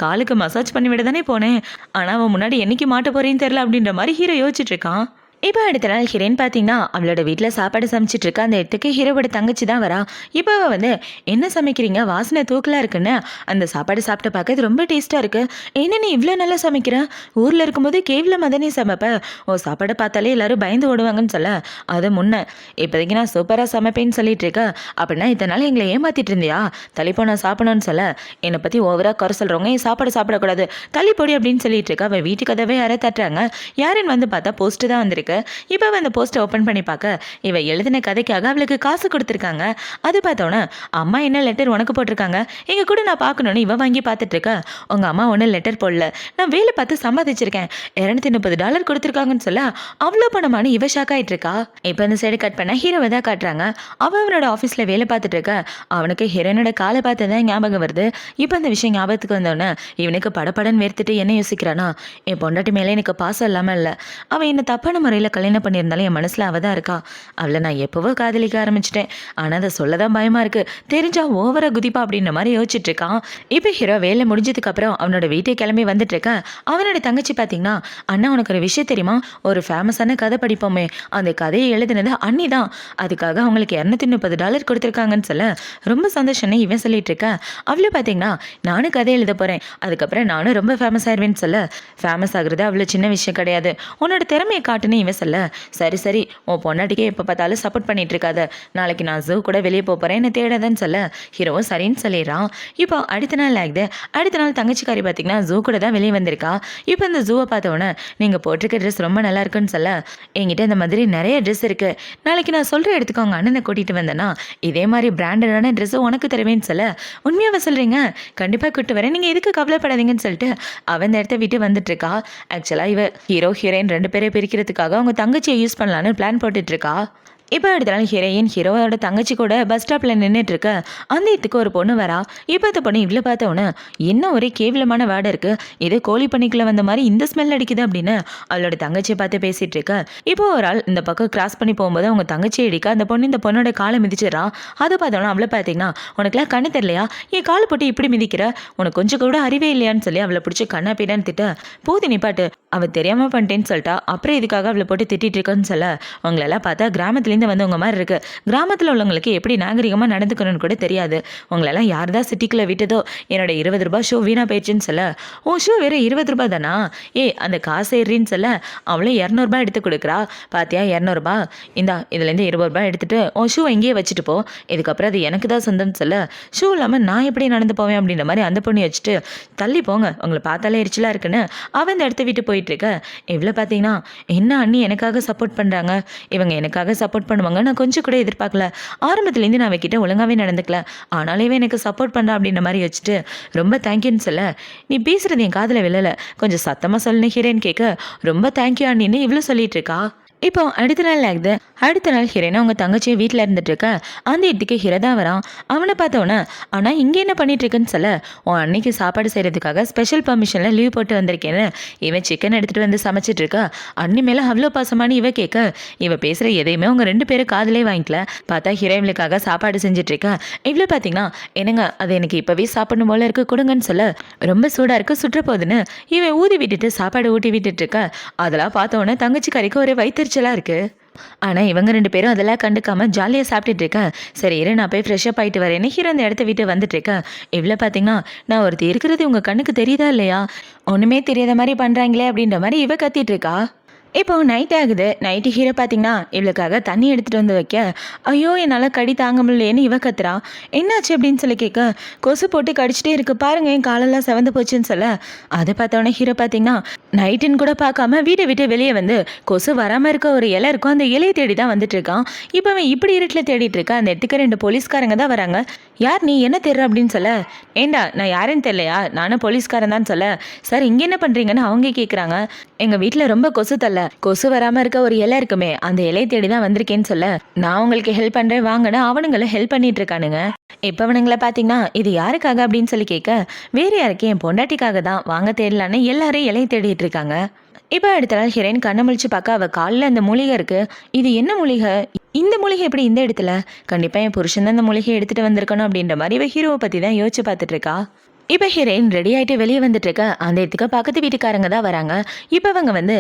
காலுக்கு மசாஜ் பண்ணி விட தானே போனேன், ஆனால் அவன் முன்னாடி என்னைக்கு மாட்ட போறேன்னு தெரியல அப்படின்ற மாதிரி ஹீரோ யோசிச்சுட்டு இருக்கான். இப்போ அடுத்த நாள் ஹீரோயின் பார்த்தீங்கன்னா அவளோட வீட்டில் சாப்பாடு சமைச்சிட்டு இருக்கா. அந்த இடத்துக்கு ஹீரோவோட தங்கச்சி தான் வரா. இப்போ அவள் வந்து என்ன சமைக்கிறீங்க, வாசனை தூக்கலாக இருக்குன்னு. அந்த சாப்பாடு சாப்பிட்டு பார்க்க ரொம்ப டேஸ்ட்டாக இருக்குது, என்ன நீ இவ்வளோ நல்லா சமைக்கிற, ஊரில் இருக்கும்போது கேவலம் மதனே சமைப்ப, ஓ சாப்பாடை பார்த்தாலே எல்லாரும் பயந்து ஓடுவாங்கன்னு சொல்ல. அது முன்ன இப்போதைக்கு நான் சூப்பராக சமைப்பேன்னு சொல்லிட்டு இருக்க. அப்படின்னா இத்தனை நாள் எங்களை ஏமாத்திட்டு இருந்தியா, தள்ளிப்போ நான் சாப்பிடணும்னு சொல்ல. என்னை பற்றி ஓவராக குறை சொல்கிறவங்க என் சாப்பாடு சாப்பிடக்கூடாது, தள்ளிப்பொடி அப்படின்னு சொல்லிட்டு இருக்கா. அவள் வீட்டு கதவே யாரை தட்டுறாங்க. யாருன்னு வந்து பார்த்தா போஸ்ட்டு தான் வந்திருக்கு. இப்போ அந்த போஸ்ட்டை ஓப்பன் பண்ணி பார்க்க இவ எழுதின கதைக்காக அவளுக்கு காசு கொடுத்துருக்காங்க. அது பார்த்தோன்னே அம்மா என்ன லெட்டர் உனக்கு போட்டிருக்காங்க, எங்க கூட நான் பார்க்கணுன்னு இவ வாங்கி பார்த்துட்டு இருக்க. உங்கள் அம்மா ஒன்றும் லெட்டர் போடல, நான் வேலை பார்த்து சம்பாதிச்சிருக்கேன், $230 கொடுத்துருக்காங்கன்னு சொல்ல அவ்வளோ பணமானு இவ ஷாக் ஆகிட்டு இருக்கா. இப்போ இந்த சைடு கட் பண்ண ஹீரோவை தான் காட்டுறாங்க. அவனோட ஆஃபீஸில் வேலை பார்த்துட்டு இருக்க. அவனுக்கு ஹீரோனோட காலை பார்த்து தான் ஞாபகம் வருது. இப்போ அந்த விஷயம் ஞாபகத்துக்கு வந்தோடனே இவனுக்கு படப்படன்னு வேர்த்துட்டு என்ன யோசிக்கிறானா, என் பொண்டாட்டி மேலே எனக்கு பாசம் இல்லாமல் இல்லை, அவன் என்ன தப்பான முறையில் கல்யாணம் பண்ணியிருந்தாலும் என் மனசில் அவள் தான் இருக்கா, அவளை நான் எப்போவோ காதலிக்க ஆரம்பிச்சிட்டேன், ஆனால் அதை சொல்ல தான் பயமாக இருக்குது, தெரிஞ்சா ஓவராக குதிப்பா அப்படின்ற மாதிரி யோசிச்சுட்டு இருக்கான். இப்போ ஹீரோ வேலை முடிஞ்சதுக்கப்புறம் அவனோட வீட்டுக்கு கிளம்பி வந்துட்டு இருக்கான். அவனோட தங்கச்சி பார்த்தீங்கன்னா அண்ணா உனக்கு ஒரு விஷயம் தெரியுமா, ஒரு ஃபேமஸான கதை படிப்போமே, அந்த கதையை எழுதுனது அண்ணி தான், அதுக்காக அவங்களுக்கு $230 கொடுத்துருக்காங்கன்னு சொல்ல ரொம்ப சந்தோஷம்னு இவன் சொல்லிட்டு இருக்கேன். அவளை பார்த்தீங்கன்னா நானும் கதை எழுத போகிறேன், அதுக்கப்புறம் நானும் ரொம்ப ஃபேமஸ் ஆயிடுவேன்னு சொல்ல. ஃபேமஸ் ஆகுறது அவ்வளோ சின்ன விஷயம் கிடையாது, உன்னோட திறமையை காட்டுன்னு இவன் சொல்ல. சரி சரி உன் பொண்டாட்டிக்கே எப்போ பார்த்தாலும் சப்போர்ட் பண்ணிட்டு இருக்காத, நாளைக்கு நான் ஜூ கூட வெளியே போகிறேன் என்ன தேடாதன்னு சொல்ல. ஹீரோவும் சரின்னு சொல்லிடுறான். இப்போ அடுத்த நாள் ஆகுது. அடுத்த நாள் தங்கச்சிக்காரி பார்த்தீங்கன்னா ஜூ கூட தான் வெளியே வந்திருக்கா. இப்போ இந்த ஜூவை பார்த்தவொன்னே நீங்கள் போட்டிருக்க ட்ரெஸ் ரொம்ப நல்லா இருக்குன்னு சொல்ல, என்கிட்ட இந்த மாதிரி நிறைய ட்ரெஸ் இருக்குது, நாளைக்கு நான் சொல்கிற இடத்துக்கு அவங்க அண்ணனை கூட்டிகிட்டு வந்தேன்னா இதே மாதிரி பிராண்டடான ட்ரெஸ்ஸு உனக்கு தருவேன்னு சொல்ல. உண்மையாக சொல்கிறீங்க, கண்டிப்பாக கூப்பிட்டு வரேன், நீங்கள் எதுக்கு கவலைப்படாதீங்கன்னு சொல்லிட்டு அவன் இந்த இடத்த விட்டு வந்துட்டு இருக்கா. ஆக்சுவலாக இவ ஹீரோ ஹீரோயின் 2 பேரை பிரிக்கிறதுக்காக அவங்க தங்கச்சியை யூஸ் பண்ணலான்னு பிளான் போட்டுட்டு இருக்கா. இப்போ அடுத்த நாள் ஹீரோவோட தங்கச்சி கூட பஸ் ஸ்டாப்பில் நின்றுட்டு இருக்க. அந்த இடத்துக்கு ஒரு பொண்ணு வரா. இப்போ அந்த பொண்ணு இவ்வளோ பார்த்தவொன்னே இன்னும் ஒரே கேவலமான வேடை இருக்குது, இது கோழி பண்ணிக்குள்ள வந்த மாதிரி இந்த ஸ்மெல் அடிக்குது அப்படின்னு அவளோட தங்கச்சியை பார்த்து பேசிகிட்டு இருக்க. இப்போ ஒரு ஆள் இந்த பக்கம் கிராஸ் பண்ணி போகும்போது அவங்க தங்கச்சியை இடிக்க அந்த பொண்ணு இந்த பொண்ணோட காலை மிதிச்சிடறா. அதை பார்த்தோன்னா அவளை பார்த்தீங்கன்னா உனக்குலாம் கண்ணு தெரியலையா, என் காலை போட்டு இப்படி மிதிக்கிற, உனக்கு கொஞ்சம் கூட அறிவே இல்லையான்னு சொல்லி அவளை பிடிச்சி கண்ணா பீடான்னு திட்ட. போதி நிப்பாட்டு, அவள் தெரியாமல் பண்ணிட்டேன்னு சொல்லிட்டா, அப்புறம் இதுக்காக அவளை போட்டு திட்டிட்டு இருக்கன்னு சொல்ல. அவங்களெல்லாம் பார்த்தா கிராமத்துலேருந்து வந்தவங்க மாதிரி இருக்கு, கிராமத்தில் உள்ளவங்களுக்கு எப்படி நாகரிகமாக நடந்துக்கணும்னு கூட தெரியாது, உங்களெல்லாம் யார் தான் சிட்டிக்குள்ளே விட்டதோ என்னோட $20 ஷூ வீணா போயிடுச்சுன்னு சொல்ல. ஓ ஷூ வேறு $20 தானா, அந்த காசு ஏறின்னு சொல்ல. அவளும் $200 எடுத்து கொடுக்குறா. பாத்தியா $200, இந்தா இதுலேருந்து $20 எடுத்துட்டு உன் ஷூ எங்கேயே வச்சுட்டு போ, இதுக்கப்புறம் அது எனக்கு தான் சொந்தம்னு சொல்ல. ஷூ இல்லாமல் நான் எப்படி நடந்து போவேன் அப்படின்ற மாதிரி அந்த பொண்ணு வச்சுட்டு தள்ளி போங்க, உங்களை பார்த்தாலே எரிச்சலாக இருக்குன்னு அவன் இந்த இடத்த விட்டு போயிட்டு இருக்க. இவ்வளோ பார்த்தீங்கன்னா என்ன அண்ணி எனக்காக சப்போர்ட் பண்ணுறாங்க, இவங்க எனக்காக சப்போர்ட் பண்ணுவாங்க நான் கொஞ்சம் கூட எதிர்பார்க்கல, ஆரம்பத்துலேருந்து நான் அவகிட்ட ஒழுங்காகவே நடந்துக்கல, ஆனாலும் இவன் எனக்கு சப்போர்ட் பண்ணுறா அப்படின்ற மாதிரி வச்சுட்டு ரொம்ப தேங்க்யூன்னு சொல்ல. நீ பேசுகிறது என் காதில் விழலை, கொஞ்சம் சத்தமாக சொல்லுன்னு ஹீரோயின் கேட்க ரொம்ப தேங்க்யூ அண்ணின்னு இவ்வளோ சொல்லிட்டு இருக்கா. இப்போ அடுத்த நாள் ஆகுது. அடுத்த நாள் ஹீரோயின் அவங்க தங்கச்சியை வீட்டில் இருந்துட்டு இருக்க. அந்த இடத்துக்கு ஹீரோ தான் வரான். அவனை பார்த்தோன்னே, ஆனால் இங்கே என்ன பண்ணிட்டு இருக்குன்னு சொல்ல, உன் அன்னைக்கு சாப்பாடு செய்கிறதுக்காக ஸ்பெஷல் பர்மிஷனில் லீவ் போட்டு வந்திருக்கேன்னு இவன் சிக்கன் எடுத்துகிட்டு வந்து சமைச்சிட்டு இருக்கா. அன்னி மேலே அவ்வளோ பாசமானு இவ கேட்க, இவ பேசுகிற எதையுமே அவங்க 2 பேரும் காதலே வாங்கிக்கல. பார்த்தா ஹீரோயினுக்காக சாப்பாடு செஞ்சுட்டு இருக்கா. இவ்வளோ பார்த்தீங்கன்னா, என்னங்க அது எனக்கு இப்போவே சாப்பிடணும் போல இருக்கு கொடுங்கன்னு சொல்ல, ரொம்ப சூடாக இருக்கு சுற்ற போகுதுன்னு இவன் ஊதி விட்டுட்டு சாப்பாடு ஊட்டி விட்டுட்டு இருக்க. அதெல்லாம் பார்த்தோன்னே தங்கச்சி கறிக்கு ஒரு வயிற்றுச்சலா இருக்கு. ஆனால் இவங்க 2 பேரும் அதெல்லாம் கண்டுக்காம ஜாலியாக சாப்பிட்டுட்டு இருக்கேன். சரி இரு நான் போய் ஃப்ரெஷ்ஷப் ஆகிட்டு வரேன்னு ஹீரோ அந்த இடத்த விட்டு வந்துட்டு இருக்கேன். இவ்வளோ பார்த்தீங்கன்னா, நான் ஒருத்தி இருக்கிறது உங்கள் கண்ணுக்கு தெரியுதா இல்லையா, ஒன்றுமே தெரியாத மாதிரி பண்ணுறாங்களே அப்படின்ற மாதிரி இவ கத்திட்டு இருக்கா. இப்போ நைட் ஆகுது. நைட்டு ஹீரோ பார்த்தீங்கன்னா இவளுக்காக தண்ணி எடுத்துகிட்டு வந்து வைக்க, ஐயோ என்னால் கடி தாங்க முடியலேன்னு இவ கத்துறா. என்னாச்சு அப்படின்னு சொல்லி கேட்க, கொசு போட்டு கடிச்சிட்டே இருக்கு பாருங்க என் காலெல்லாம் செவந்து போச்சுன்னு சொல்ல, அதை பார்த்தோன்னே ஹீரோ பார்த்தீங்கன்னா நைட்டுன்னு கூட பார்க்காம வீட்டை விட்டு வெளியே வந்து கொசு வராமல் இருக்க ஒரு இலை இருக்கும், அந்த இலையை தேடி தான் வந்துட்டு இருக்கான். இப்போ அவன் இப்படி இருட்டில் தேடிட்டு இருக்கா. அந்த இடத்துக்கு 2 போலீஸ்காரங்க தான் வராங்க. யார் நீ என்ன தெரியற அப்படின்னு சொல்ல, ஏண்டா நான் யாருன்னு தெரியலையா, நானும் போலீஸ்காரன் தான் சொல்ல, சார் இங்கே என்ன பண்ணுறீங்கன்னு அவங்க கேட்குறாங்க. எங்கள் வீட்டில் ரொம்ப கொசு தள்ள, கொசு வராமல் இருக்க ஒரு இலை இருக்குமே அந்த இலையை தேடி தான் வந்திருக்கேன்னு சொல்ல, நான் உங்களுக்கு ஹெல்ப் பண்ணுறேன் வாங்கினா அவனுங்களும் ஹெல்ப் பண்ணிட்டு இருக்கானுங்க. இப்போ அவனுங்களை பார்த்தீங்கன்னா இது யாருக்காக அப்படின்னு சொல்லி கேட்க, வேறு யாருக்கு என் பொண்டாட்டிக்காக தான் வாங்க தேடலான்னு எல்லாரும் இலையை தேடிட்டு இருக்காங்க. இப்போ அடுத்த நாள் ஹீரோயின் கண்ணை முழிச்சு பார்க்க, அவள் காலில் அந்த மூலிகை இருக்கு. இது என்ன மூலிகை, இந்த மூலிகை எப்படி இந்த இடத்துல, கண்டிப்பாக என் புருஷன் தான் இந்த மூலிகையை எடுத்துகிட்டு வந்திருக்கணும் அப்படின்ற மாதிரி இவ ஹீரோவை பற்றி தான் யோசிச்சு பார்த்துட்டு இருக்கா. இப்போ ஹீரோயின் ரெடி ஆகிட்டு வெளியே வந்துட்டு இருக்க. அந்த இடத்துக்கு பக்கத்து வீட்டுக்காரங்க தான் வராங்க. இப்போ அவங்க வந்து,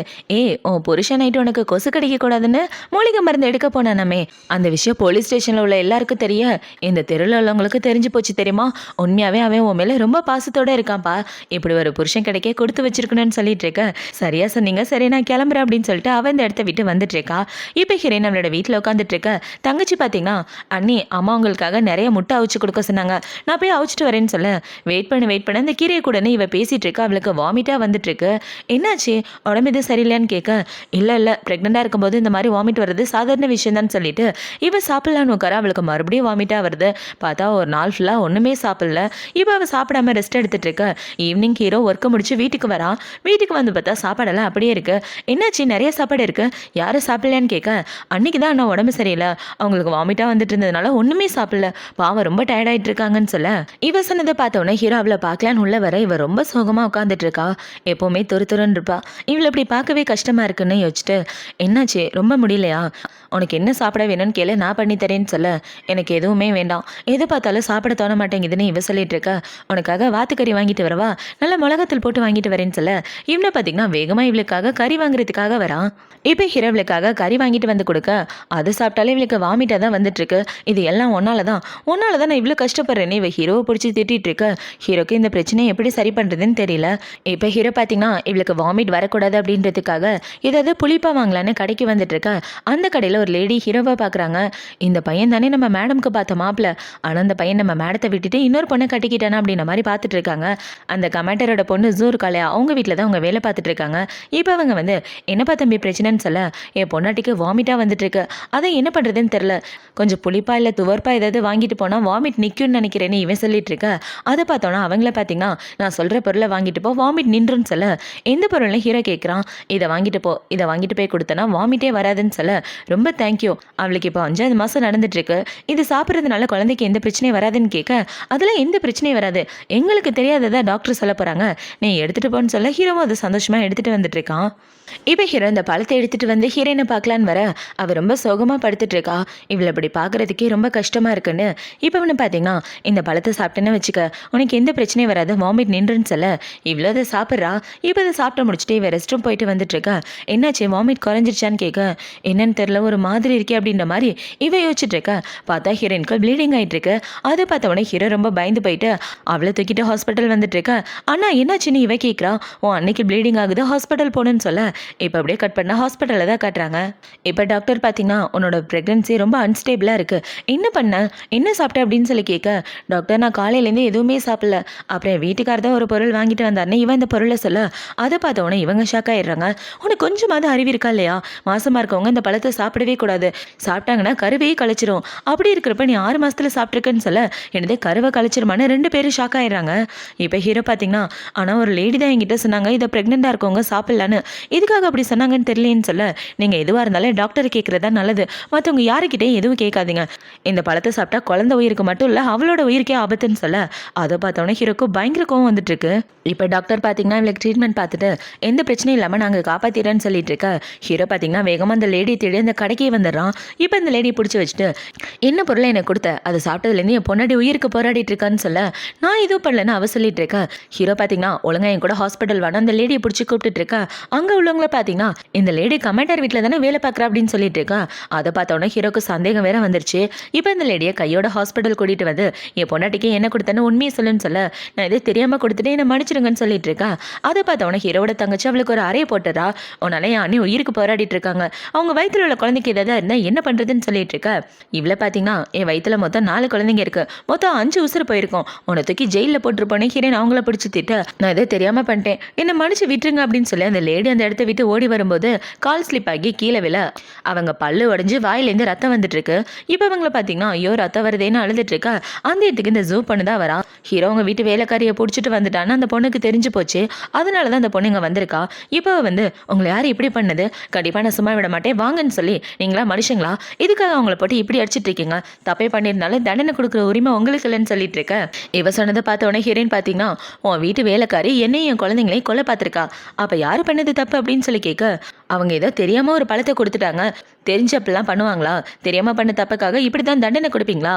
உன் புருஷன் நைட்டு உனக்கு கொசு கடிக்கக்கூடாதுன்னு மூலிகை மருந்து எடுக்க போனானமே, அந்த விஷயம் போலீஸ் ஸ்டேஷனில் உள்ள எல்லாருக்கும் தெரிய இந்த தெருவில் உள்ளவங்களுக்கு தெரிஞ்சு போச்சு தெரியுமா, உண்மையாகவே அவன் உன் மேலே ரொம்ப பாசத்தோடு இருக்கான்ப்பா, இப்படி ஒரு புருஷன் கிடைக்க கொடுத்து வச்சிருக்கணும்னு சொல்லிட்டு இருக்க. சரியா சொன்னீங்க, சரி நான் கிளம்புறேன் அப்படின்னு சொல்லிட்டு அவன் இந்த இடத்த விட்டு வந்துட்டு இருக்கா. இப்போ ஹீரோயின் நம்மளோட வீட்டில் உட்காந்துட்டு இருக்க. தங்கச்சி பார்த்தீங்கன்னா, அண்ணி அம்மா உங்களுக்காக நிறைய முட்டை அவிச்சு கொடுக்க சொன்னாங்க, நான் போய் அவிச்சிட்டு வரேன்னு சொல்ல, வெயிட் பண்ண அந்த கீரையை கூடனே இவ பேசிட்டு இருக்கா. அவளுக்கு வாமிட்டா வந்துட்டு இருக்கு. என்னாச்சு உடம்பு எதுவும் சரியில்லைன்னு கேட்க, இல்லை ப்ரெக்னெண்டாக இருக்கும்போது இந்த மாதிரி வாமிட் வர்றது சாதாரண விஷயம் தான் சொல்லிட்டு இவ சாப்பிடலான்னு உட்கார. அவளுக்கு மறுபடியும் வாமிட்டா வருது. பார்த்தா ஒரு நாள் ஃபுல்லாக ஒன்றுமே சாப்பிடல. இப்போ அவள் சாப்பிடாம ரெஸ்ட் எடுத்துட்டு இருக்க. ஈவினிங் ஹீரோ ஒர்க்கை முடிச்சு வீட்டுக்கு வரான். வீட்டுக்கு வந்து பார்த்தா சாப்பாடெல்லாம் அப்படியே இருக்கு. என்னாச்சு நிறைய சாப்பாடு இருக்கு, யாரும் சாப்பிடலையான்னு கேட்க, அன்னைக்கு தான் அண்ணா உடம்பு சரியில்லை, அவங்களுக்கு வாமிட்டா வந்துட்டு இருந்ததுனால ஒன்றுமே சாப்பிடல, பாவம் ரொம்ப டயர்டாயிட்டு இருக்காங்கன்னு சொல்ல, இவ சொன்னதை பார்த்தோன்னே ஹீரோ அவளை பார்க்கலான்னு உள்ள வர. இவ ரொம்ப சோகமாக உட்காந்துட்டு இருக்கா. எப்போவுமே துருன்னு இருப்பா. இவளை இப்படி பார்க்கவே கஷ்டமா இருக்குன்னு யோசிச்சுட்டு, என்னாச்சு ரொம்ப முடியலையா, உனக்கு என்ன சாப்பிட வேணும்னு கேளு நான் பண்ணி தரேன்னு சொல்ல, எனக்கு எதுவுமே வேண்டாம், எது பார்த்தாலும் சாப்பிட தோண மாட்டேங்குதுன்னு இவ சொல்லிட்டு இருக்க. உனக்காக வாத்துக்கறி வாங்கிட்டு வரவா, நல்ல மிளகாத்தூள் போட்டு வாங்கிட்டு வரேன்னு சொல்ல, இவனை பார்த்தீங்கன்னா வேகமாக இவளுக்காக கறி வாங்குறதுக்காக வரான். இப்போ ஹீரோவுக்காக கறி வாங்கிட்டு வந்து கொடுக்க, அது சாப்பிட்டாலே இவளுக்கு வாமிட்டாக தான் வந்துட்டு இருக்கு. இது எல்லாம் ஒன்னால தான் நான் இவ்வளோ கஷ்டப்படுறேன்னு இவ ஹீரோவை பிடிச்சி திட்டிட்டு இருக்க. ஹீரோக்கு இந்த பிரச்சனையை எப்படி சரி பண்ணுறதுன்னு தெரியல. இப்போ ஹீரோ பார்த்தீங்கன்னா இவளுக்கு வாமிட் வரக்கூடாது அப்படின்றதுக்காக ஏதாவது புளிப்பா வாங்கலான்னு கடைக்கு வந்துட்டு இருக்க. அந்த கடையில் ஒரு லேடி ஹீரோவை பார்க்குறாங்க. இந்த பையன் தானே நம்ம மேடம்க்கு பார்த்த மாப்பிள்ள, ஆனால் அந்த பையன் நம்ம மேடத்தை விட்டுட்டு இன்னொரு பொண்ணை கட்டிக்கிட்டானா அப்படின்ற மாதிரி பார்த்துட்டு இருக்காங்க. அந்த கமாண்டரோட பொண்ணு ஜூர் காலையா அவங்க வீட்டில் தான் அவங்க வேலை பார்த்துட்டு இருக்காங்க. இப்போ அவங்க வந்து என்னப்பா தம்பி பிரச்சனைன்னு சொல்ல, என் பொண்டாட்டிக்கு வாமிட்டாக வந்துட்டு இருக்கு, அதை என்ன பண்ணுறதுன்னு தெரில, கொஞ்சம் புளிப்பா இல்லை துவர்ப்பா ஏதாவது வாங்கிட்டு போனால் வாமிட் நிற்கும்னு நினைக்கிறேன்னு இவன் சொல்லிட்டு இருக்க. அதை பார்த்தோன்னா அவங்கள பார்த்தீங்கன்னா, நான் சொல்கிற பொருளை வாங்கிட்டு போ வாமிட் நின்றுன்னு சொல்ல, எந்த பொருள்னு ஹீரோ கேட்குறான். இதை வாங்கிட்டு போ, இதை வாங்கிட்டு போய் கொடுத்தனா வாமிட்டே வராதுன்னு சொல்ல, ரொம்ப தேங்க்யூ, அவளுக்கு இப்போ 5வது மாதம் நடந்துட்டு இருக்கு, இது சாப்பிட்றதுனால குழந்தைக்கு எந்த பிரச்சனையும் வராதுன்னு கேட்க, அதெல்லாம் எந்த பிரச்சனையும் வராது, எங்களுக்கு தெரியாததா டாக்டர் சொல்ல போகிறாங்க, நீ எடுத்துகிட்டு போன்னு சொல்ல ஹீரோவும் அது சந்தோஷமாக எடுத்துகிட்டு வந்துட்டு இருக்கான். இப்போ ஹீரோ இந்த பழத்தை எடுத்துகிட்டு வந்து ஹீரோயினை பார்க்கலான்னு வர, அவள் ரொம்ப சோகமாக படுத்துட்டு இருக்கா. இவளை இப்படி பார்க்குறதுக்கே ரொம்ப கஷ்டமாக இருக்குன்னு இப்போ அவனு பார்த்தீங்கன்னா, இந்த பழத்தை சாப்பிட்டேன்னு வச்சுக்க உனக்கு எந்த பிரச்சனையும் வராது, வாமிட் நின்றுன்னு சொல்ல, இவ்வளோ அதை சாப்பிட்றா. இப்போ அதை சாப்பிட்டு முடிச்சுட்டு இவ ரெஸ்ட் ரூம் போயிட்டு வந்துட்டு இருக்கா. என்னாச்சு வாமிட் குறைஞ்சிருச்சான்னு கேட்க, என்னன்னு தெரில ஒரு மாதிரி இருக்கே அப்படின்ற மாதிரி இவ யோசிச்சுட்டு இருக்கா. பார்த்தா ஹீரோயினுக்கு ப்ளீடிங் ஆகிட்டு இருக்கு. அதை பார்த்த உடனே ஹீரோ ரொம்ப பயந்து போயிட்டு அவளை தூக்கிட்டு ஹாஸ்பிட்டல் வந்துட்டு இருக்கா. அண்ணா என்னாச்சுன்னு இவ கேட்குறா. அன்னைக்கு ப்ளீடிங் ஆகுது ஹாஸ்பிட்டல் போகணுன்னு சொல்ல, இப்போ அப்படியே கட் பண்ணால் ஹாஸ்பிட்டலில் தான் காட்டுறாங்க. இப்போ டாக்டர் பார்த்தீங்கன்னா உன்னோட ப்ரெக்னன்சி ரொம்ப அன்ஸ்டேபிளாக இருக்குது, என்ன பண்ண என்ன சாப்பிட்ட அப்படின்னு சொல்லி கேட்க, டாக்டர் நான் காலையிலேருந்து எதுவுமே சாப்பிடல, சொல்ல அப்புறம் என் வீட்டுக்கார தான் ஒரு பொருள் வாங்கிட்டு வந்தாருன்னு இவன் இந்த பொருளை சொல்ல அதை பார்த்தவொடனே இவங்க ஷாக் ஆயிடுறாங்க. உனக்கு கொஞ்சமாவது அறிவு இருக்கா இல்லையா? மாசமா இருக்கவங்க இந்த பழத்தை சாப்பிடவே கூடாது, சாப்பிட்டாங்கன்னா கருவையே கழிச்சிரும். அப்படி இருக்கிறப்ப நீ 6 மாசத்துல சாப்பிட்ருக்கன்னு சொல்ல என்னதே கருவை கழிச்சிருமான்னு 2 பேரும் ஷாக் ஆயிடுறாங்க. இப்போ ஹீரோ பார்த்தீங்கன்னா ஆனால் ஒரு லேடி தான் என்கிட்ட சொன்னாங்க இதை ப்ரெக்னெண்ட்டாக இருக்கவங்க சாப்பிட்லான்னு, இதுக்காக அப்படி சொன்னாங்கன்னு தெரியலேன்னு சொல்ல நீங்கள் எதுவாக இருந்தாலும் டாக்டர் கேட்குறதா நல்லது, மற்றவங்க யாருக்கிட்டையும் எதுவும் கேட்காதீங்க. இந்த பழத்தை சாப்பிட்டா குழந்தை உயிருக்கு மட்டும் இல்லை அவளோட உயிருக்கே ஆபத்துன்னு சொல்ல அதை பார்த்தோன்னே ஹீரோக்கு பயங்கர கோவம் வந்துட்டு இருக்கு. இப்போ டாக்டர் பார்த்தீங்கன்னா இவளுக்கு ட்ரீட்மெண்ட் பார்த்துட்டு எந்த பிரச்சனையும் இல்லாமல் நாங்கள் காப்பாற்றிடுறேன்னு சொல்லிட்டு இருக்க ஹீரோ பார்த்தீங்கன்னா வேகமாக அந்த லேடி தேடி அந்த கடைக்கே வந்துடுறான். இப்போ இந்த லேடியை பிடிச்சி வச்சுட்டு என்ன பொருளை எனக்கு கொடுத்த அதை சாப்பிட்டதுலேருந்து என் பொன்னாடி உயிருக்கு போராடிட்டு இருக்கான்னு சொல்ல நான் எதுவும் பண்ணலன்னு அவ சொல்லிட்டு இருக்கேன். ஹீரோ பார்த்தீங்கன்னா ஒழுங்கா என் கூட ஹாஸ்பிட்டல் வேணும் அந்த லேடியை பிடிச்சி கூப்பிட்டு இருக்கா. அங்கே உள்ளவங்கள பார்த்தீங்கன்னா இந்த லேடி கமாண்டர் வீட்டில் தானே வேலை பார்க்குறா அப்படின்னு சொல்லிட்டு இருக்கா. அதை பார்த்தோன்னே ஹீரோக்கு சந்தேகம் வேற வந்துருச்சு. இப்போ இந்த லேடியை கையோட ஹாஸ்பிட்டல் கூட்டிட்டு வந்து என் பொண்டாட்டிக்கு என்ன கொடுத்தேன்னு உண்மையை சொல்லுன்னு சொல்ல நான் இதே தெரியாம கொடுத்துட்டு என்ன மன்னிச்சிருங்கன்னு சொல்லிட்டு இருக்கா. அதை பார்த்தவொன்னே ஹீரோட தங்கச்சி அவளுக்கு ஒரு அறையை போட்டுறா. உன்னால என் அண்ணி உயிருக்கு போராடிட்டு இருக்காங்க, அவங்க வயிற்றுல உள்ள குழந்தைக்கு ஏதாவது இருந்தா என்ன பண்றதுன்னு சொல்லிட்டு இருக்கா. இவ்வளவு பார்த்தீங்கன்னா என் வயிற்றுல மொத்தம் 4 குழந்தைங்க இருக்கு, மொத்தம் 5 உசுறு போயிருக்கும், உன்னை தூக்கி ஜெயிலில் போட்டுருப்போனே ஹீரோன் அவங்கள பிடிச்சி திட்ட நான் இதே தெரியாம பண்ணிட்டேன் என்ன மன்னிச்சு விட்டுருங்க அப்படின்னு சொல்லி அந்த லேடி அந்த இடத்த விட்டு ஓடி வரும்போது கால் ஸ்லிப் ஆகி கீழே விழ அவங்க பல்லு உடஞ்சு வாயிலேருந்து ரத்தம் வந்துட்டு இருக்கு. இப்போ அவங்கள பார்த்தீங்கன்னா ஐயோ ரத்தம் வருதேன்னு அழுதுட்டு இருக்கா. அந்த இடத்துக்கு இந்த ஜூ பண்ணு தான் வரா. ஹீரோ அவங்க வீட்டு வேலைக்காரியை பிடிச்சிட்டு வந்துட்டான்னு அந்த பொண்ணுக்கு தெரிஞ்சு போச்சு. அதனால தான் அந்த பொண்ணு இங்கே வந்திருக்கா. இப்போ வந்து உங்களை யார் இப்படி பண்ணது, கண்டிப்பாக நான் சும்மா விட மாட்டேன் வாங்கன்னு சொல்லி நீங்களா மனுஷங்களா, இதுக்காக அவங்கள போட்டு இப்படி அடிச்சிட்டு இருக்கீங்க, தப்பே பண்ணியிருந்தாலும் தண்டனை கொடுக்குற உரிமை உங்களுக்கு இல்லைன்னு சொல்லிட்டு இருக்க. இவ சொன்னதை பார்த்த உடனே ஹீரோயின் பார்த்தீங்கன்னா உன் வீட்டு வேலைக்காரி என்னையும் என் குழந்தைங்களையும் கொலை பார்த்துருக்கா, அப்போ யார் பண்ணது தப்பு அப்படின்னு சொல்லி கேட்க அவங்க ஏதோ தெரியாம ஒரு பழத்தை கொடுத்துட்டாங்க, தெரிஞ்சப்பெல்லாம் பண்ணுவாங்களா, தெரியாம பண்ண தப்புக்காக இப்படிதான் தண்டனை கொடுப்பீங்களா,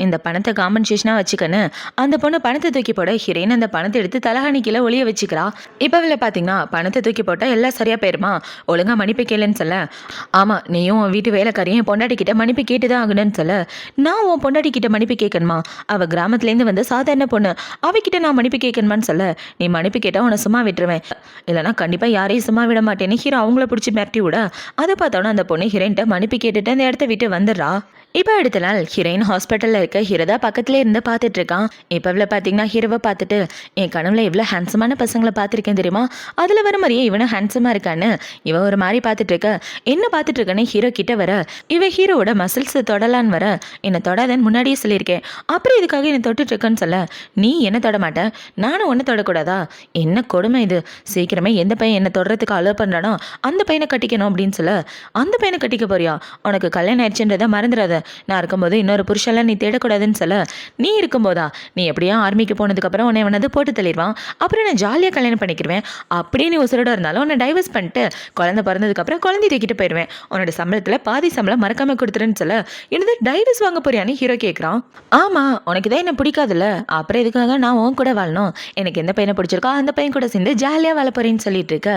இந்த பணத்தை காம்பன்சேஷனா வச்சுக்கன்னு அந்த பொண்ணு பணத்தை தூக்கி போட ஹீரோயின் அந்த பணத்தை எடுத்து தலகாணி கீழே ஒளிய வச்சுக்கிறா. இப்போ அவளை பார்த்தீங்கன்னா பணத்தை தூக்கி போட்டா எல்லாம் சரியா போயிருமா, ஒழுங்கா மன்னிப்பு கேளுன்னு சொல்ல ஆமா நீயும் உன் வீட்டு வேலைக்காரியும் பொண்டாட்டி கிட்ட மன்னிப்பு கேட்டுதான் ஆகணும்னு சொல்ல நான் உன் பொண்டாட்டி கிட்ட மன்னிப்பு கேட்கணுமா, அவ கிராமத்துலேருந்து வந்து சாதாரண பொண்ணு, அவகிட்ட நான் மன்னிப்பு கேட்கணுமான்னு சொல்ல நீ மன்னிப்பு கேட்டா உன்னை சும்மா விட்டுருவேன், இல்லைனா கண்டிப்பா யாரையும் சும்மா விட மாட்டேன்னு ஹீரோ அவங்கள பிடிச்சி மிரட்டி விட அதை பார்த்தோன்னா அந்த பொண்ணு ஹீரோயின்ட்ட மன்னிப்பு கேட்டுட்டு அந்த இடத்த விட்டு வந்துடுறா. இப்போ அடுத்த நாள் ஹீரோயின் ஹாஸ்பிட்டலில் இருக்க ஹீரோதா பக்கத்துல இருந்து பார்த்துட்டு இருக்கான். இப்போ இவ்வளோ பார்த்தீங்கன்னா ஹீரோவை பார்த்துட்டு என் கனவுல இவ்வளோ ஹேண்ட்ஸமான பசங்களை பார்த்துருக்கேன் தெரியுமா, அதில் வர மாதிரியே இவனும் ஹேண்ட்ஸமாக இருக்கான்னு இவன் ஒரு மாதிரி பார்த்துட்டு இருக்க. என்ன பார்த்துட்டு இருக்கேன்னு ஹீரோ கிட்ட வர இவன் ஹீரோவோட மசில்ஸ் தொடலான்னு வர என்னை தொடாதன்னு முன்னாடியே சொல்லியிருக்கேன், அப்புறம் இதுக்காக என்னை தொட்டுட்டு இருக்கேன்னு சொல்ல நீ என்ன தொட மாட்டேன் நானும் ஒன்றை தொடக்கூடாதா, என்ன கொடுமை இது, சீக்கிரமே எந்த பையன் என்னை தொடறதுக்கு அலோவ் பண்ணுறானோ அந்த பையனை கட்டிக்கணும் அப்படின்னு சொல்ல அந்த பையனை கட்டிக்க போறியா, உனக்கு கல்யாணம் ஆயிடுச்சுன்றதை மறந்துடாத, நான் இருக்கும்போது இன்னொரு புருஷெல்லாம் நீ தேடக்கூடாதுன்னு சொல்ல நீ இருக்கும்போதா, நீ எப்படியா ஆர்மிக்கு போனதுக்கப்புறம் உன்னை அவனது போட்டு தள்ளிடுவான், அப்புறம் நான் ஜாலியாக கல்யாணம் பண்ணிக்கிடுவேன், அப்படியே நீ உசுரோட இருந்தாலும் உன்னை டைவர்ஸ் பண்ணிட்டு குழந்தை பிறந்ததுக்கப்புறம் குழந்தை தூக்கிட்டு போயிடுவேன், உன்னோட சம்பளத்தில் பாதி சம்பளம் மறக்காம கொடுத்துருன்னு சொல்ல என்னது டைவர்ஸ் வாங்க போறியான்னு ஹீரோ கேட்குறான். ஆமாம் உனக்கு தான் என்ன பிடிக்காதுல்ல, அப்புறம் இதுக்காக நான் உன் கூட வாழணும், எனக்கு எந்த பையனை பிடிச்சிருக்கோ அந்த பையன் கூட சேர்ந்து ஜாலியாக வாழ போறேன்னு சொல்லிட்டு இருக்க.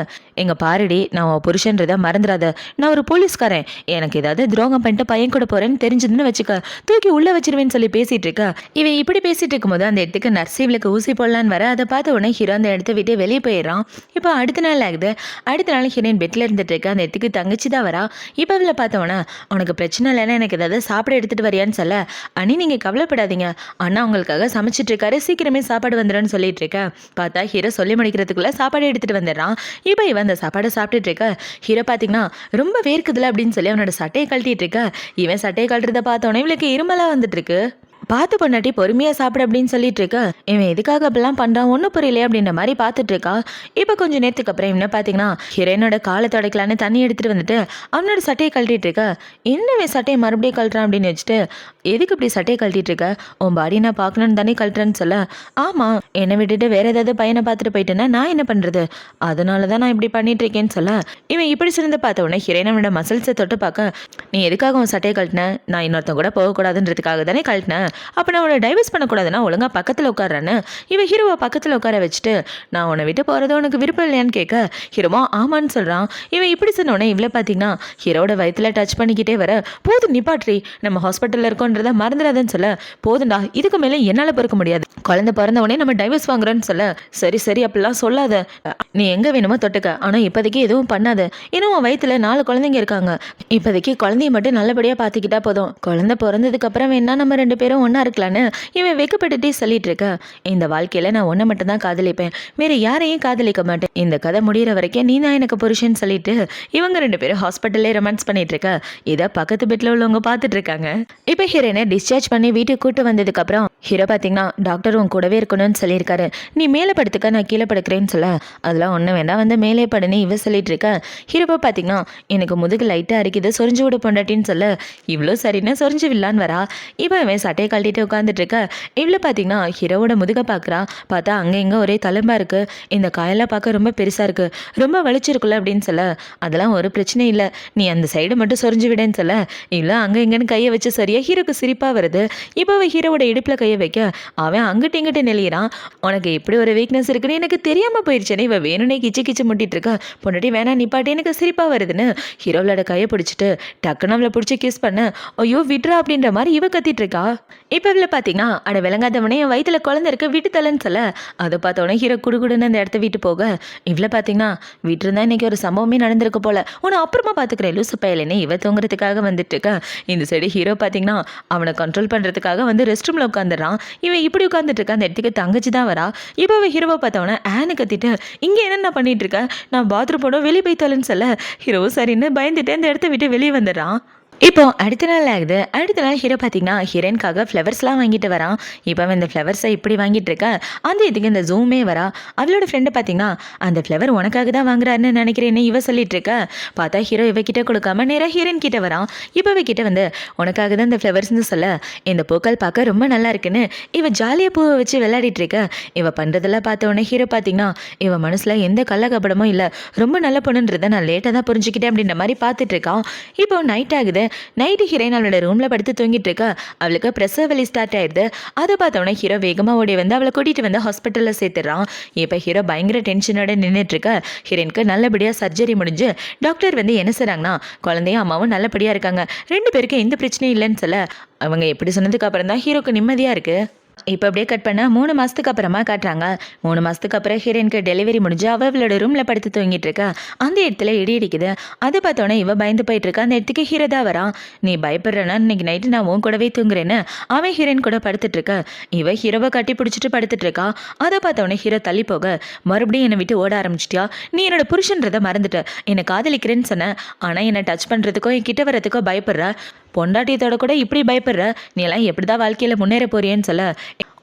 எங்க பாருடி நான் உன் புருஷன்றதை மறந்துடாத, நான் ஒரு போலீஸ்காரன், எனக்கு ஏதாவது துரோகம் பண்ணிட்டு பையன் கூட போறேன்னு தெரிஞ்சதுன்னு வச்சுக்க தூக்கி உள்ள வச்சிருவேன்னு சொல்லி பேசிட்டு இருக்கா. இவன் இப்படி பேசிட்டு இருக்கும்போது அந்த இடத்துக்கு நர்ஸ் இவளுக்கு ஊசி போடலான்னு வர அதை பார்த்த உடனே ஹீரோ அந்த இடத்த விட்டு வெளியே போயிடுறான். இப்போ அடுத்த நாள் ஆகுது. அடுத்த நாள் ஹீரோயின் பெட்ல இருந்துட்டு இருக்க. அந்த இடத்துக்கு தங்கச்சி தான் வரா. இப்போ அவளை பார்த்தவொன்னே உனக்கு பிரச்சனை இல்லைன்னா எனக்கு ஏதாவது சாப்பிட எடுத்துட்டு வரியான்னு சொல்ல அண்ணி நீங்க கவலைப்படாதீங்க, அண்ணா உங்களுக்காக சமைச்சிட்டு இருக்காரு, சீக்கிரமே சாப்பாடு வந்துடும்னு சொல்லிட்டு இருக்க. பார்த்தா ஹீரோ சொல்லி முடிக்கிறதுக்குள்ள சாப்பாடு எடுத்துட்டு வந்துடுறான். இப்போ இவன் அந்த சாப்பாடை சாப்பிட்டுட்டு இருக்க. ஹீரோ பார்த்தீங்கன்னா ரொம்ப வேர்க்குதுல அப்படின்னு சொல்லி அவனோட சட்டையை கழட்டிட்டு இருக்க. இவன் சட்டையை கழட்டுறத பார்த்தோன்னே இவளுக்கு இருமலா வந்துட்டு இருக்கு. பார்த்து பொண்டாட்டி பொறுமையாக சாப்பிட அப்படின்னு சொல்லிட்டு இருக்க. இவன் எதுக்காக அப்படிலாம் பண்ணுறான் ஒன்றும் புரியலையே அப்படின்ற மாதிரி பார்த்துட்டு இருக்கா. இப்போ கொஞ்சம் நேரத்துக்கு அப்புறம் இவனை பார்த்தீங்கன்னா ஹீரோயினோட காலை துடைக்கலான்னு தண்ணி எடுத்துகிட்டு வந்துட்டு அவனோட சட்டையை கழட்டிட்டு இருக்க. என்னவே சட்டையை மறுபடியும் கழட்டுறான் அப்படின்னு வச்சுட்டு எதுக்கு இப்படி சட்டையை கழட்டிட்டு இருக்க, உன் பாடி நான் பார்க்கணுன்னு தானே கழட்டுறேன்னு சொல்ல ஆமாம் என்னை விட்டுட்டு வேற ஏதாவது பையனை பார்த்துட்டு போயிட்டேன்னா நான் என்ன பண்ணுறது, அதனால தான் நான் இப்படி பண்ணிட்டு இருக்கேன்னு சொல்ல இவன் இப்படி சிறந்து பார்த்த உடனே ஹீரோயினோட மசில்ஸை தொட்டு பார்க்க நீ எதுக்காக உன் சட்டையை கழட்டின, நான் இன்னொருத்தன் கூட போகக்கூடாதுன்றதுக்காக தானே கழட்டினேன், அப்போ நான் உன்னை டைவர்ஸ் பண்ணக்கூடாதுன்னா ஒழுங்காக பக்கத்தில் உட்காடுறான்னு இவன் ஹீரோவை பக்கத்தில் உட்கார வச்சுட்டு நான் உன்னை விட்டு போகிறது உனக்கு விருப்பம் இல்லையான்னு கேட்க ஹீரோவா ஆமான்னு சொல்கிறான். இவன் இப்படி சொன்னோடனே இவ்வளோ பார்த்தீங்கன்னா ஹீரோட வயிற்றுல டச் பண்ணிக்கிட்டே வர போதும் நிப்பாட்ரி நம்ம ஹாஸ்பிட்டலில் இருக்கோன்றதை மறந்துடாதுன்னு சொல்ல போதுண்டா இதுக்கு மேலே என்னால் பொறுக்க முடியாது, குழந்தை பிறந்தவொடனே நம்ம டைவர்ஸ் வாங்குறோன்னு சொல்ல சரி சரி அப்படிலாம் சொல்லாத, நீ எங்கே வேணுமோ தொட்டுக்க, ஆனால் இப்போதைக்கு எதுவும் பண்ணாத. இன்னும் உன் வயிற்றுல 4 குழந்தைங்க இருக்காங்க. இப்போதைக்கு குழந்தைய மட்டும் நல்லபடியாக பார்த்துக்கிட்டா போதும். குழந்தை பிறந்ததுக்கப்புறம் வேணா நம்ம 2 பேரும் ஒன்றா இருக்கலான்னு இவன் வெக்கப்பட்டுட்டே சொல்லிட்டு இருக்க. இந்த வாழ்க்கையில் நான் ஒன்றை மட்டும்தான் காதலிப்பேன், வேறு யாரையும் காதலிக்க மாட்டேன். இந்த கதை முடிகிற வரைக்கும் நீ தான் எனக்கு புருஷன்னு சொல்லிட்டு இவங்க 2 பேரும் ஹாஸ்பிட்டல்லே ரொமான்ஸ் பண்ணிட்டு இருக்க. இதை பக்கத்து வீட்டில் உள்ளவங்க பார்த்துட்டு இருக்காங்க. இப்போ ஹீரோனை டிஸ்சார்ஜ் பண்ணி வீட்டுக்கு கூட்டு வந்ததுக்கப்புறம் ஹீரோ பார்த்தீங்கன்னா டாக்டர் உன் கூடவே இருக்கணும்னு சொல்லியிருக்காரு. நீ மேலே படுத்துக்க, நான் கீழே படுக்கிறேன்னு சொல்ல, அதெல்லாம் ஒன்றும் வேண்டாம், வந்து மேலே படுன்னு இவ சொல்லிட்டு இருக்க. ஹீரோவை பார்த்தீங்கன்னா எனக்கு முதுகு லைட்டாக அரிக்குது, சொரிஞ்சு விட பொண்டாட்டின்னு சொல்ல, இவ்வளோ சரின்னு சொரிஞ்சு விடலான்னு வரா. இப்போ அவன் சட்டையை கழட்டிட்டு உட்காந்துட்டு இருக்க. இவ்வளோ பார்த்தீங்கன்னா ஹீரோவோட முதுகை பார்க்குறா. பார்த்தா அங்கே இங்கே ஒரே தழும்பா இருக்கு. இந்த காயெல்லாம் பார்க்க ரொம்ப பெருசாக இருக்கு, ரொம்ப வலிச்சிருக்குல்ல அப்படின்னு சொல்ல, அதெல்லாம் ஒரு பிரச்சனை இல்லை, நீ அந்த சைடு மட்டும் சொரிஞ்சு விடேன்னு சொல்ல, இல்லை அங்கே இங்கேன்னு கையை வச்சு சரியா ஹீரோக்கு சிரிப்பாக வருது. இப்போ அவன் ஹீரோவோட இடுப்பில் கையை வைக்க அவன் அங்கிட்டு இங்கிட்டு நெளியிறான். உனக்கு எப்படி ஒரு வீக்னஸ் இருக்குன்னு எனக்கு தெரியாமல் போயிடுச்சேன்னு இவ வேணும்னே கிச்சு கிச்சு முட்டிட்டு இருக்கா. பொண்டாட்டி வேணா நிப்பாட்டி, எனக்கு சிரிப்பாக வருதுன்னு ஹீரோவோட கையை பிடிச்சிட்டு டக்குன்னு அவளை பிடிச்சி கிஸ் பண்ண, ஐயோ விட்ரா அப்படின்ற மாதிரி இவ கத்திட்டு இருக்கா. இப்போ இவ்வளோ பார்த்தீங்கன்னா அட விளங்காதவனே என் வயிற்றுல குழந்தை இருக்க விட்டு தலன்னு சொல்ல, அதை பார்த்தோன்னே ஹீரோ குடுகுடுன்னு அந்த இடத்த விட்டு போக, இவ்வளோ பார்த்தீங்கன்னா விட்டுருந்தா இன்னைக்கு ஒரு சம்பவமே நடந்திருக்கு போல, உன்னை அப்புறமா பார்த்துக்கிறேன் லூசு பயலேன்னு இவ தூங்குறதுக்காக வந்துட்டு இருக்கா. இந்த சைடு ஹீரோ பார்த்தீங்கன்னா அவனை கண்ட்ரோல் பண்ணுறதுக்காக வந்து ரெஸ்ட் ரூமில் உட்காந்துடுறான். இவன் இப்படி உட்காந்துட்டு இருக்க, அந்த இடத்துக்கு தங்கச்சி தான் வரா. இப்போ அவன் ஹீரோவை பார்த்தவன ஆனு கத்திட்டு, இங்கே என்னென்ன பண்ணிட்டு இருக்க, நான் பாத்ரூம் போட வெளியே போய் தலன்னு சொல்ல, ஹீரோ சரின்னு பயந்துட்டு அந்த இடத்த விட்டு வெளியே வந்துடுறான். இப்போ அடுத்த நாள் ஆகுது. அடுத்த நாள் ஹீரோ பார்த்தீங்கன்னா ஹீரோயின்காக ஃப்ளவர்ஸ்லாம் வாங்கிட்டு வரான். இப்போ அவன் இந்த ஃப்ளவர்ஸை இப்படி வாங்கிட்டு இருக்க, அந்த இதுக்கு இந்த ஜூமே வரா. அவளோட ஃப்ரெண்டு பார்த்தீங்கன்னா அந்த ஃப்ளவர் உனக்காக தான் வாங்குறாருன்னு நினைக்கிறேன்னு இவ சொல்லிட்டு இருக்க. பார்த்தா ஹீரோ இவகிட்ட கொடுக்காம நேராக ஹீரோயின் கிட்ட வரான். இப்போ இவகிட்ட வந்து உனக்காக தான் இந்த ஃப்ளவர்ஸ்னு சொல்ல, இந்த பூக்கள் பார்க்க ரொம்ப நல்லா இருக்குன்னு இவ ஜாலியாக பூவை வச்சு விளையாடிட்டு இருக்க. இவ பண்ணுறதெல்லாம் பார்த்த உடனே ஹீரோ பார்த்தீங்கன்னா இவ மனசில் எந்த கள்ளக்கபடமும் இல்லை, ரொம்ப நல்ல பொண்ணுன்றதை நான் லேட்டாக தான் புரிஞ்சுக்கிட்டேன் அப்படின்ற மாதிரி பார்த்துட்டு இருக்கான். இப்போ நைட் ஆகுது. நைட்டு ஹீரோயின் அவளோட ரூம்ல படுத்து தூங்கிட்டு இருக்கா. அவளுக்கு பிரசவ வலி ஸ்டார்ட் ஆயிடுது. அதை பார்த்தோன்னே ஹீரோ வேகமாக ஓடி வந்து அவளை கூட்டிட்டு வந்து ஹாஸ்பிட்டலில் சேர்த்துறான். இப்போ ஹீரோ பயங்கர டென்ஷனோட நின்றுட்டு இருக்க. ஹீரோயினுக்கு நல்லபடியாக சர்ஜரி முடிஞ்சு டாக்டர் வந்து என்ன செய்றாங்கன்னா, குழந்தையும் அம்மாவும் நல்லபடியாக இருக்காங்க, 2 பேருக்கும் எந்த பிரச்சனையும் இல்லைன்னு சொல்ல, அவங்க எப்படி சொன்னதுக்கு அப்புறம் தான் ஹீரோக்கு நிம்மதியாக இருக்கு. இப்போ அப்படியே கட் பண்ண 3 மாதத்துக்கு அப்புறமா காட்டுறாங்க. 3 மாதத்துக்கு அப்புறம் ஹீரோயினுக்கு டெலிவரி முடிஞ்சு அவளோட ரூமில் படுத்து தூங்கிட்டு இருக்கா. அந்த இடத்துல இடி இடிக்குது. அதை பார்த்தோன்னே இவ பயந்து போயிட்டு இருக்கா. அந்த இடத்துக்கு ஹீரோ தான் வரான். நீ பயப்படுறனா, இன்னைக்கு நைட்டு நான் உன் கூடவே தூங்குறேன்னு அவன் ஹீரோயின் கூட படுத்துட்டு இருக்க. இவ ஹீரோவை கட்டி பிடிச்சிட்டு படுத்துட்டு இருக்கா. அதை பார்த்தோன்னே ஹீரோ தள்ளி போக, மறுபடியும் என்னை விட்டு ஓட ஆரம்பிச்சிட்டியா, நீ என்னோட புருஷன்றதை மறந்துட்ட, என்னை காதலிக்கிறேன்னு சொன்னேன், ஆனால் என்னை டச் பண்ணுறதுக்கோ என் கிட்ட வரதுக்கோ பயப்படுற, பொண்டாட்டியத்தோட கூட இப்படி பயப்படுற, நீ எல்லாம் எப்படி தான் வாழ்க்கையில் முன்னேற போறியேன்னு சொல்ல,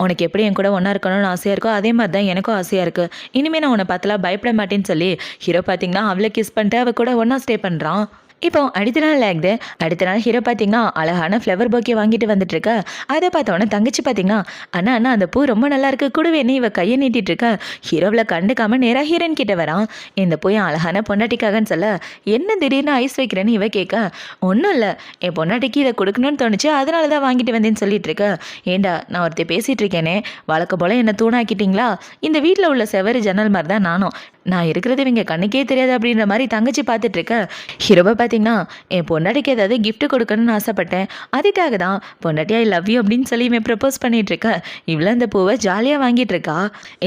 உனக்கு எப்படி என் கூட ஒன்றா இருக்கணும்னு ஆசையாக இருக்கோ அதே மாதிரி தான் எனக்கும் ஆசையாக இருக்குது, இனிமேல் நான் உன்னை பார்த்தலாம் பயப்பட மாட்டேன்னு சொல்லி ஹீரோ பார்த்தீங்கன்னா அவளை கிஸ் பண்ணிட்டு அவள் கூட ஒன்றா ஸ்டே பண்ணுறான். இப்போ அடுத்த நாள் ஆகுது. அடுத்த நாள் ஹீரோ பார்த்தீங்கன்னா அழகான ஃப்ளவர் போக்கே வாங்கிட்டு வந்துட்டு இருக்க. அதை பார்த்தோன்னே தங்கச்சி பார்த்தீங்கன்னா, அண்ணா அண்ணா அந்த பூ ரொம்ப நல்லா இருக்கு கூடவேன்னு இவ கையை நீட்டிட்டு இருக்க. ஹீரோவில் கண்டுக்காம நேராக ஹீரோயின் கிட்ட வரான். இந்த பூ என் அழகான பொண்டாட்டிக்காகன்னு சொல்ல, என்ன திடீர்னு ஐஸ் வைக்கிறேன்னு இவ கேட்க, ஒன்றும் இல்லை என் பொண்டாட்டிக்கு இதை கொடுக்கணும்னு தோணுச்சு, அதனால தான் வாங்கிட்டு வந்தேன்னு சொல்லிட்டு இருக்க. ஏண்டா நான் ஒருத்தி பேசிகிட்டு இருக்கேனே, வழக்கம் போல் என்னை தூணாக்கிட்டீங்களா, இந்த வீட்டில் உள்ள செவரு ஜன்னல் மாதிரி தான் நானும், நான் இருக்கிறது இவங்க கண்ணுக்கே தெரியாது அப்படின்ற மாதிரி தங்கச்சி பார்த்துட்டு இருக்க. ஹீரோவை பார்த்தீங்கன்னா என் பொண்டாட்டிக்கு ஏதாவது கிஃப்ட் கொடுக்கணும்னு ஆசைப்பட்டேன், அதுக்காக தான் பொண்டாட்டி ஐ லவ் யூ அப்படின்னு சொல்லி இவன் ப்ரப்போஸ் பண்ணிட்டு இருக்க. இவ்வளோ அந்த பூவை ஜாலியாக வாங்கிட்டு இருக்கா.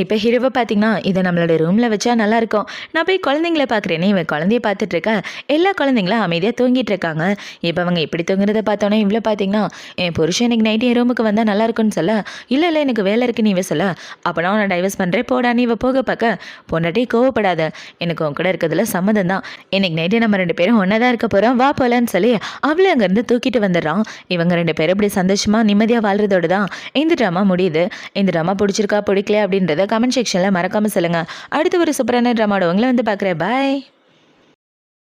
இப்போ ஹீரோவை பார்த்தீங்கன்னா இதை நம்மளோட ரூமில் வச்சா நல்லா இருக்கும், நான் போய் குழந்தைங்கள பார்க்குறேனே, இவன் குழந்தைய பார்த்துட்டு இருக்க. எல்லா குழந்தைங்களும் அமைதியாக தூங்கிட்டு இருக்காங்க. இப்போ அவங்க இப்படி தூங்குறத பார்த்தோன்னே இவ்வளோ பார்த்தீங்கன்னா என் புருஷன் எனக்கு நைட்டு என் ரூமுக்கு வந்தால் நல்லா இருக்குன்னு சொல்ல, இல்லை இல்லை எனக்கு வேலை இருக்குன்னு இவ சொல்ல, அப்போனா நான் டைவர்ஸ் பண்ணுறேன் போடான்னு இவ போக பார்க்க, பொண்டாட்டி கோவப்படாத, எனக்கு உன் கூட இருக்கிறதுல சம்மதம் தான், இன்னைக்கு நைட்டு நம்ம 2 பேரும் ஒன்றா தான் இருக்க போகிறோம், வா போகலான்னு சொல்லி அவளை அங்கேருந்து தூக்கிட்டு வந்துடுறான். இவங்க 2 பேரும் இப்படி சந்தோஷமாக நிம்மதியாக வாழ்றதோடு தான் இந்த ட்ராமா முடியுது. இந்த ட்ராமா பிடிச்சிருக்கா பிடிக்கல அப்படின்றத கமெண்ட் செக்ஷனில் மறக்காமல் சொல்லுங்கள். அடுத்து ஒரு சூப்பரான ட்ராமாவோட உங்களை வந்து பார்க்குறேன். பாய்.